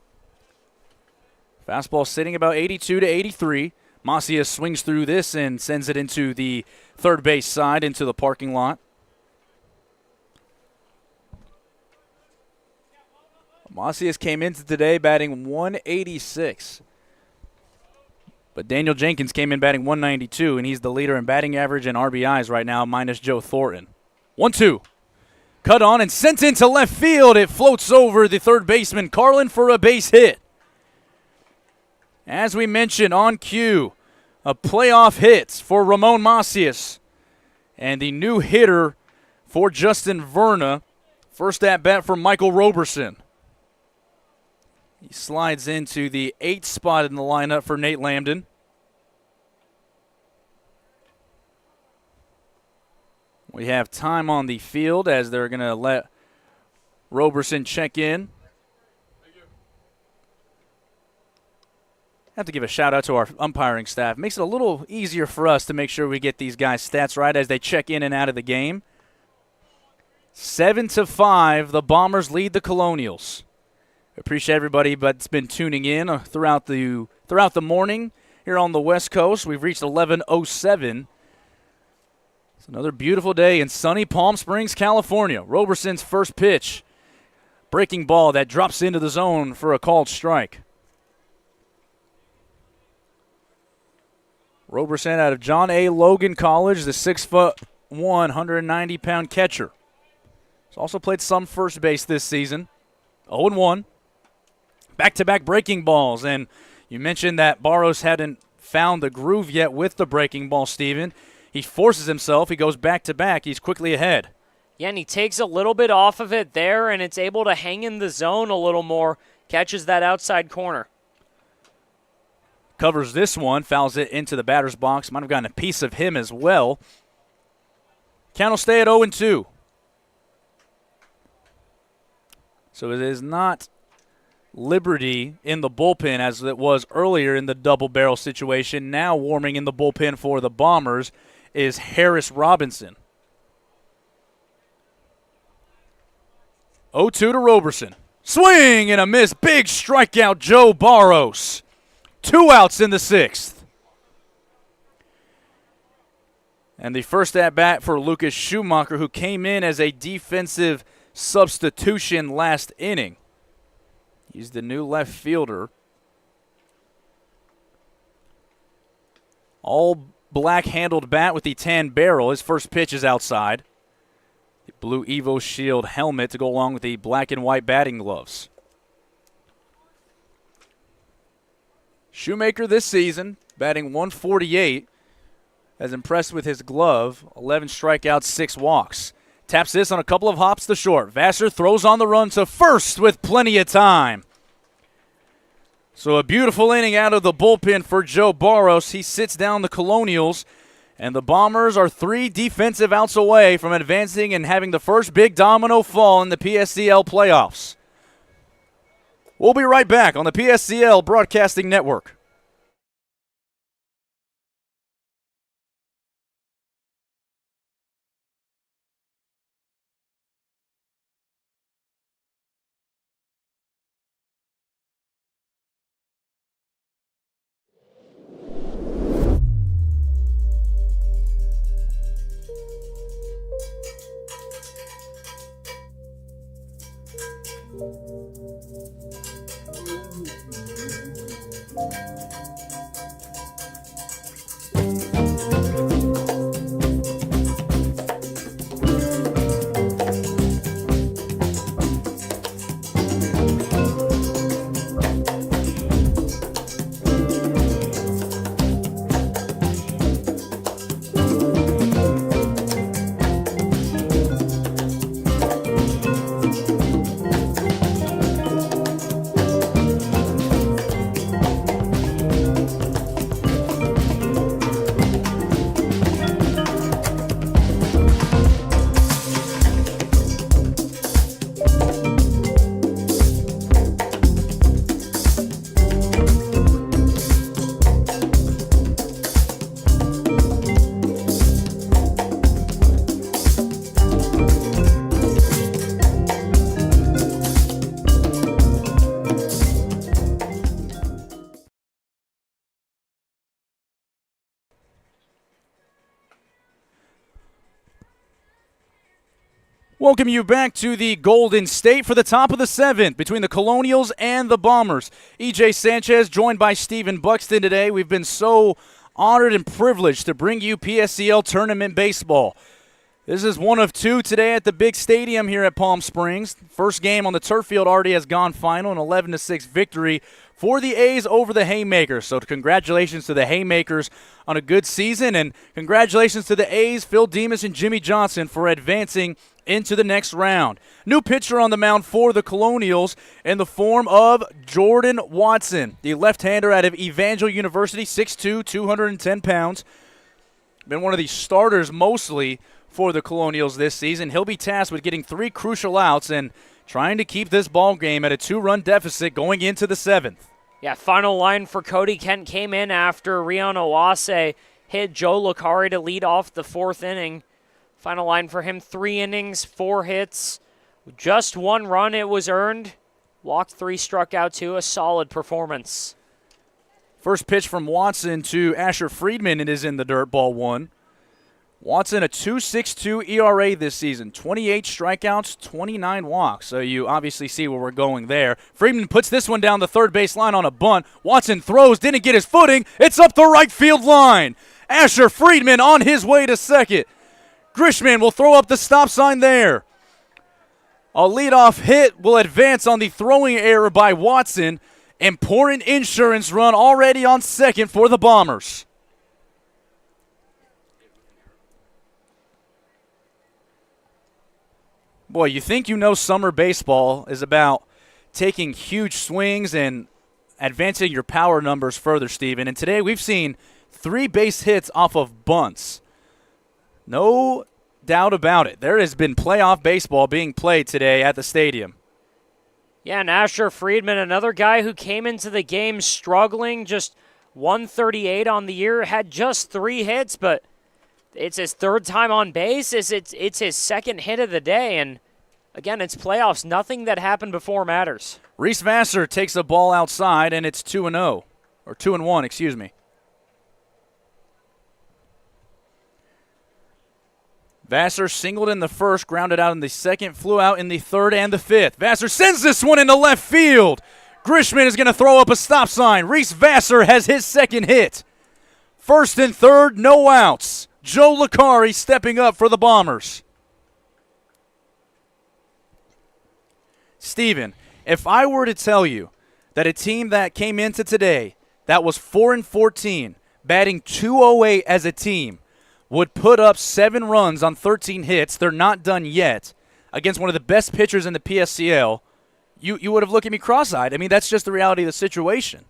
Fastball sitting about 82 to 83. Macias swings through this and sends it into the third base side, into the parking lot. Macias came into today batting 186. But Daniel Jenkins came in batting 192, and he's the leader in batting average and RBIs right now, minus Joe Thornton. 1-2. Cut on and sent into left field. It floats over the third baseman, Carlin, for a base hit. As we mentioned on cue, a playoff hit for Ramon Macias. And the new hitter for Justin Verna. First at bat for Michael Roberson. He slides into the 8th spot in the lineup for Nate Lambden. We have time on the field as they're going to let Roberson check in. Have to give a shout out to our umpiring staff. Makes it a little easier for us to make sure we get these guys' stats right as they check in and out of the game. 7-5, the Bombers lead the Colonials. Appreciate everybody that's been tuning in throughout the morning here on the West Coast. We've reached 11:07. It's another beautiful day in sunny Palm Springs, California. Roberson's first pitch. Breaking ball that drops into the zone for a called strike. Roberson out of John A. Logan College, the 6'1", 190-pound catcher. He's also played some first base this season. 0-1. Back-to-back breaking balls, and you mentioned that Barros hadn't found the groove yet with the breaking ball, Steven. He forces himself. He goes back-to-back. He's quickly ahead. Yeah, and he takes a little bit off of it there, and it's able to hang in the zone a little more. Catches that outside corner. Covers this one, fouls it into the batter's box. Might have gotten a piece of him as well. Count will stay at 0-2. So it is not Liberty in the bullpen as it was earlier in the double barrel situation. Now warming in the bullpen for the Bombers is Harris Robinson. 0-2 to Roberson. Swing and a miss. Big strikeout, Joe Barros. 2 outs in the 6th. And the first at-bat for Lucas Schumacher, who came in as a defensive substitution last inning. He's the new left fielder. All black-handled bat with the tan barrel. His first pitch is outside. The blue Evo Shield helmet to go along with the black and white batting gloves. Shoemaker this season, batting 148, has impressed with his glove. 11 strikeouts, 6 walks. Taps this on a couple of hops to short. Vassar throws on the run to first with plenty of time. So a beautiful inning out of the bullpen for Joe Barros. He sits down the Colonials, and the Bombers are 3 defensive outs away from advancing and having the first big domino fall in the PSCL playoffs. We'll be right back on the PSCL Broadcasting Network. Welcome you back to the Golden State for the top of the 7th between the Colonials and the Bombers. EJ Sanchez joined by Stephen Buxton today. We've been so honored and privileged to bring you PSCL tournament baseball. This is one of 2 today at the big stadium here at Palm Springs. First game on the turf field already has gone final, an 11-6 victory for the A's over the Haymakers. So congratulations to the Haymakers on a good season, and congratulations to the A's, Phil Demas and Jimmy Johnson, for advancing into the next round. New pitcher on the mound for the Colonials in the form of Jordan Watson, the left-hander out of Evangel University, 6'2", 210 pounds. Been one of the starters mostly for the Colonials this season. He'll be tasked with getting 3 crucial outs and trying to keep this ball game at a 2-run deficit going into the 7th. Yeah, final line for Cody Kent came in after Rion Owase hit Joe Lucari to lead off the 4th inning. Final line for him, 3 innings, 4 hits, just 1 run it was earned. Walked 3, struck out 2, a solid performance. First pitch from Watson to Asher Friedman. It is in the dirt, ball one. Watson, a 2.62 ERA this season, 28 strikeouts, 29 walks. So you obviously see where we're going there. Friedman puts this one down the third base line on a bunt. Watson throws, didn't get his footing. It's up the right field line. Asher Friedman on his way to second. Grishman will throw up the stop sign there. A leadoff hit will advance on the throwing error by Watson. Important insurance run already on second for the Bombers. Boy, you think you know summer baseball is about taking huge swings and advancing your power numbers further, Steven. And today we've seen 3 base hits off of bunts. No doubt about it. There has been playoff baseball being played today at the stadium. Yeah, and Asher Friedman, another guy who came into the game struggling, just 138 on the year, had just 3 hits, but it's his 3rd time on base. It's his 2nd hit of the day, and again, it's playoffs. Nothing that happened before matters. Reese Vassar takes a ball outside, and it's 2-0, or 2-1, excuse me. Vassar singled in the first, grounded out in the second, flew out in the third and the fifth. Vassar sends this one into left field. Grishman is going to throw up a stop sign. Reese Vassar has his 2nd hit. 1st and 3rd, no outs. Joe Licari stepping up for the Bombers. Steven, if I were to tell you that a team that came into today that was 4-14, batting .208 as a team, would put up 7 runs on 13 hits, they're not done yet, against one of the best pitchers in the PSCL, you would have looked at me cross-eyed. I mean, that's just the reality of the situation.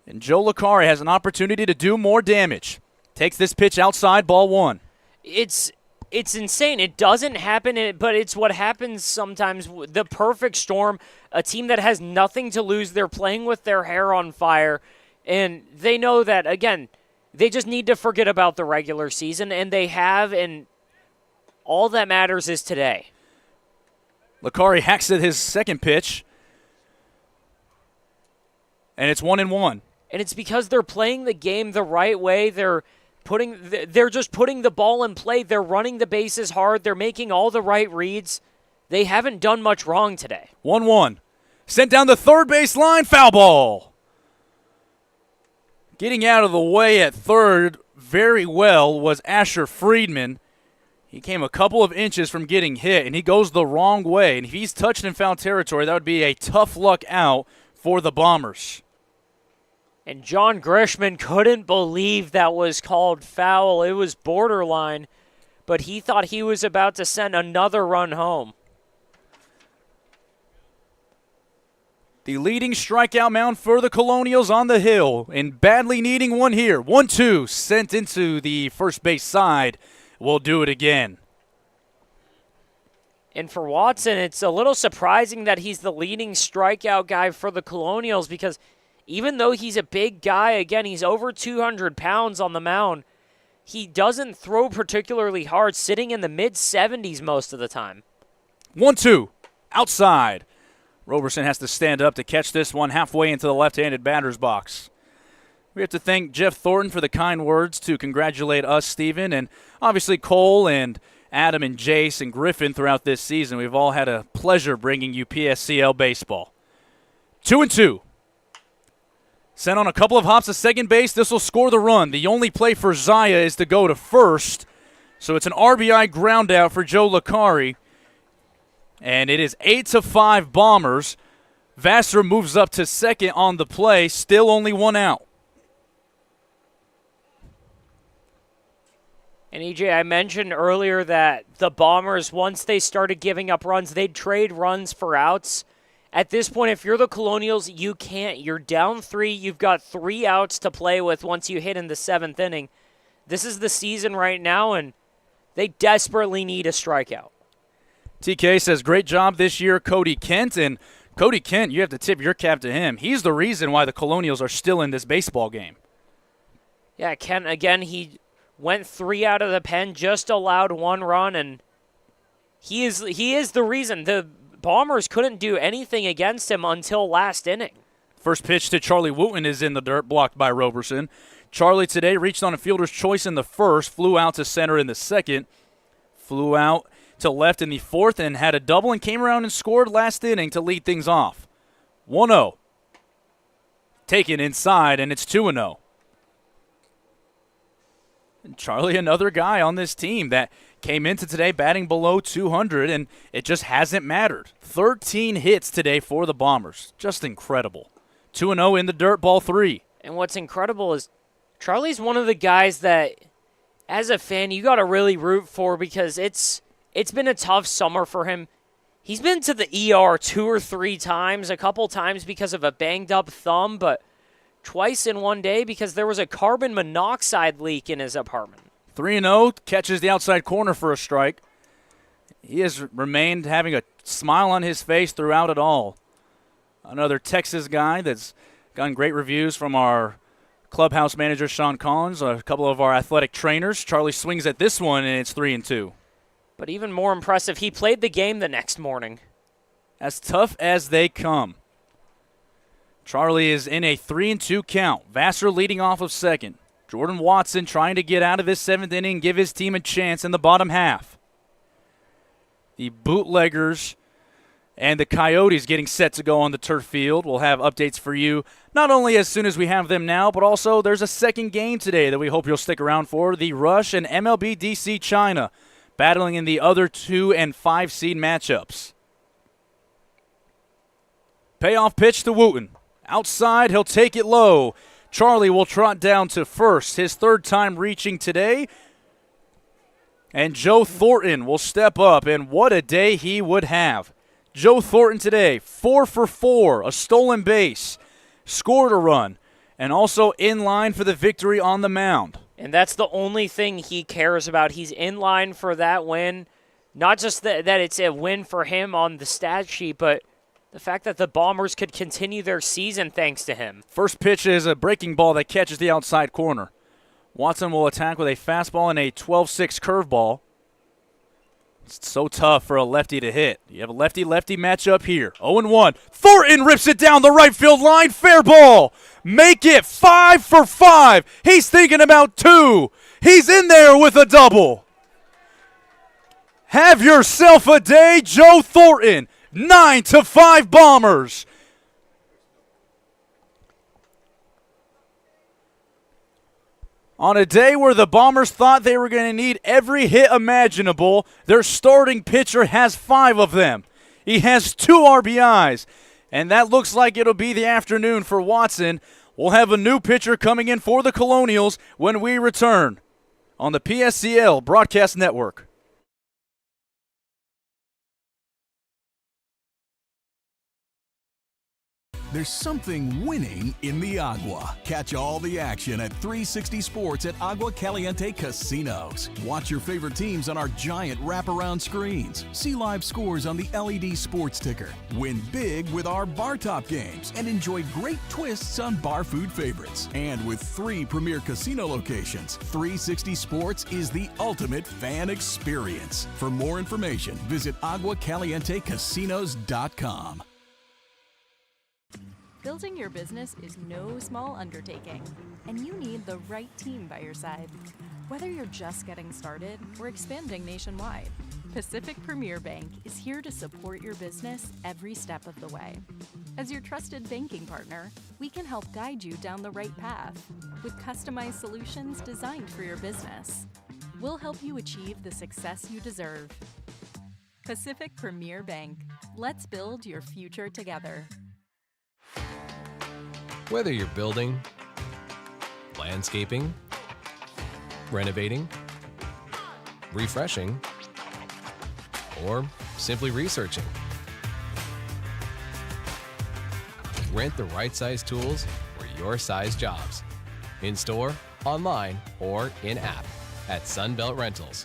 And Joe Licari has an opportunity to do more damage. Takes this pitch outside, ball one. It's insane. It doesn't happen, but it's what happens sometimes. The perfect storm, a team that has nothing to lose, they're playing with their hair on fire, and they know that, again, they just need to forget about the regular season, and they have, and all that matters is today. Licari hacks at his 2nd pitch, and it's 1-1. And it's because they're playing the game the right way. They're just putting the ball in play. They're running the bases hard. They're making all the right reads. They haven't done much wrong today. 1-1. Sent down the third base line, foul ball. Getting out of the way at third very well was Asher Friedman. He came a couple of inches from getting hit, and he goes the wrong way. And if he's touched in foul territory, that would be a tough luck out for the Bombers. And John Grishman couldn't believe that was called foul. It was borderline, but he thought he was about to send another run home. The leading strikeout mound for the Colonials on the hill, and badly needing one here. 1-2, sent into the first base side. We'll do it again. And for Watson, it's a little surprising that he's the leading strikeout guy for the Colonials, because even though he's a big guy, again, he's over 200 pounds on the mound, he doesn't throw particularly hard, sitting in the mid-70s most of the time. 1-2, outside. Roberson has to stand up to catch this one halfway into the left-handed batter's box. We have to thank Jeff Thornton for the kind words to congratulate us, Steven, and obviously Cole and Adam and Jace and Griffin throughout this season. We've all had a pleasure bringing you PSCL baseball. 2-2. Sent on a couple of hops to second base. This will score the run. The only play for Zaya is to go to first. So it's an RBI ground out for Joe Licari. And it is 8-5 Bombers. Vassar moves up to second on the play. Still only 1 out. And EJ, I mentioned earlier that the Bombers, once they started giving up runs, they'd trade runs for outs. At this point, if you're the Colonials, you can't. You're down 3. You've got 3 outs to play with once you hit in the 7th inning. This is the season right now, and they desperately need a strikeout. TK says, great job this year, Cody Kent. And Cody Kent, you have to tip your cap to him. He's the reason why the Colonials are still in this baseball game. Yeah, Kent, again, he went 3 out of the pen, just allowed 1 run, and he is the reason. The Bombers couldn't do anything against him until last inning. First pitch to Charlie Wooten is in the dirt, blocked by Roberson. Charlie today reached on a fielder's choice in the first, flew out to center in the second, flew out to left in the fourth, and had a double and came around and scored last inning to lead things off. 1-0. Taken inside, and it's 2-0. And Charlie, another guy on this team that came into today batting below 200, and it just hasn't mattered. 13 hits today for the Bombers. Just incredible. 2-0 in the dirt, ball 3. And what's incredible is Charlie's one of the guys that, as a fan, you got to really root for because it's been a tough summer for him. He's been to the ER 2 or 3 times, a couple times because of a banged-up thumb, but twice in one day because there was a carbon monoxide leak in his apartment. 3-0, catches the outside corner for a strike. He has remained having a smile on his face throughout it all. Another Texas guy that's gotten great reviews from our clubhouse manager, Sean Collins, a couple of our athletic trainers. Charlie swings at this one, and it's 3-2. But even more impressive, he played the game the next morning. As tough as they come. Charlie is in a 3-2 count. Vassar leading off of second. Jordan Watson trying to get out of this 7th inning and give his team a chance in the bottom half. The Bootleggers and the Coyotes getting set to go on the turf field. We'll have updates for you not only as soon as we have them now, but also there's a second game today that we hope you'll stick around for. The Rush and MLB DC China battling in the other 2 and 5 seed matchups. Payoff pitch to Wooten. Outside, he'll take it low. Charlie will trot down to first, his 3rd time reaching today. And Joe Thornton will step up, and what a day he would have. Joe Thornton today, 4 for 4, a stolen base, scored a run, and also in line for the victory on the mound. And that's the only thing he cares about. He's in line for that win. Not just that it's a win for him on the stat sheet, but the fact that the Bombers could continue their season thanks to him. First pitch is a breaking ball that catches the outside corner. Watson will attack with a fastball and a 12-6 curveball. It's so tough for a lefty to hit. You have a lefty-lefty matchup here. 0-1. Thornton rips it down the right field line. Fair ball. Make it 5 for 5. He's thinking about 2. He's in there with a double. Have yourself a day, Joe Thornton. 9-5 Bombers. On a day where the Bombers thought they were going to need every hit imaginable, their starting pitcher has 5 of them. He has 2 RBIs, and that looks like it'll be the afternoon for Watson. We'll have a new pitcher coming in for the Colonials when we return on the PSCL Broadcast Network. There's something winning in the Agua. Catch all the action at 360 Sports at Agua Caliente Casinos. Watch your favorite teams on our giant wraparound screens. See live scores on the LED sports ticker. Win big with our bar top games and enjoy great twists on bar food favorites. And with 3 premier casino locations, 360 Sports is the ultimate fan experience. For more information, visit aguacalientecasinos.com. Building your business is no small undertaking, and you need the right team by your side. Whether you're just getting started or expanding nationwide, Pacific Premier Bank is here to support your business every step of the way. As your trusted banking partner, we can help guide you down the right path with customized solutions designed for your business. We'll help you achieve the success you deserve. Pacific Premier Bank. Let's build your future together. Whether you're building, landscaping, renovating, refreshing, or simply researching, rent the right size tools for your size jobs. In store, online, or in-app at Sunbelt Rentals.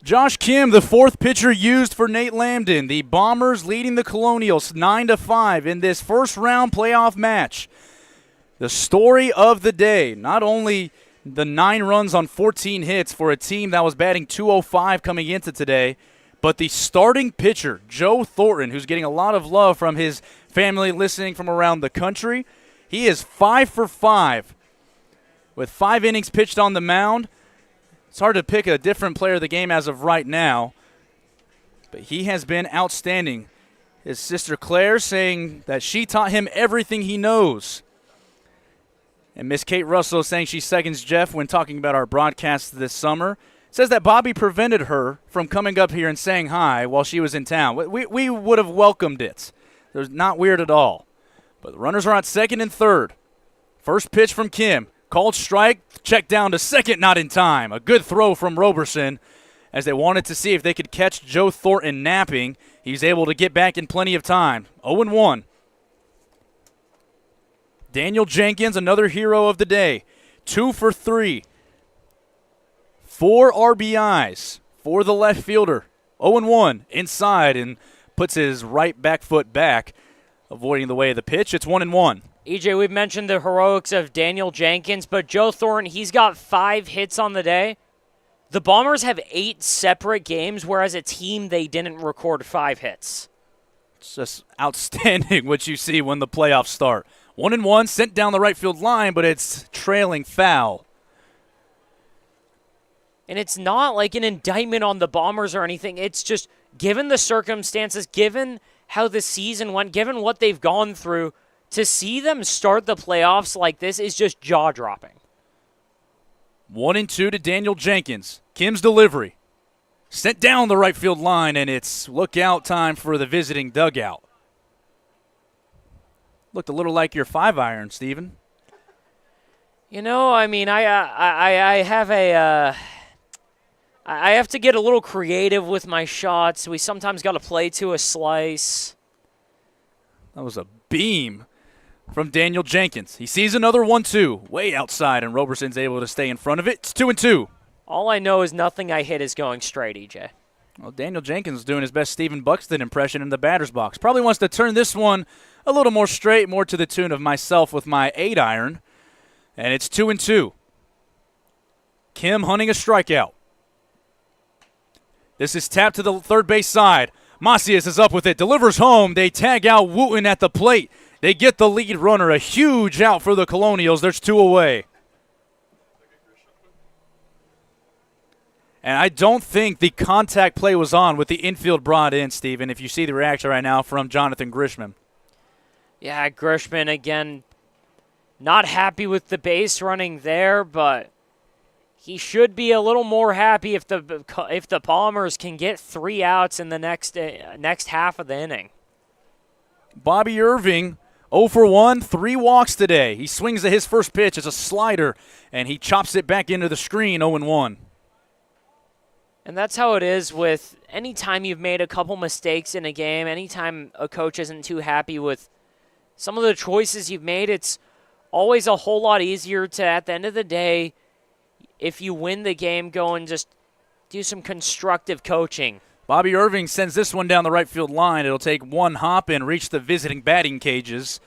Josh Kim, the 4th pitcher used for Nate Lambden. The Bombers leading the Colonials 9-5 in this first round playoff match. The story of the day, not only the 9 runs on 14 hits for a team that was batting .205 coming into today, but the starting pitcher, Joe Thornton, who's getting a lot of love from his family listening from around the country. He is 5 for 5 with 5 innings pitched on the mound. It's hard to pick a different player of the game as of right now, but he has been outstanding. His sister Claire saying that she taught him everything he knows. And Miss Kate Russell saying she seconds Jeff when talking about our broadcast this summer. Says that Bobby prevented her from coming up here and saying hi while she was in town. We would have welcomed it. It was not weird at all. But the runners are on second and third. First pitch from Kim. Called strike. Check down to second, not in time. A good throw from Roberson as they wanted to see if they could catch Joe Thornton napping. He's able to get back in plenty of time. 0-1. Daniel Jenkins, another hero of the day. 2 for 3. 4 RBIs for the left fielder. 0-1 inside and puts his right back foot back, avoiding the way of the pitch. It's 1-1. EJ, we've mentioned the heroics of Daniel Jenkins, but Joe Thornton, he's got 5 hits on the day. The Bombers have 8 separate games, whereas a team, they didn't record 5 hits. It's just outstanding what you see when the playoffs start. 1-1, sent down the right field line, but it's trailing foul. And it's not like an indictment on the Bombers or anything. It's just, given the circumstances, given how the season went, given what they've gone through, to see them start the playoffs like this is just jaw-dropping. 1-2 to Daniel Jenkins. Kim's delivery. Sent down the right field line, and it's look-out time for the visiting dugout. Looked a little like your 5-iron, Stephen. You know, I mean, I have a... I have to get a little creative with my shots. We sometimes got to play to a slice. That was a beam from Daniel Jenkins. He sees another 1-2 way outside, and Roberson's able to stay in front of it. It's 2-2. All I know is nothing I hit is going straight, EJ. Well, Daniel Jenkins is doing his best Stephen Buxton impression in the batter's box. Probably wants to turn this one a little more straight, more to the tune of myself with my 8-iron. And it's 2-2. Kim hunting a strikeout. This is tapped to the third base side. Macias is up with it, delivers home. They tag out Wooten at the plate. They get the lead runner. A huge out for the Colonials. There's 2 away. And I don't think the contact play was on with the infield brought in, Steven, if you see the reaction right now from Jonathan Grisham. Yeah, Grisham, again, not happy with the base running there, but he should be a little more happy if the Bombers can get 3 outs in the next half of the inning. Bobby Irving, 0 for 1, 3 walks today. He swings at his first pitch. It's a slider, and he chops it back into the screen, 0-1. And that's how it is with any time you've made a couple mistakes in a game, anytime a coach isn't too happy with some of the choices you've made, it's always a whole lot easier to, at the end of the day, if you win the game, go and just do some constructive coaching. Bobby Irving sends this one down the right field line. It'll take 1 hop and reach the visiting batting cages.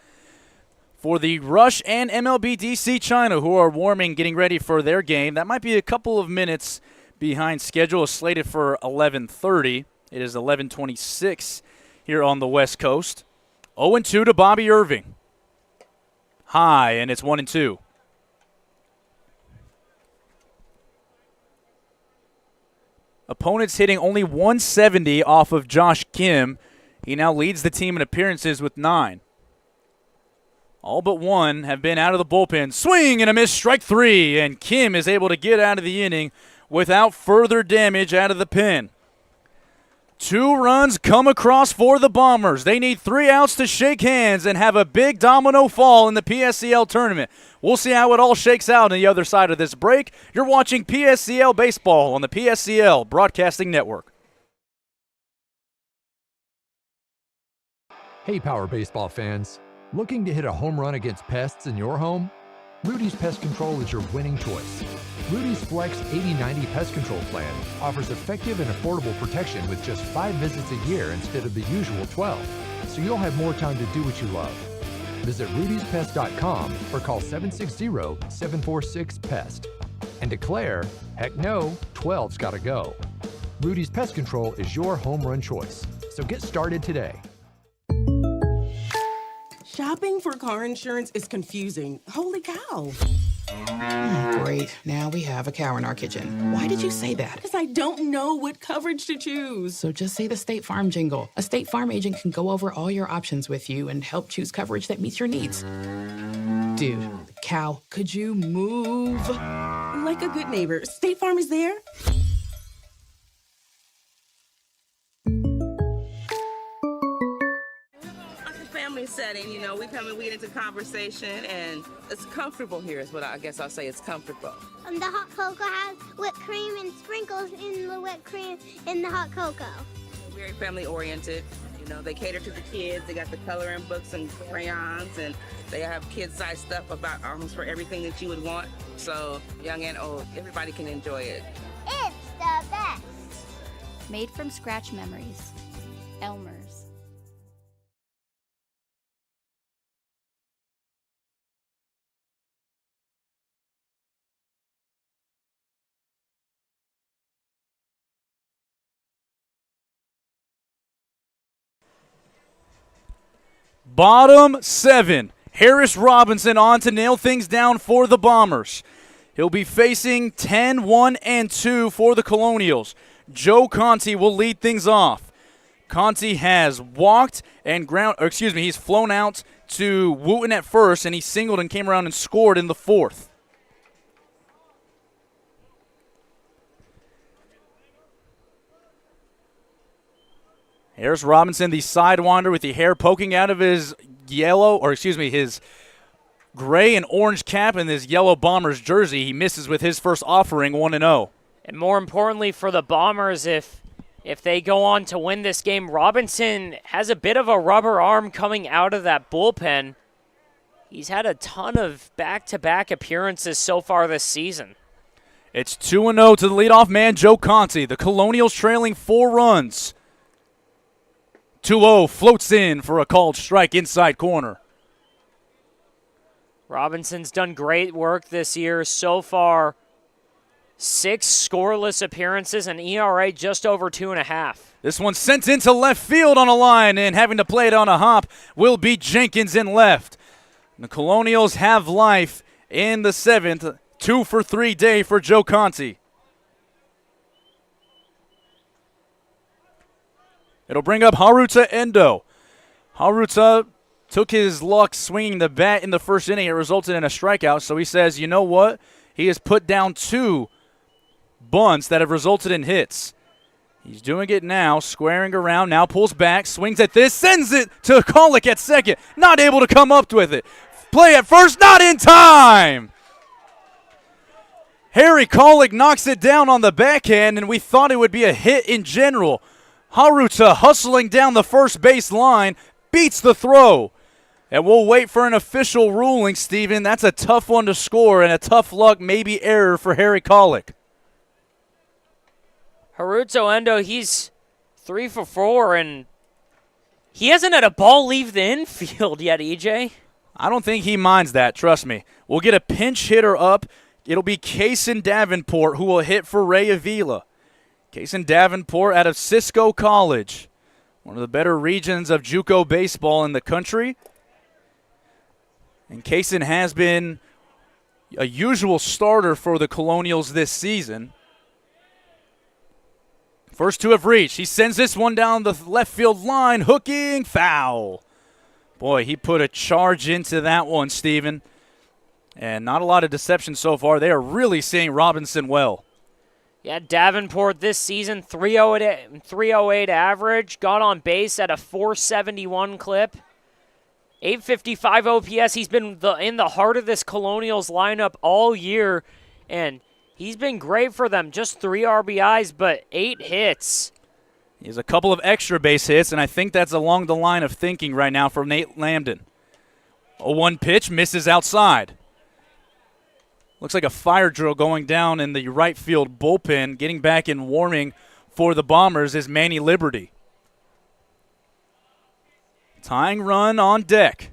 For the Rush and MLB DC China, who are warming, getting ready for their game, that might be a couple of minutes behind schedule. Is slated for 11:30. It is 11:26 here on the West Coast. 0-2 to Bobby Irving. High, and it's 1-2. Opponents hitting only 170 off of Josh Kim. He now leads the team in appearances with 9. All but 1 have been out of the bullpen. Swing and a miss, strike 3, and Kim is able to get out of the inning without further damage out of the pen. 2 runs come across for the Bombers. They need 3 outs to shake hands and have a big domino fall in the PSCL tournament. We'll see how it all shakes out on the other side of this break. You're watching PSCL Baseball on the PSCL Broadcasting Network. Hey, Power Baseball fans. Looking to hit a home run against pests in your home? Rudy's Pest Control is your winning choice. Rudy's Flex 80/90 Pest Control Plan offers effective and affordable protection with just 5 visits a year instead of the usual 12, so you'll have more time to do what you love. Visit rudyspest.com or call 760-746-PEST and declare, heck no, 12's gotta go. Rudy's Pest Control is your home run choice. So get started today. Shopping for car insurance is confusing. Holy cow. Great. Now we have a cow in our kitchen. Why did you say that? Because I don't know what coverage to choose. So just say the State Farm jingle. A State Farm agent can go over all your options with you and help choose coverage that meets your needs. Dude, cow, could you move? Like a good neighbor, State Farm is there. Family setting, you know, we come and we get into conversation, and it's comfortable here is what I guess I'll say. It's comfortable. The hot cocoa has whipped cream and sprinkles in the whipped cream in the hot cocoa. Very family oriented. You know, they cater to the kids. They got the coloring books and crayons, and they have kid-sized stuff about almost for everything that you would want. So young and old, everybody can enjoy it. It's the best. Made from scratch memories. Elmer's. Bottom 7. Harris Robinson on to nail things down for the Bombers. He'll be facing 10-1-2 for the Colonials. Joe Conti will lead things off. Conti has walked and he's flown out to Wooten at first, and he singled and came around and scored in the fourth. Harris Robinson, the sidewinder with the hair poking out of his his gray and orange cap and his yellow Bombers jersey. He misses with his first offering, 1-0. And more importantly for the Bombers, if they go on to win this game, Robinson has a bit of a rubber arm coming out of that bullpen. He's had a ton of back-to-back appearances so far this season. It's 2-0 to the leadoff man, Joe Conti. The Colonials trailing 4 runs. 2-0 floats in for a called strike inside corner. Robinson's done great work this year so far. 6 scoreless appearances, and ERA just over 2.5. This one sent into left field on a line, and having to play it on a hop will be Jenkins in left. The Colonials have life in the 7th. 2-for-3 day for Joe Conti. It'll bring up Haruta Endo. Haruta took his luck swinging the bat in the first inning. It resulted in a strikeout, so he says, you know what? He has put down 2 bunts that have resulted in hits. He's doing it now, squaring around, now pulls back, swings at this, sends it to Colick at second. Not able to come up with it. Play at first, not in time! Harry Colick knocks it down on the backhand, and we thought it would be a hit in general. Haruta hustling down the first base line, beats the throw. And we'll wait for an official ruling, Steven. That's a tough one to score and a tough luck, maybe error for Harry Colick. Haruto Endo, he's 3 for 4, and he hasn't had a ball leave the infield yet, EJ. I don't think he minds that, trust me. We'll get a pinch hitter up. It'll be Kaysen Davenport who will hit for Ray Avila. Kaysen Davenport out of Cisco College, one of the better regions of JUCO baseball in the country. And Kaysen has been a usual starter for the Colonials this season. First 2 have reached. He sends this one down the left field line, hooking, foul. Boy, he put a charge into that one, Steven. And not a lot of deception so far. They are really seeing Robinson well. Yeah, Davenport this season, 308 average, got on base at a 471 clip. 855 OPS. He's been in the heart of this Colonials lineup all year, and he's been great for them. Just 3 RBIs, but 8 hits. He has a couple of extra base hits, and I think that's along the line of thinking right now for Nate Lambden. A 1 pitch, misses outside. Looks like a fire drill going down in the right field bullpen. Getting back and warming for the Bombers is Manny Liberty. Tying run on deck.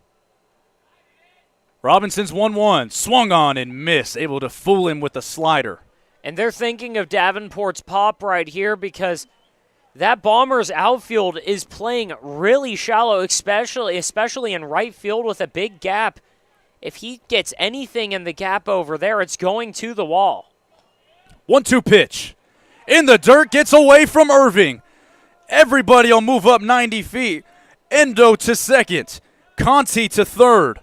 Robinson's 1-1. Swung on and missed. Able to fool him with the slider. And they're thinking of Davenport's pop right here because that Bombers outfield is playing really shallow, especially in right field with a big gap. If he gets anything in the gap over there, it's going to the wall. 1-2 pitch. In the dirt, gets away from Irving. Everybody will move up 90 feet. Endo to second. Conti to third.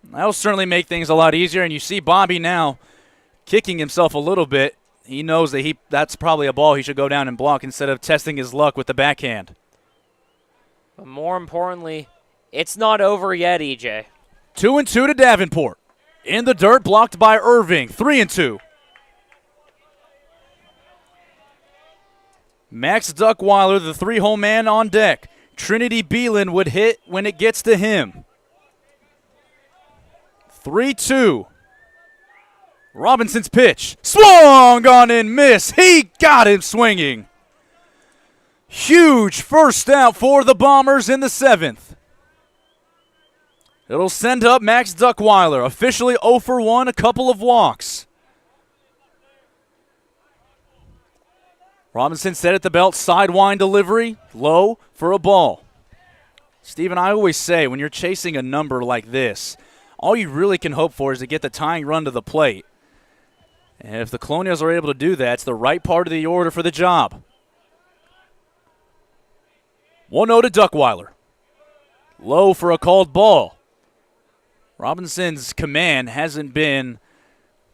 That'll certainly make things a lot easier, and you see Bobby now kicking himself a little bit. He knows that that's probably a ball he should go down and block instead of testing his luck with the backhand. But more importantly, it's not over yet, EJ. 2-2 to Davenport. In the dirt, blocked by Irving. 3-2. Max Duckweiler, the three-hole man on deck. Trinity Beelan would hit when it gets to him. 3-2. Robinson's pitch. Swung on and missed. He got him swinging. Huge first out for the Bombers in the seventh. It'll send up Max Duckweiler. Officially 0 for 1, a couple of walks. Robinson set at the belt, sidewind delivery, low for a ball. Stephen, I always say when you're chasing a number like this, all you really can hope for is to get the tying run to the plate. And if the Colonials are able to do that, it's the right part of the order for the job. 1-0 to Duckweiler. Low for a called ball. Robinson's command hasn't been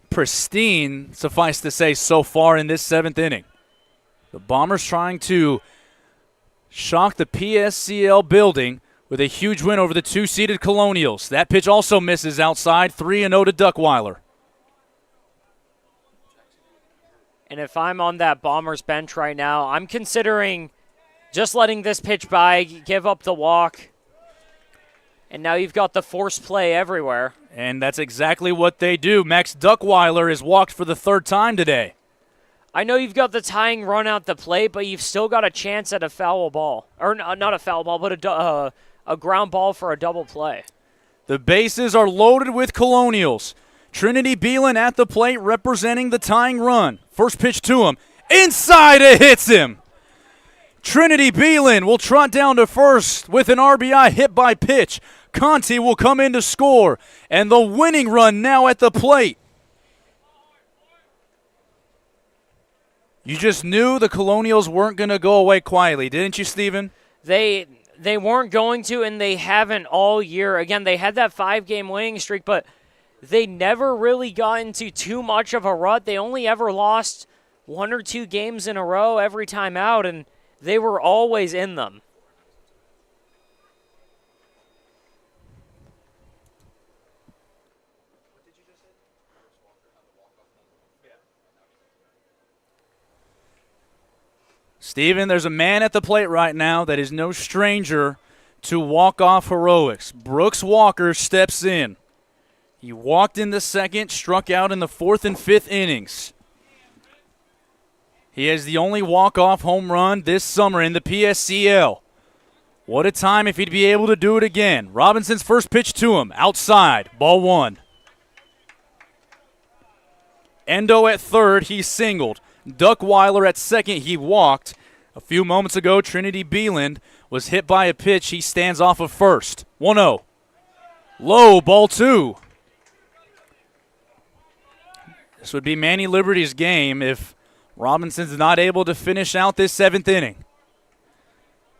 pristine, suffice to say, so far in this seventh inning. The Bombers trying to shock the PSCL building with a huge win over the two-seeded Colonials. That pitch also misses outside, 3-0 to Duckweiler. And if I'm on that Bombers bench right now, I'm considering just letting this pitch by, give up the walk, and now you've got the force play everywhere. And that's exactly what they do. Max Duckweiler is walked for the third time today. I know you've got the tying run out the plate, but you've still got a chance at a foul ball. Or not a foul ball, but a ground ball for a double play. The bases are loaded with Colonials. Trinity Beelan at the plate representing the tying run. First pitch to him. Inside, it hits him. Trinity Beelan will trot down to first with an RBI hit by pitch. Conti will come in to score. And the winning run now at the plate. You just knew the Colonials weren't going to go away quietly, didn't you, Stephen? They weren't going to, and they haven't all year. Again, they had that 5-game winning streak, but they never really got into too much of a rut. They only ever lost 1 or 2 games in a row every time out, and they were always in them. Steven, there's a man at the plate right now that is no stranger to walk-off heroics. Brooks Walker steps in. He walked in the second, struck out in the 4th and 5th innings. He has the only walk-off home run this summer in the PSCL. What a time if he'd be able to do it again. Robinson's first pitch to him, outside, ball 1. Endo at third, he singled. Duckweiler at second, he walked. A few moments ago, Trinity Beeland was hit by a pitch. He stands off of first. 1-0. Low, ball 2. This would be Manny Liberty's game if Robinson's not able to finish out this 7th inning.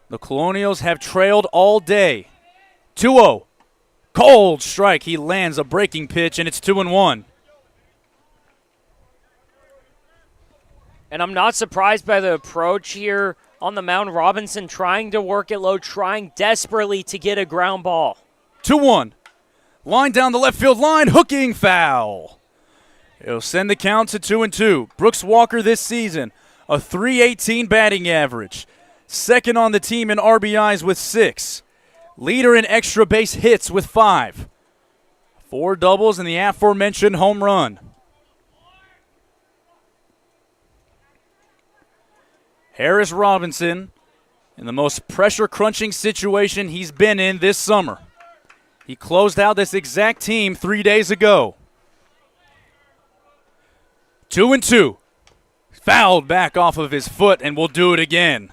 The Colonials have trailed all day. 2-0. Cold strike. He lands a breaking pitch, and it's 2-1. And I'm not surprised by the approach here on the mound. Robinson trying to work it low, trying desperately to get a ground ball. 2-1. Line down the left field line, hooking foul. It'll send the count to 2-2. Brooks Walker this season, a .318 batting average. Second on the team in RBIs with 6. Leader in extra base hits with 5. 4 doubles and the aforementioned home run. Harris Robinson in the most pressure-crunching situation he's been in this summer. He closed out this exact team 3 days ago. 2-2. Fouled back off of his foot and will do it again.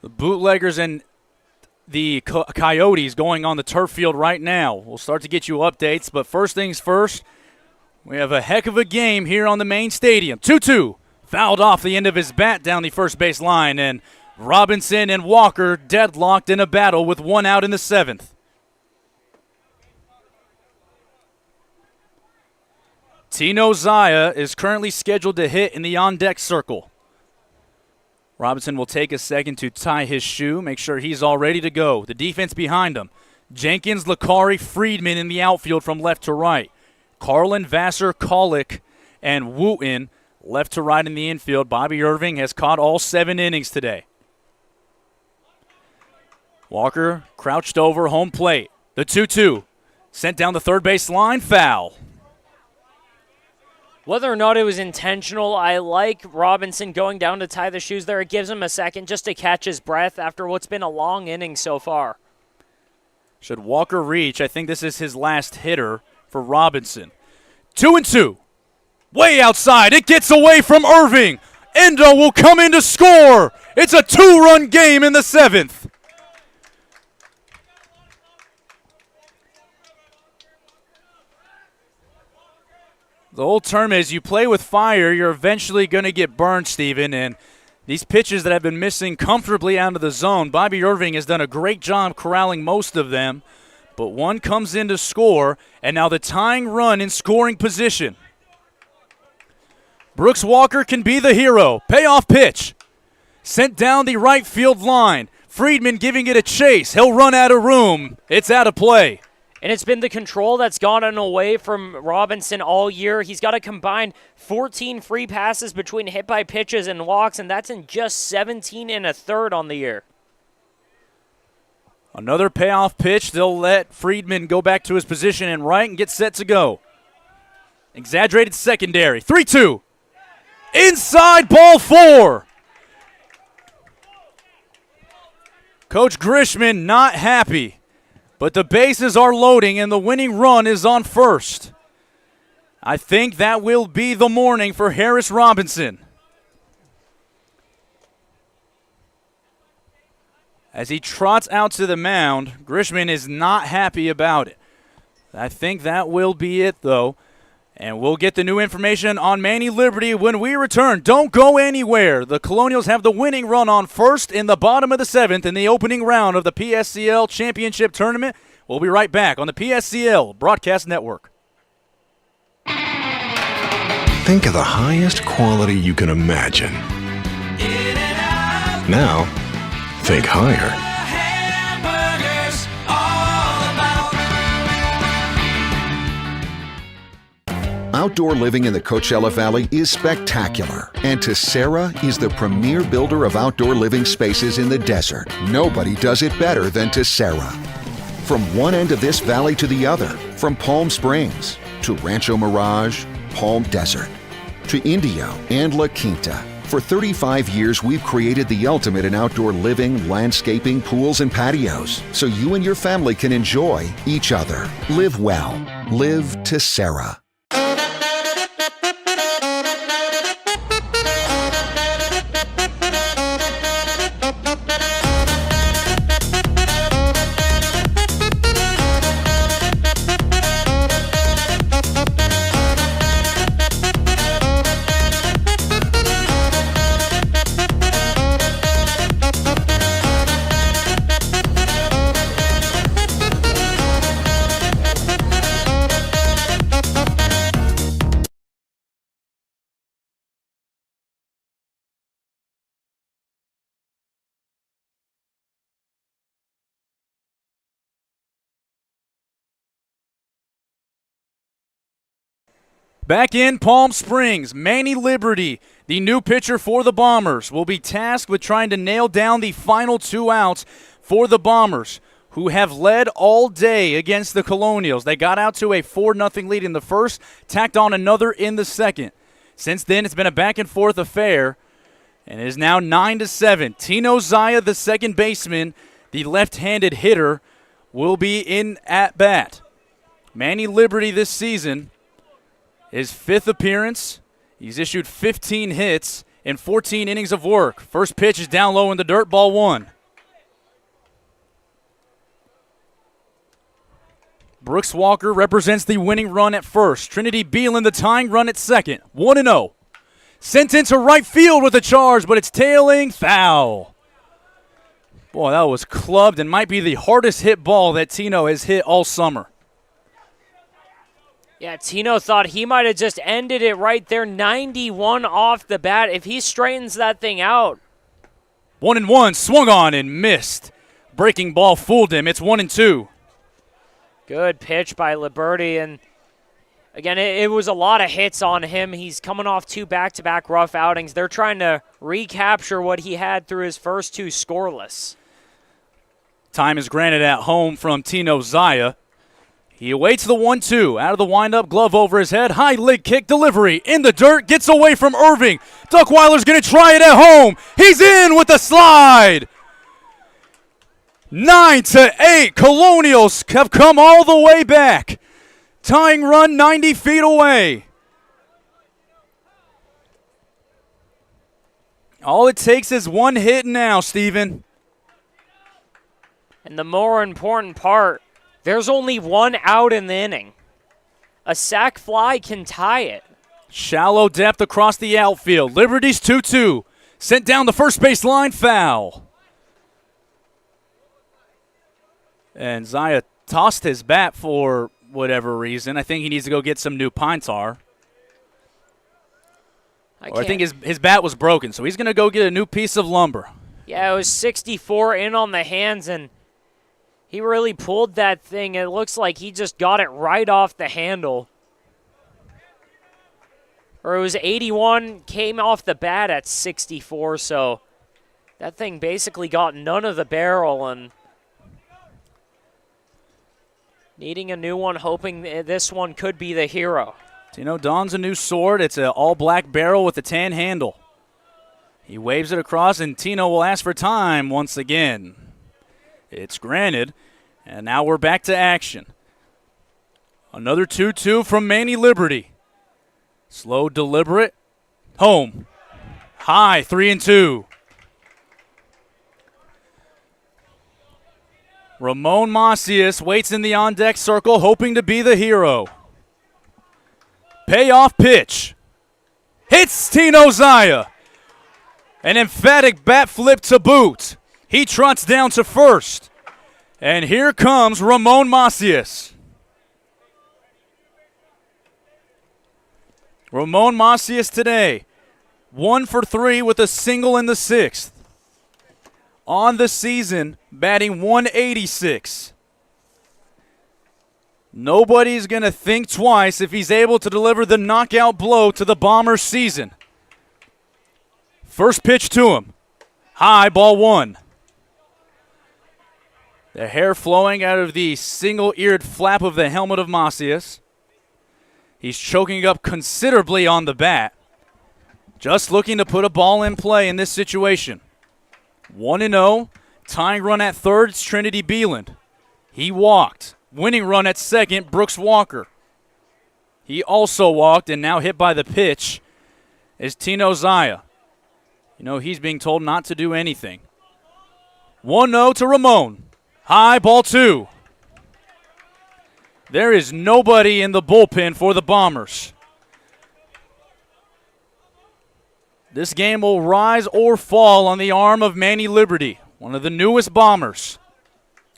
The Bootleggers and the Coyotes going on the turf field right now. We'll start to get you updates, but first things first, we have a heck of a game here on the main stadium. 2-2. Fouled off the end of his bat down the first base line, and Robinson and Walker deadlocked in a battle with one out in the seventh. Tino Zaya is currently scheduled to hit in the on-deck circle. Robinson will take a second to tie his shoe, make sure he's all ready to go. The defense behind him. Jenkins, Lakari, Friedman in the outfield from left to right. Carlin, Vassar, Kolick, and Wooten left to right in the infield. Bobby Irving has caught all 7 innings today. Walker crouched over home plate. The 2-2. Sent down the third base line, foul. Whether or not it was intentional, I like Robinson going down to tie the shoes there. It gives him a second just to catch his breath after what's been a long inning so far. Should Walker reach, I think this is his last hitter for Robinson. 2-2. Way outside. It gets away from Irving. Endo will come in to score. It's a 2-run game in the 7th. The whole term is you play with fire, you're eventually going to get burned, Steven. And these pitches that have been missing comfortably out of the zone, Bobby Irving has done a great job corralling most of them. But one comes in to score, and now the tying run in scoring position. Brooks Walker can be the hero. Payoff pitch. Sent down the right field line. Friedman giving it a chase. He'll run out of room. It's out of play. And it's been the control that's gotten away from Robinson all year. He's got a combined 14 free passes between hit by pitches and walks, and that's in just 17 1/3 on the year. Another payoff pitch. They'll let Friedman go back to his position in right and get set to go. Exaggerated secondary. 3-2. Inside, ball 4. Coach Grishman not happy. But the bases are loading and the winning run is on first. I think that will be the morning for Harris Robinson. As he trots out to the mound, Grishman is not happy about it. I think that will be it, though. And we'll get the new information on Manny Liberty when we return. Don't go anywhere. The Colonials have the winning run on first in the bottom of the 7th in the opening round of the PSCL Championship Tournament. We'll be right back on the PSCL Broadcast Network. Think of the highest quality you can imagine. Now, think higher. Outdoor living in the Coachella Valley is spectacular, and Tessera is the premier builder of outdoor living spaces in the desert. Nobody does it better than Tessera. From one end of this valley to the other, from Palm Springs to Rancho Mirage, Palm Desert, to Indio and La Quinta. For 35 years, we've created the ultimate in outdoor living, landscaping, pools, and patios, so you and your family can enjoy each other. Live well. Live Tessera. Back in Palm Springs, Manny Liberty, the new pitcher for the Bombers, will be tasked with trying to nail down the final 2 outs for the Bombers, who have led all day against the Colonials. They got out to a 4-0 lead in the first, tacked on another in the second. Since then, it's been a back-and-forth affair, And it is now 9-7. Tino Zaya, the second baseman, the left-handed hitter, will be in at bat. Manny Liberty this season, his 5th appearance. He's issued 15 hits in 14 innings of work. First pitch is down low in the dirt, ball 1. Brooks Walker represents the winning run at first. Trinity Beelan the tying run at second. 1-0. Sent into right field with a charge, but it's tailing foul. Boy, that was clubbed and might be the hardest hit ball that Tino has hit all summer. Yeah, Tino thought he might have just ended it right there. 91 off the bat. If he straightens that thing out. 1-1, swung on and missed. Breaking ball fooled him. It's 1-2. Good pitch by Liberty, and again, it was a lot of hits on him. He's coming off 2 back-to-back rough outings. They're trying to recapture what he had through his first 2 scoreless. Time is granted at home from Tino Zaya. He awaits the 1-2. Out of the windup, glove over his head. High leg kick delivery. In the dirt, gets away from Irving. Duckweiler's going to try it at home. He's in with the slide. 9-8. Colonials have come all the way back. Tying run 90 feet away. All it takes is one hit now, Stephen. And the more important part, there's only 1 out in the inning. A sac fly can tie it. Shallow depth across the outfield. Liberty's 2-2. Sent down the first base line, foul. And Zaya tossed his bat for whatever reason. I think he needs to go get some new pine tar. I think his bat was broken, so he's going to go get a new piece of lumber. Yeah, it was 64 in on the hands, and he really pulled that thing. It looks like he just got it right off the handle. Or it was 81, came off the bat at 64, so that thing basically got none of the barrel, and needing a new one, hoping this one could be the hero. Tino dons a new sword. It's an all-black barrel with a tan handle. He waves it across, and Tino will ask for time once again. It's granted, and now we're back to action. Another 2-2 from Manny Liberty. Slow, deliberate. Home. High, 3-2. Ramon Macias waits in the on-deck circle, hoping to be the hero. Payoff pitch. Hits Tino Zaya. An emphatic bat flip to boot. He trots down to first. And here comes Ramon Macias. Ramon Macias today, 1 for 3 with a single in the 6th. On the season, batting 186. Nobody's going to think twice if he's able to deliver the knockout blow to the Bombers' season. First pitch to him. High, ball 1. The hair flowing out of the single-eared flap of the helmet of Macias. He's choking up considerably on the bat. Just looking to put a ball in play in this situation. 1-0. Tying run at third, it's Trinity Beeland. He walked. Winning run at second, Brooks Walker. He also walked, and now hit by the pitch is Tino Zaya. You know, he's being told not to do anything. 1-0 to Ramon. High, ball 2. There is nobody in the bullpen for the Bombers. This game will rise or fall on the arm of Manny Liberty, one of the newest Bombers.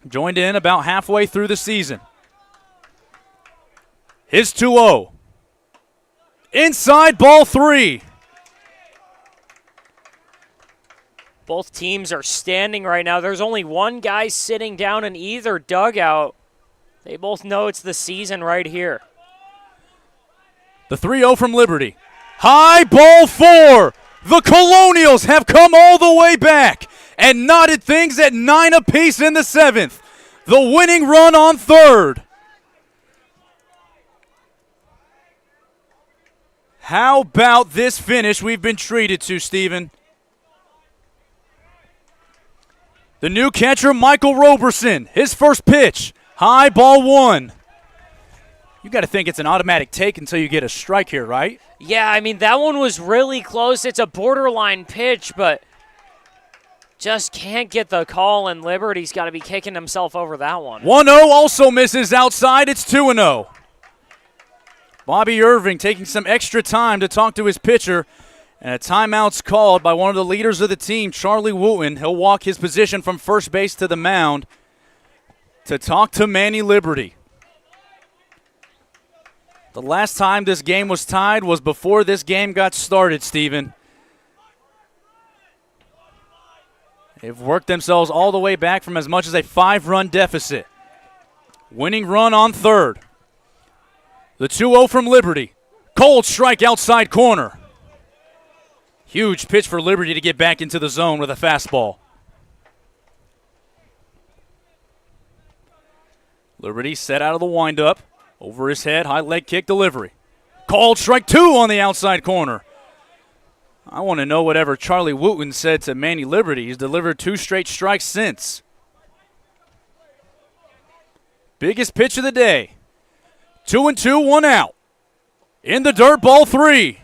Joined in about halfway through the season. His 2-0. Inside, ball 3. Both teams are standing right now. There's only one guy sitting down in either dugout. They both know it's the season right here. The 3-0 from Liberty. High, ball 4. The Colonials have come all the way back and knotted things at 9 apiece in the 7th. The winning run on third. How about this finish we've been treated to, Stephen? The new catcher, Michael Roberson, his first pitch, high ball one. You got to think it's an automatic take until you get a strike here, right? Yeah, I mean, that one was really close. It's a borderline pitch, but just can't get the call, and Liberty's got to be kicking himself over that one. 1-0 also misses outside. It's 2-0. Bobby Irving taking some extra time to talk to his pitcher, and a timeout's called by one of the leaders of the team, Charlie Wooten. He'll walk his position from first base to the mound to talk to Manny Liberty. The last time this game was tied was before this game got started, Stephen. They've worked themselves all the way back from as much as a 5-run deficit. Winning run on third. The 2-0 from Liberty. Cold strike outside corner. Huge pitch for Liberty to get back into the zone with a fastball. Liberty set out of the windup. Over his head, high leg kick delivery. Called strike 2 on the outside corner. I want to know whatever Charlie Wooten said to Manny Liberty. He's delivered 2 straight strikes since. Biggest pitch of the day. 2-2, 1 out. In the dirt, ball 3.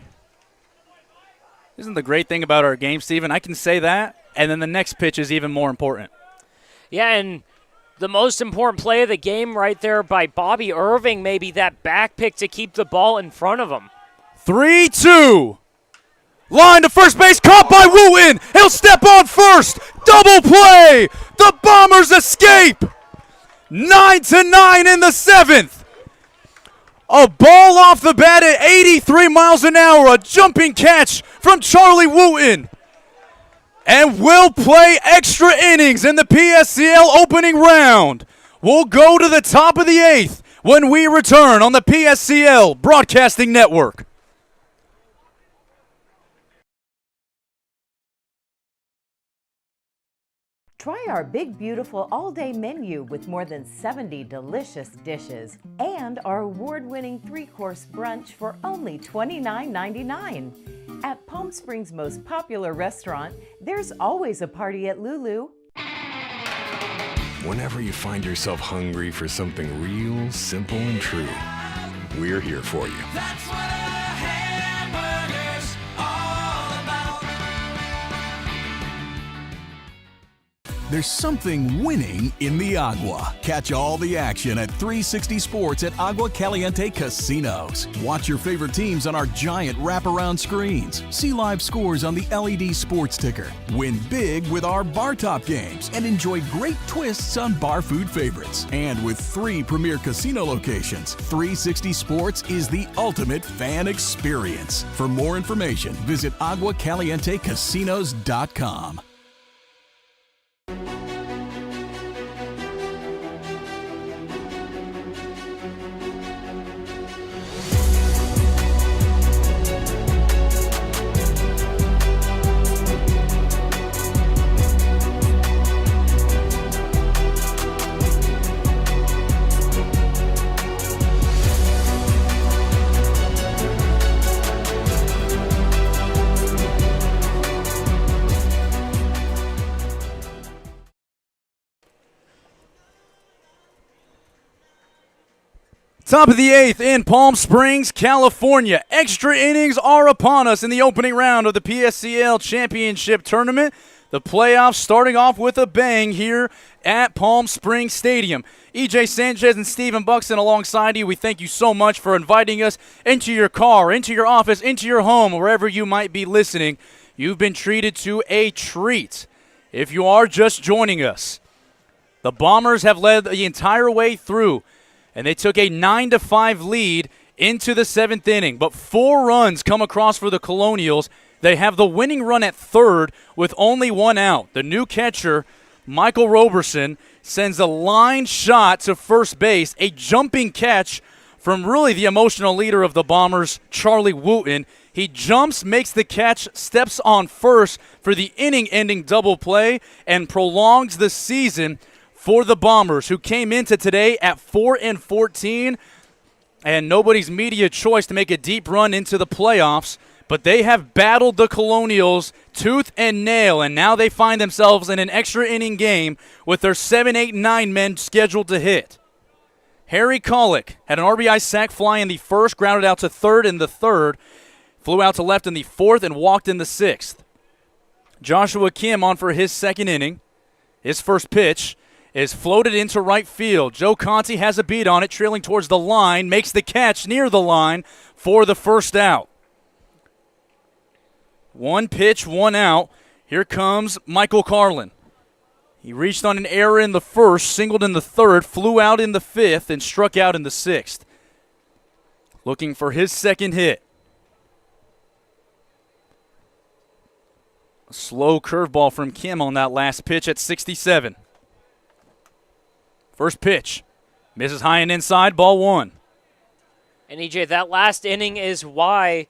Isn't the great thing about our game, Stephen? I can say that, and then the next pitch is even more important. Yeah, and the most important play of the game right there by Bobby Irving, maybe that back pick to keep the ball in front of him. 3-2. Line to first base, caught by Wooten. He'll step on first. Double play. The Bombers escape. 9-9 in the 7th. A ball off the bat at 83 miles an hour. A jumping catch from Charlie Wooten. And we'll play extra innings in the PSCL opening round. We'll go to the top of the 8th when we return on the PSCL Broadcasting Network. Try our big, beautiful all-day menu with more than 70 delicious dishes and our award-winning 3-course brunch for only $29.99. At Palm Springs' most popular restaurant, there's always a party at Lulu. Whenever you find yourself hungry for something real, simple, and true, we're here for you. That's what a hamburger's all about. There's something winning in the Agua. Catch all the action at 360 Sports at Agua Caliente Casinos. Watch your favorite teams on our giant wraparound screens. See live scores on the LED sports ticker. Win big with our bar top games and enjoy great twists on bar food favorites. And with 3 premier casino locations, 360 Sports is the ultimate fan experience. For more information, visit aguacalientecasinos.com. Top of the 8th in Palm Springs, California. Extra innings are upon us in the opening round of the PSCL Championship Tournament. The playoffs starting off with a bang here at Palm Springs Stadium. EJ Sanchez and Stephen Buxton alongside you. We thank you so much for inviting us into your car, into your office, into your home, wherever you might be listening. You've been treated to a treat. If you are just joining us, the Bombers have led the entire way through, and they took a 9-5 lead into the 7th inning. But 4 runs come across for the Colonials. They have the winning run at third with only 1 out. The new catcher, Michael Roberson, sends a line shot to first base, a jumping catch from really the emotional leader of the Bombers, Charlie Wooten. He jumps, makes the catch, steps on first for the inning-ending double play, and prolongs the season for the Bombers, who came into today at 4-14, and nobody's media choice to make a deep run into the playoffs but they have battled the Colonials tooth and nail, and now they find themselves in an extra inning game with their 7, 8, 9 men scheduled to hit. Harry Kollick had an RBI sac fly in the first, grounded out to third in the third, flew out to left in the fourth, and walked in the sixth. Joshua Kim on for his second inning. His first pitch is floated into right field. Joe Conti has a beat on it, trailing towards the line, makes the catch near the line for the first out. One pitch, one out. Here comes Michael Carlin. He reached on an error in the first, singled in the third, flew out in the fifth, and struck out in the sixth. Looking for his second hit. A slow curveball from Kim on that last pitch at 67. First pitch. Misses high and inside, ball one. And EJ, that last inning is why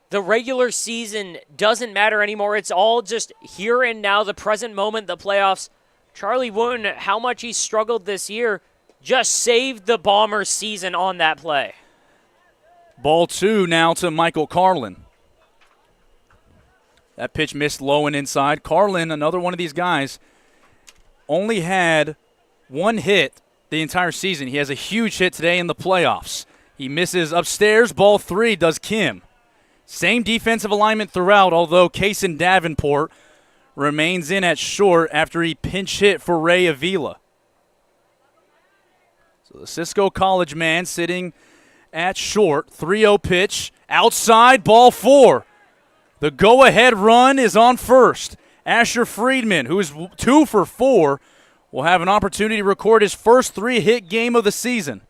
the regular season doesn't matter anymore. It's all just here and now, the present moment, the playoffs. Charlie Wooten, how much he struggled this year, just saved the Bombers' season on that play. Ball two now to Michael Carlin. That pitch missed low and inside. Carlin, another one of these guys, only had one hit the entire season. He has a huge hit today in the playoffs. He misses upstairs. Ball three does Kim. Same defensive alignment throughout, although Kaysen Davenport remains in at short after he pinch hit for Ray Avila. So the Cisco College man sitting at short. 3-0 pitch. Outside, ball four. The go-ahead run is on first. Asher Friedman, who is 2 for 4, will have an opportunity to record his first 3-hit game of the season.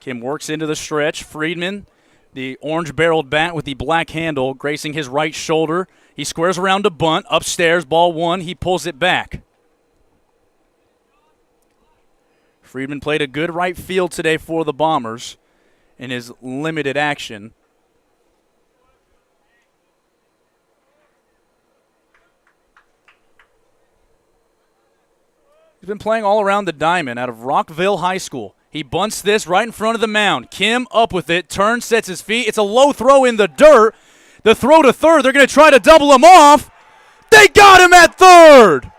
Kim works into the stretch. Friedman, the orange-barreled bat with the black handle, gracing his right shoulder. He squares around to bunt. Upstairs, ball one. He pulls it back. Friedman played a good right field today for the Bombers in his limited action. He's been playing all around the diamond out of Rockville High School. He bunts this right in front of the mound. Kim up with it, turns, sets his feet. It's a low throw in the dirt. The throw to third, they're going to try to double him off. They got him at third.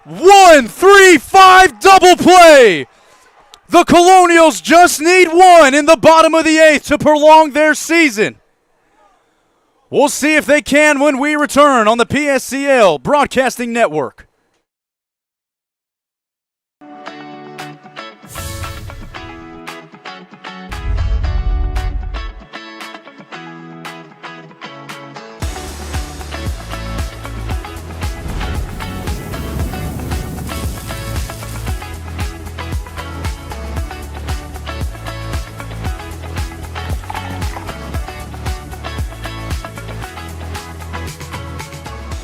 1-3-5 double play. The Colonials just need one in the bottom of the eighth to prolong their season. We'll see if they can when we return on the PSCL Broadcasting Network.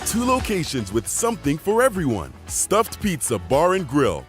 Two locations with something for everyone. Stuffed Pizza Bar and Grill.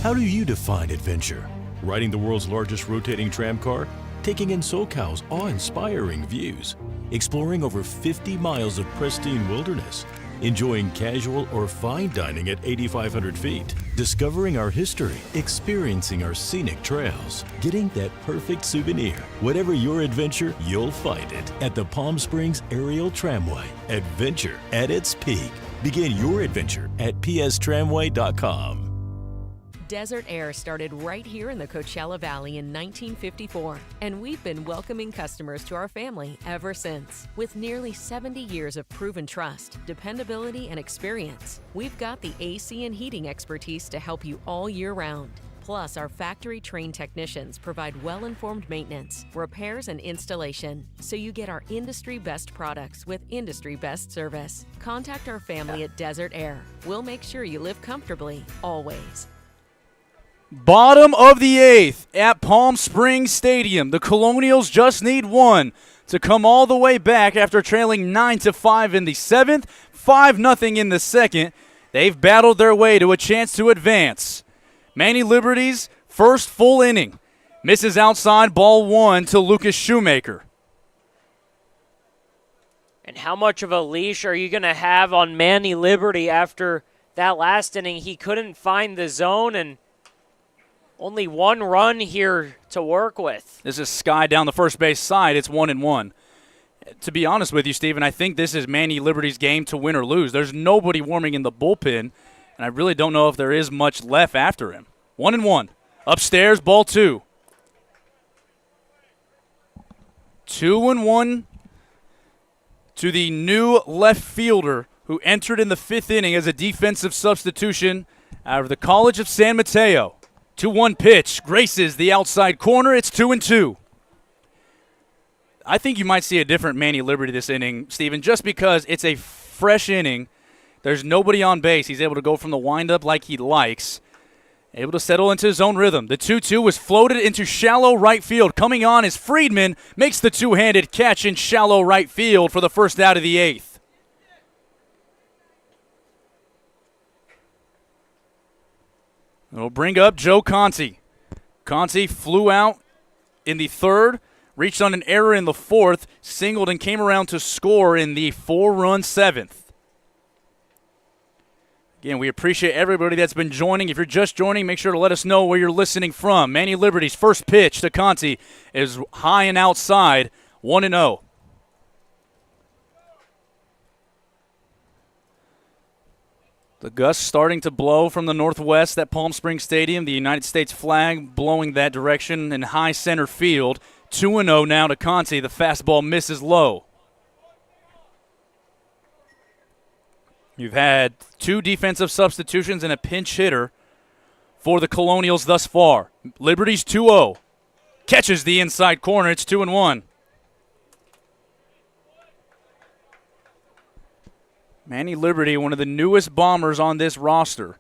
How do you define adventure? Riding the world's largest rotating tram car? Taking in SoCal's awe-inspiring views? Exploring over 50 miles of pristine wilderness? Enjoying casual or fine dining at 8,500 feet? Discovering our history? Experiencing our scenic trails? Getting that perfect souvenir? Whatever your adventure, you'll find it at the Palm Springs Aerial Tramway. Adventure at its peak. Begin your adventure at pstramway.com. Desert Air started right here in the Coachella Valley in 1954, and we've been welcoming customers to our family ever since. With nearly 70 years of proven trust, dependability, and experience, we've got the AC and heating expertise to help you all year round. Plus, our factory-trained technicians provide well-informed maintenance, repairs, and installation, so you get our industry-best products with industry-best service. Contact our family at Desert Air. We'll make sure you live comfortably, always. Bottom of the eighth at Palm Springs Stadium. The Colonials just need one to come all the way back after trailing 9-5 in the seventh, 5-0 in the second. They've battled their way to a chance to advance. Manny Liberty's first full inning. Misses outside, ball one to Lucas Shoemaker. And how much of a leash are you going to have on Manny Liberty after that last inning? He couldn't find the zone, and Only one run here to work with. This is Sky down the first base side. It's 1-1. To be honest with you, Steven, I think this is Manny Liberty's game to win or lose. There's nobody warming in the bullpen, and I really don't know if there is much left after him. 1-1. Upstairs, ball 2. 2-1 to the new left fielder who entered in the 5th inning as a defensive substitution out of the College of San Mateo. 2-1 pitch graces the outside corner. It's 2-2. I think you might see a different Manny Liberty this inning, Steven, just because it's a fresh inning. There's nobody on base. He's able to go from the windup like he likes. Able to settle into his own rhythm. The 2-2 was floated into shallow right field. Coming on is Friedman. Makes the two-handed catch in shallow right field for the first out of the 8th. It'll bring up Joe Conti. Conti flew out in the 3rd. Reached on an error in the 4th, singled and came around to score in the 4-run 7th. Again, we appreciate everybody that's been joining. If you're just joining, make sure to let us know where you're listening from. Manny Liberty's first pitch to Conti is high and outside, 1-0. The gusts starting to blow from the northwest at Palm Springs Stadium. The United States flag blowing that direction in high center field. 2-0 now to Conti. The fastball misses low. You've had 2 defensive substitutions and a pinch hitter for the Colonials thus far. Liberty's 2-0. Catches the inside corner. It's 2-1. Manny Liberty, one of the newest Bombers on this roster,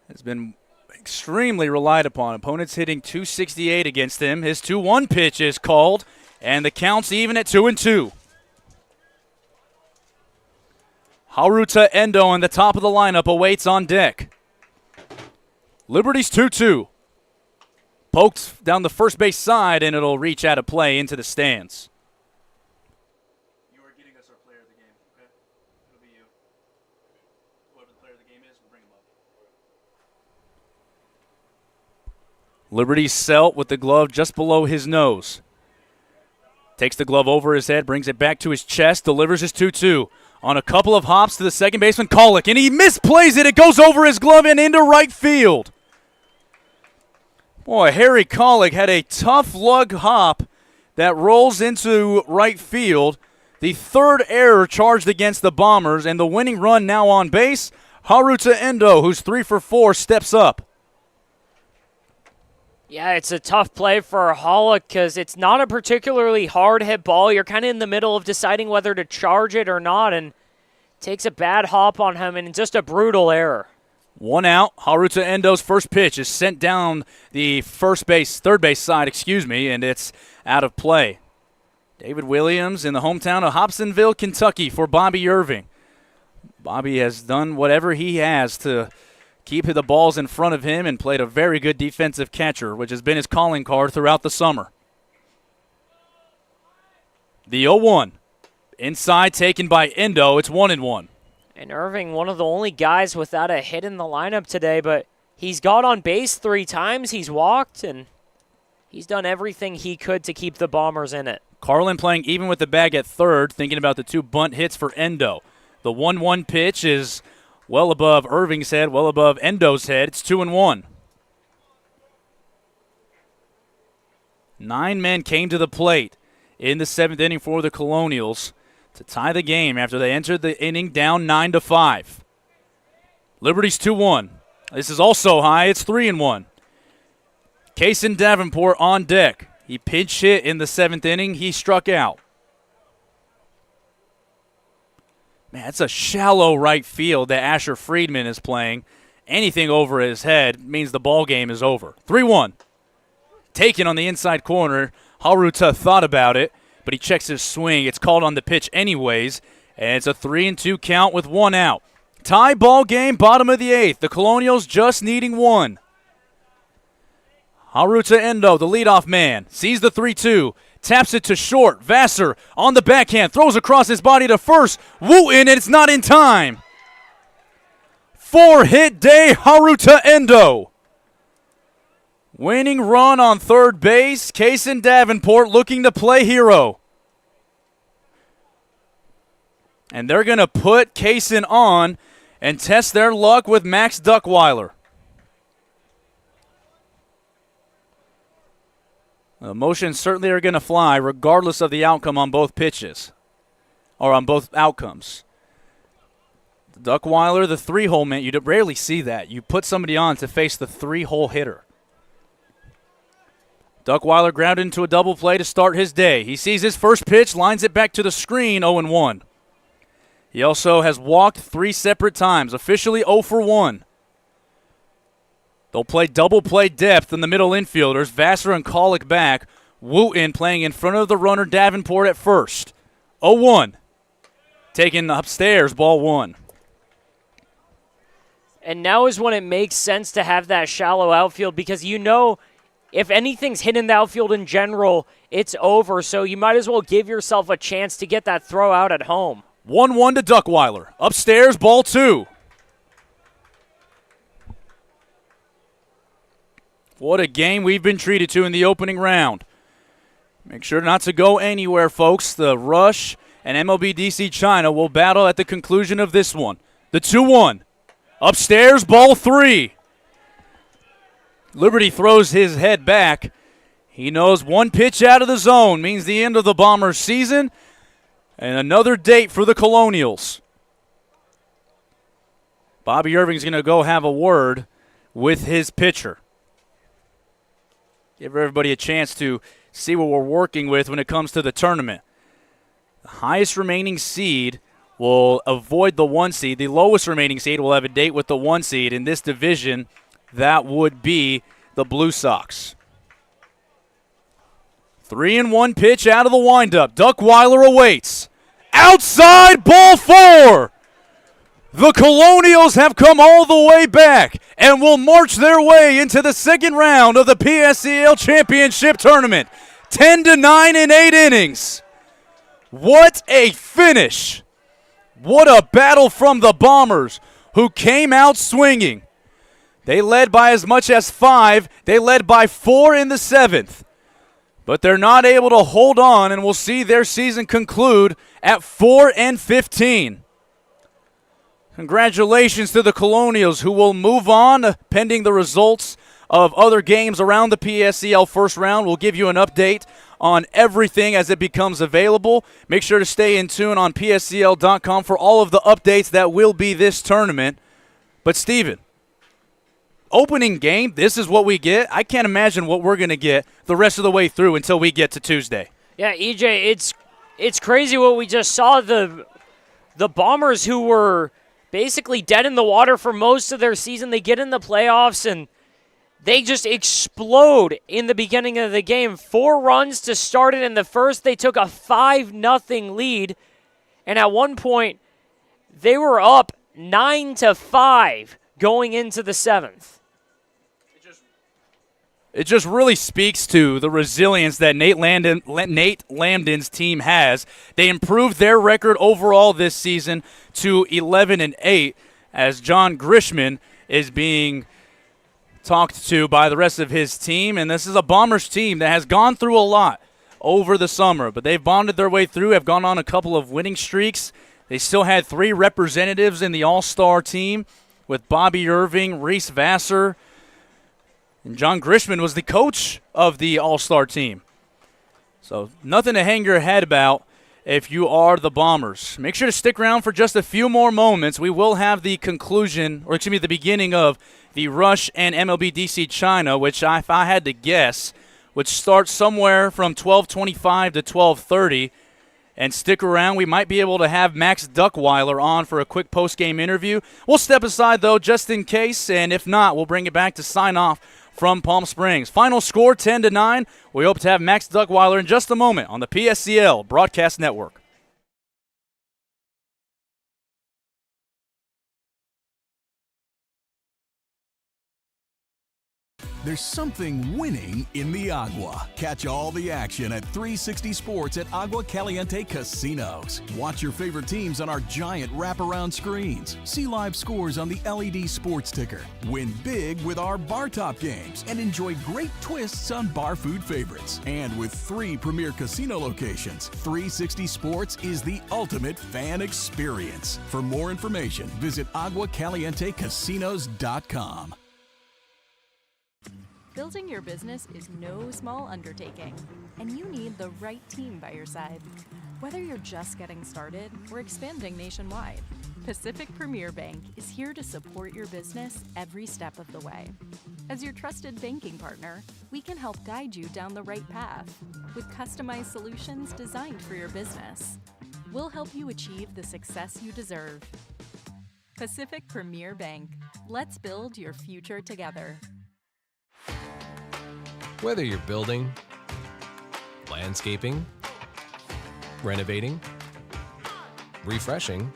has been extremely relied upon. Opponents hitting .268 against him. His 2-1 pitch is called, and the count's even at 2-2. Haruta Endo on the top of the lineup awaits on deck. Liberty's 2-2. Pokes down the first base side, and it'll reach out of play into the stands. You are getting us our player of the game, okay? It'll be you. Whoever the player of the game is, we'll bring him up. Liberty Selt with the glove just below his nose. Takes the glove over his head, brings it back to his chest, delivers his 2-2. On a couple of hops to the second baseman, Colick, and he misplays it. It goes over his glove and into right field. Boy, Harry Colick had a tough lug hop that rolls into right field. The 3rd error charged against the Bombers, and the winning run now on base. Haruta Endo, who's 3 for 4, steps up. Yeah, it's a tough play for Hollick because it's not a particularly hard hit ball. You're kind of in the middle of deciding whether to charge it or not, and takes a bad hop on him, and just a brutal error. 1 out. Haruta Endo's first pitch is sent down the third base side, and it's out of play. David Williams in the hometown of Hobsonville, Kentucky for Bobby Irving. Bobby has done whatever he has to keep the balls in front of him and played a very good defensive catcher, which has been his calling card throughout the summer. The 0-1. Inside taken by Endo. It's 1-1. And Irving, one of the only guys without a hit in the lineup today, but he's got on base 3 times. He's walked, and he's done everything he could to keep the Bombers in it. Carlin playing even with the bag at 3rd, thinking about the 2 bunt hits for Endo. The 1-1 pitch is well above Irving's head, well above Endo's head. It's 2-1. 9 men came to the plate in the 7th inning for the Colonials to tie the game after they entered the inning down 9-5. Liberty's 2-1. This is also high. It's 3-1. Kaysen Davenport on deck. He pinch hit in the 7th inning. He struck out. Man, it's a shallow right field that Asher Friedman is playing. Anything over his head means the ball game is over. 3-1. Taken on the inside corner. Haruta thought about it, but he checks his swing. It's called on the pitch anyways, and it's a 3-2 count with 1 out. Tie ball game, bottom of the 8th. The Colonials just needing 1. Haruta Endo, the leadoff man, sees the 3-2. Taps it to short. Vassar on the backhand. Throws across his body to first. Wooten, and it's not in time. 4-hit day, Haruta Endo. Winning run on third base. Kaysen Davenport looking to play hero. And they're going to put Kaysen on and test their luck with Max Duckweiler. The motions certainly are going to fly regardless of the outcome on both pitches, or on both outcomes. Duckweiler, the three-hole man, you rarely see that. You put somebody on to face the three-hole hitter. Duckweiler grounded into a double play to start his day. He sees his first pitch, lines it back to the screen, 0-1. He also has walked 3 separate times, officially 0 for 1. They'll play double play depth in the middle infielders, Vassar and Colick back, Wooten playing in front of the runner Davenport at first. 0-1. Taken upstairs, ball 1. And now is when it makes sense to have that shallow outfield because you know if anything's hit in the outfield in general, it's over. So you might as well give yourself a chance to get that throw out at home. 1-1 to Duckweiler. Upstairs, ball 2. What a game we've been treated to in the opening round. Make sure not to go anywhere, folks. The Rush and MLB DC China will battle at the conclusion of this one. The 2-1. Upstairs, ball 3. Liberty throws his head back. He knows one pitch out of the zone means the end of the Bombers' season and another date for the Colonials. Bobby Irving's going to go have a word with his pitcher. Give everybody a chance to see what we're working with when it comes to the tournament. The highest remaining seed will avoid the 1 seed. The lowest remaining seed will have a date with the 1 seed. In this division, that would be the Blue Sox. 3-1 pitch out of the windup. Duckweiler awaits. Outside, ball 4. The Colonials have come all the way back and will march their way into the second round of the PSCL Championship Tournament. 10-9 in 8 innings. What a finish. What a battle from the Bombers, who came out swinging. They led by as much as 5. They led by 4 in the 7th. But they're not able to hold on, and we'll see their season conclude at 4-15. Congratulations to the Colonials, who will move on pending the results of other games around the PSCL first round. We'll give you an update on everything as it becomes available. Make sure to stay in tune on PSCL.com for all of the updates that will be this tournament. But, Steven, opening game, this is what we get. I can't imagine what we're going to get the rest of the way through until we get to Tuesday. Yeah, EJ, it's crazy what we just saw. The Bombers, who were basically dead in the water for most of their season, they get in the playoffs and they just explode in the beginning of the game. 4 runs to start it in the first. They took a 5-0 lead, and at one point they were up 9-5 going into the 7th. It just really speaks to the resilience that Nate Lambden's team has. They improved their record overall this season to 11-8 as John Grishman is being talked to by the rest of his team. And this is a Bombers team that has gone through a lot over the summer, but they've bonded their way through, have gone on a couple of winning streaks. They still had 3 representatives in the All-Star team with Bobby Irving, Reese Vassar, and John Grishman was the coach of the All-Star team. So nothing to hang your head about if you are the Bombers. Make sure to stick around for just a few more moments. We will have the conclusion, or excuse me, the beginning of the Rush and MLB DC China, which if I had to guess, would start somewhere from 12:25 to 12:30. And stick around. We might be able to have Max Duckweiler on for a quick post-game interview. We'll step aside, though, just in case, and if not, we'll bring it back to sign off from Palm Springs. Final score, 10-9. We hope to have Max Duckweiler in just a moment on the PSCL Broadcast Network. There's something winning in the Agua. Catch all the action at 360 Sports at Agua Caliente Casinos. Watch your favorite teams on our giant wraparound screens. See live scores on the LED sports ticker. Win big with our bar top games and enjoy great twists on bar food favorites. And with 3 premier casino locations, 360 Sports is the ultimate fan experience. For more information, visit aguacalientecasinos.com. Building your business is no small undertaking, and you need the right team by your side. Whether you're just getting started or expanding nationwide, Pacific Premier Bank is here to support your business every step of the way. As your trusted banking partner, we can help guide you down the right path with customized solutions designed for your business. We'll help you achieve the success you deserve. Pacific Premier Bank. Let's build your future together. Whether you're building, landscaping, renovating, refreshing,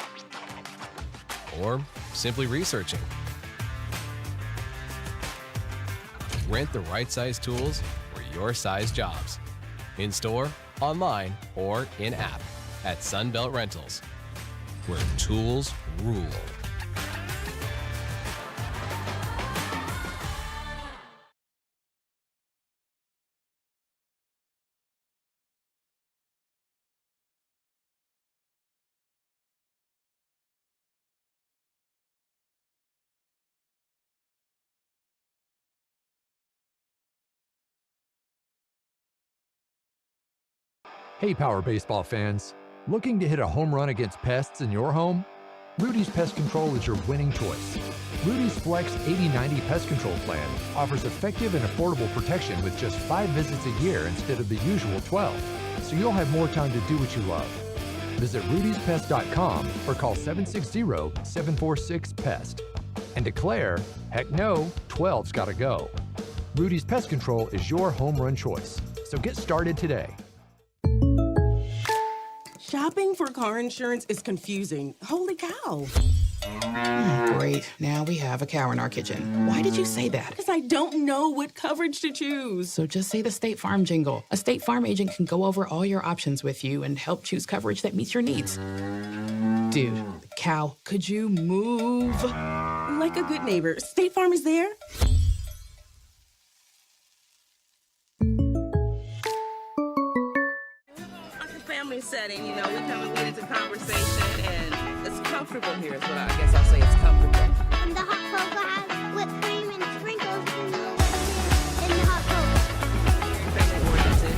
or simply researching, rent the right size tools for your size jobs. In store, online, or in-app at Sunbelt Rentals, where tools rule. Hey, Power Baseball fans. Looking to hit a home run against pests in your home? Rudy's Pest Control is your winning choice. Rudy's Flex 80/90 Pest Control Plan offers effective and affordable protection with just 5 visits a year instead of the usual 12, so you'll have more time to do what you love. Visit rudyspest.com or call 760-746-PEST and declare, heck no, 12's gotta go. Rudy's Pest Control is your home run choice, so get started today. Shopping for car insurance is confusing. Holy cow. Great. Now we have a cow in our kitchen. Why did you say that? Because I don't know what coverage to choose. So just say the State Farm jingle. A State Farm agent can go over all your options with you and help choose coverage that meets your needs. Dude, cow, could you move? Like a good neighbor, State Farm is there. Family setting, we come and get into conversation, and it's comfortable here is what I guess I'll say. It's comfortable. And the hot cocoa has whipped cream and sprinkles in the whipped cream in the hot cocoa. Family oriented.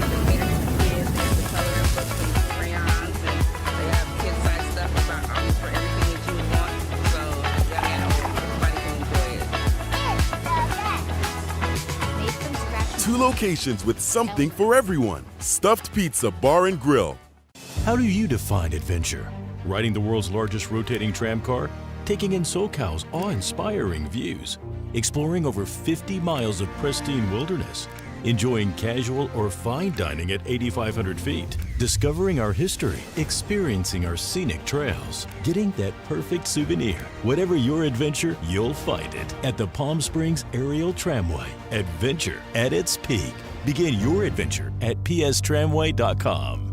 They cater to the kids. They have the coloring books and crayons, and they have kid-size stuff about almost for everything that you would want. So young and old, everybody can enjoy it. Made from scratch. 2 locations with something for everyone. Stuffed Pizza Bar and Grill. How do you define adventure? Riding the world's largest rotating tram car? Taking in SoCal's awe-inspiring views? Exploring over 50 miles of pristine wilderness? Enjoying casual or fine dining at 8,500 feet? Discovering our history? Experiencing our scenic trails? Getting that perfect souvenir? Whatever your adventure, you'll find it at the Palm Springs Aerial Tramway. Adventure at its peak. Begin your adventure at pstramway.com.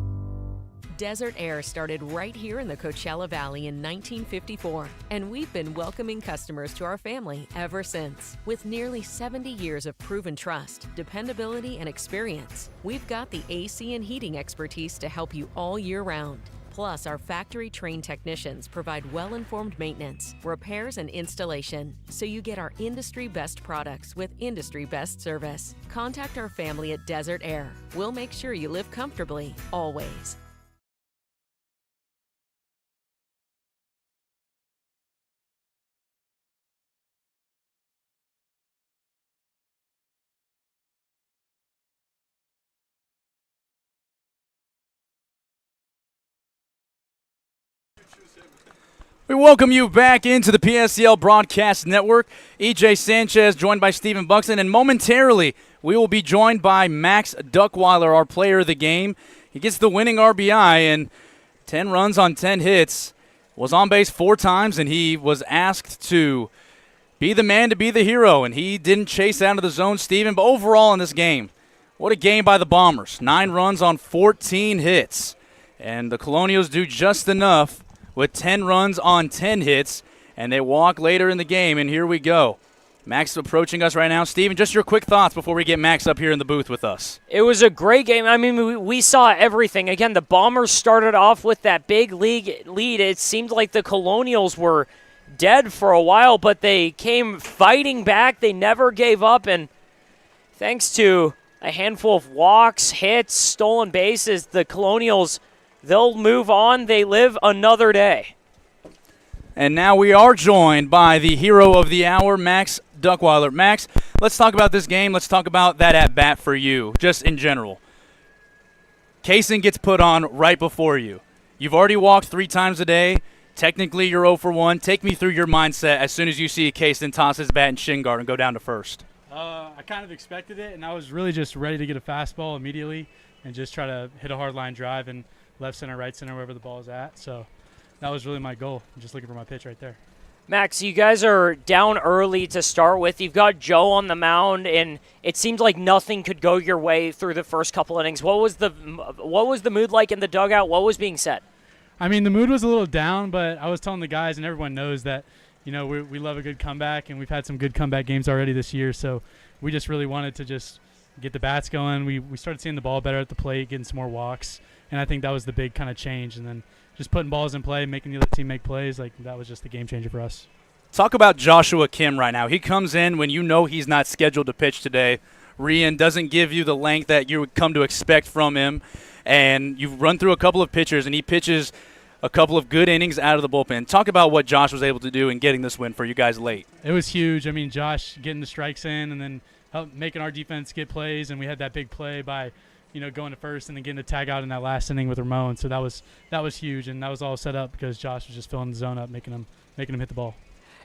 Desert Air started right here in the Coachella Valley in 1954, and we've been welcoming customers to our family ever since. With nearly 70 years of proven trust, dependability, and experience, we've got the AC and heating expertise to help you all year round. Plus, our factory-trained technicians provide well-informed maintenance, repairs, and installation, so you get our industry-best products with industry-best service. Contact our family at Desert Air. We'll make sure you live comfortably, always. We welcome you back into the PSCL Broadcast Network. EJ Sanchez joined by Stephen Buxton, and momentarily we will be joined by Max Duckweiler, our player of the game. He gets the winning RBI and 10 runs on 10 hits, was on base 4 times, and he was asked to be the man to be the hero, and he didn't chase out of the zone, Stephen. But overall in this game, what a game by the Bombers. 9 runs on 14 hits. And the Colonials do just enough with 10 runs on 10 hits, and they walk later in the game, and here we go. Max approaching us right now. Steven, just your quick thoughts before we get Max up here in the booth with us. It was a great game. I mean, we saw everything. Again, the Bombers started off with that big lead. It seemed like the Colonials were dead for a while, but they came fighting back. They never gave up, and thanks to a handful of walks, hits, stolen bases, the Colonials, they'll move on. They live another day. And now we are joined by the hero of the hour, Max Duckweiler. Max, let's talk about this game. Let's talk about that at-bat for you, just in general. Kaysen gets put on right before you. You've already walked 3 times a day. Technically, you're 0 for 1. Take me through your mindset as soon as you see Kaysen toss his bat in shin guard and go down to first. I kind of expected it, and I was really just ready to get a fastball immediately and just try to hit a hard line drive and left center, right center, wherever the ball is at. So that was really my goal. I'm just looking for my pitch right there. Max, you guys are down early to start with. You've got Joe on the mound, and it seemed like nothing could go your way through the first couple innings. What was the mood like in the dugout? What was being said? I mean, the mood was a little down, but I was telling the guys, and everyone knows that, you know, we love a good comeback, and we've had some good comeback games already this year. So we just really wanted to just get the bats going. We started seeing the ball better at the plate, getting some more walks, and I think that was the big kind of change. And then just putting balls in play, making the other team make plays, like that was just the game changer for us. Talk about Joshua Kim right now. He comes in when you know he's not scheduled to pitch today. Rian doesn't give you the length that you would come to expect from him. And you've run through a couple of pitchers, and he pitches a couple of good innings out of the bullpen. Talk about what Josh was able to do in getting this win for you guys late. It was huge. I mean, Josh getting the strikes in and then making our defense get plays, and we had that big play by – going to first and then getting the tag out in that last inning with Ramon. So that was huge, and that was all set up because Josh was just filling the zone up, making him hit the ball.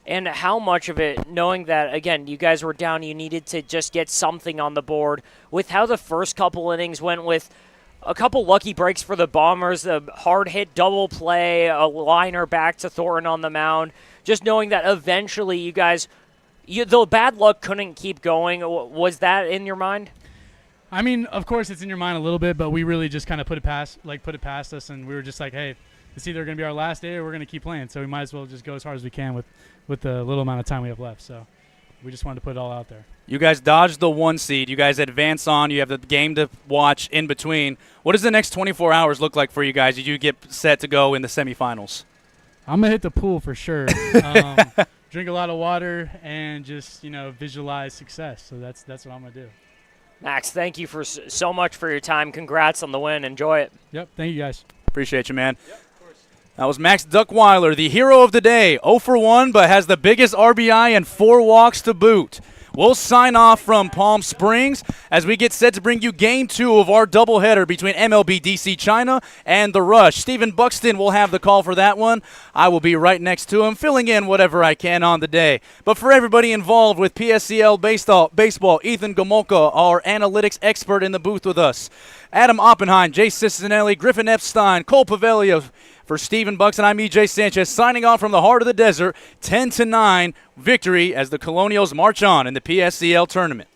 And how much of it, knowing that, again, you guys were down, you needed to just get something on the board, with how the first couple innings went with a couple lucky breaks for the Bombers, a hard-hit double play, a liner back to Thornton on the mound, just knowing that eventually you guys, the bad luck couldn't keep going. Was that in your mind? I mean, of course it's in your mind a little bit, but we really just kind of put it past us, and we were just like, hey, it's either going to be our last day or we're going to keep playing, so we might as well just go as hard as we can with the little amount of time we have left. So we just wanted to put it all out there. You guys dodged the 1 seed. You guys advance on. You have the game to watch in between. What does the next 24 hours look like for you guys as you get set to go in the semifinals? I'm going to hit the pool for sure. Drink a lot of water and just, visualize success. So that's what I'm going to do. Max, thank you for so much for your time. Congrats on the win. Enjoy it. Yep, thank you guys. Appreciate you, man. Yep, of course. That was Max Duckweiler, the hero of the day. 0 for 1, but has the biggest RBI and 4 walks to boot. We'll sign off from Palm Springs as we get set to bring you Game 2 of our doubleheader between MLB DC China and The Rush. Stephen Buxton will have the call for that one. I will be right next to him, filling in whatever I can on the day. But for everybody involved with PSCL Baseball, Ethan Gomolka, our analytics expert in the booth with us. Adam Oppenheim, Jay Cicinelli, Griffin Epstein, Cole Pavelio. For Stephen Buxton, I'm EJ Sanchez, signing off from the heart of the desert. 10-9 victory as the Colonials march on in the PSCL tournament.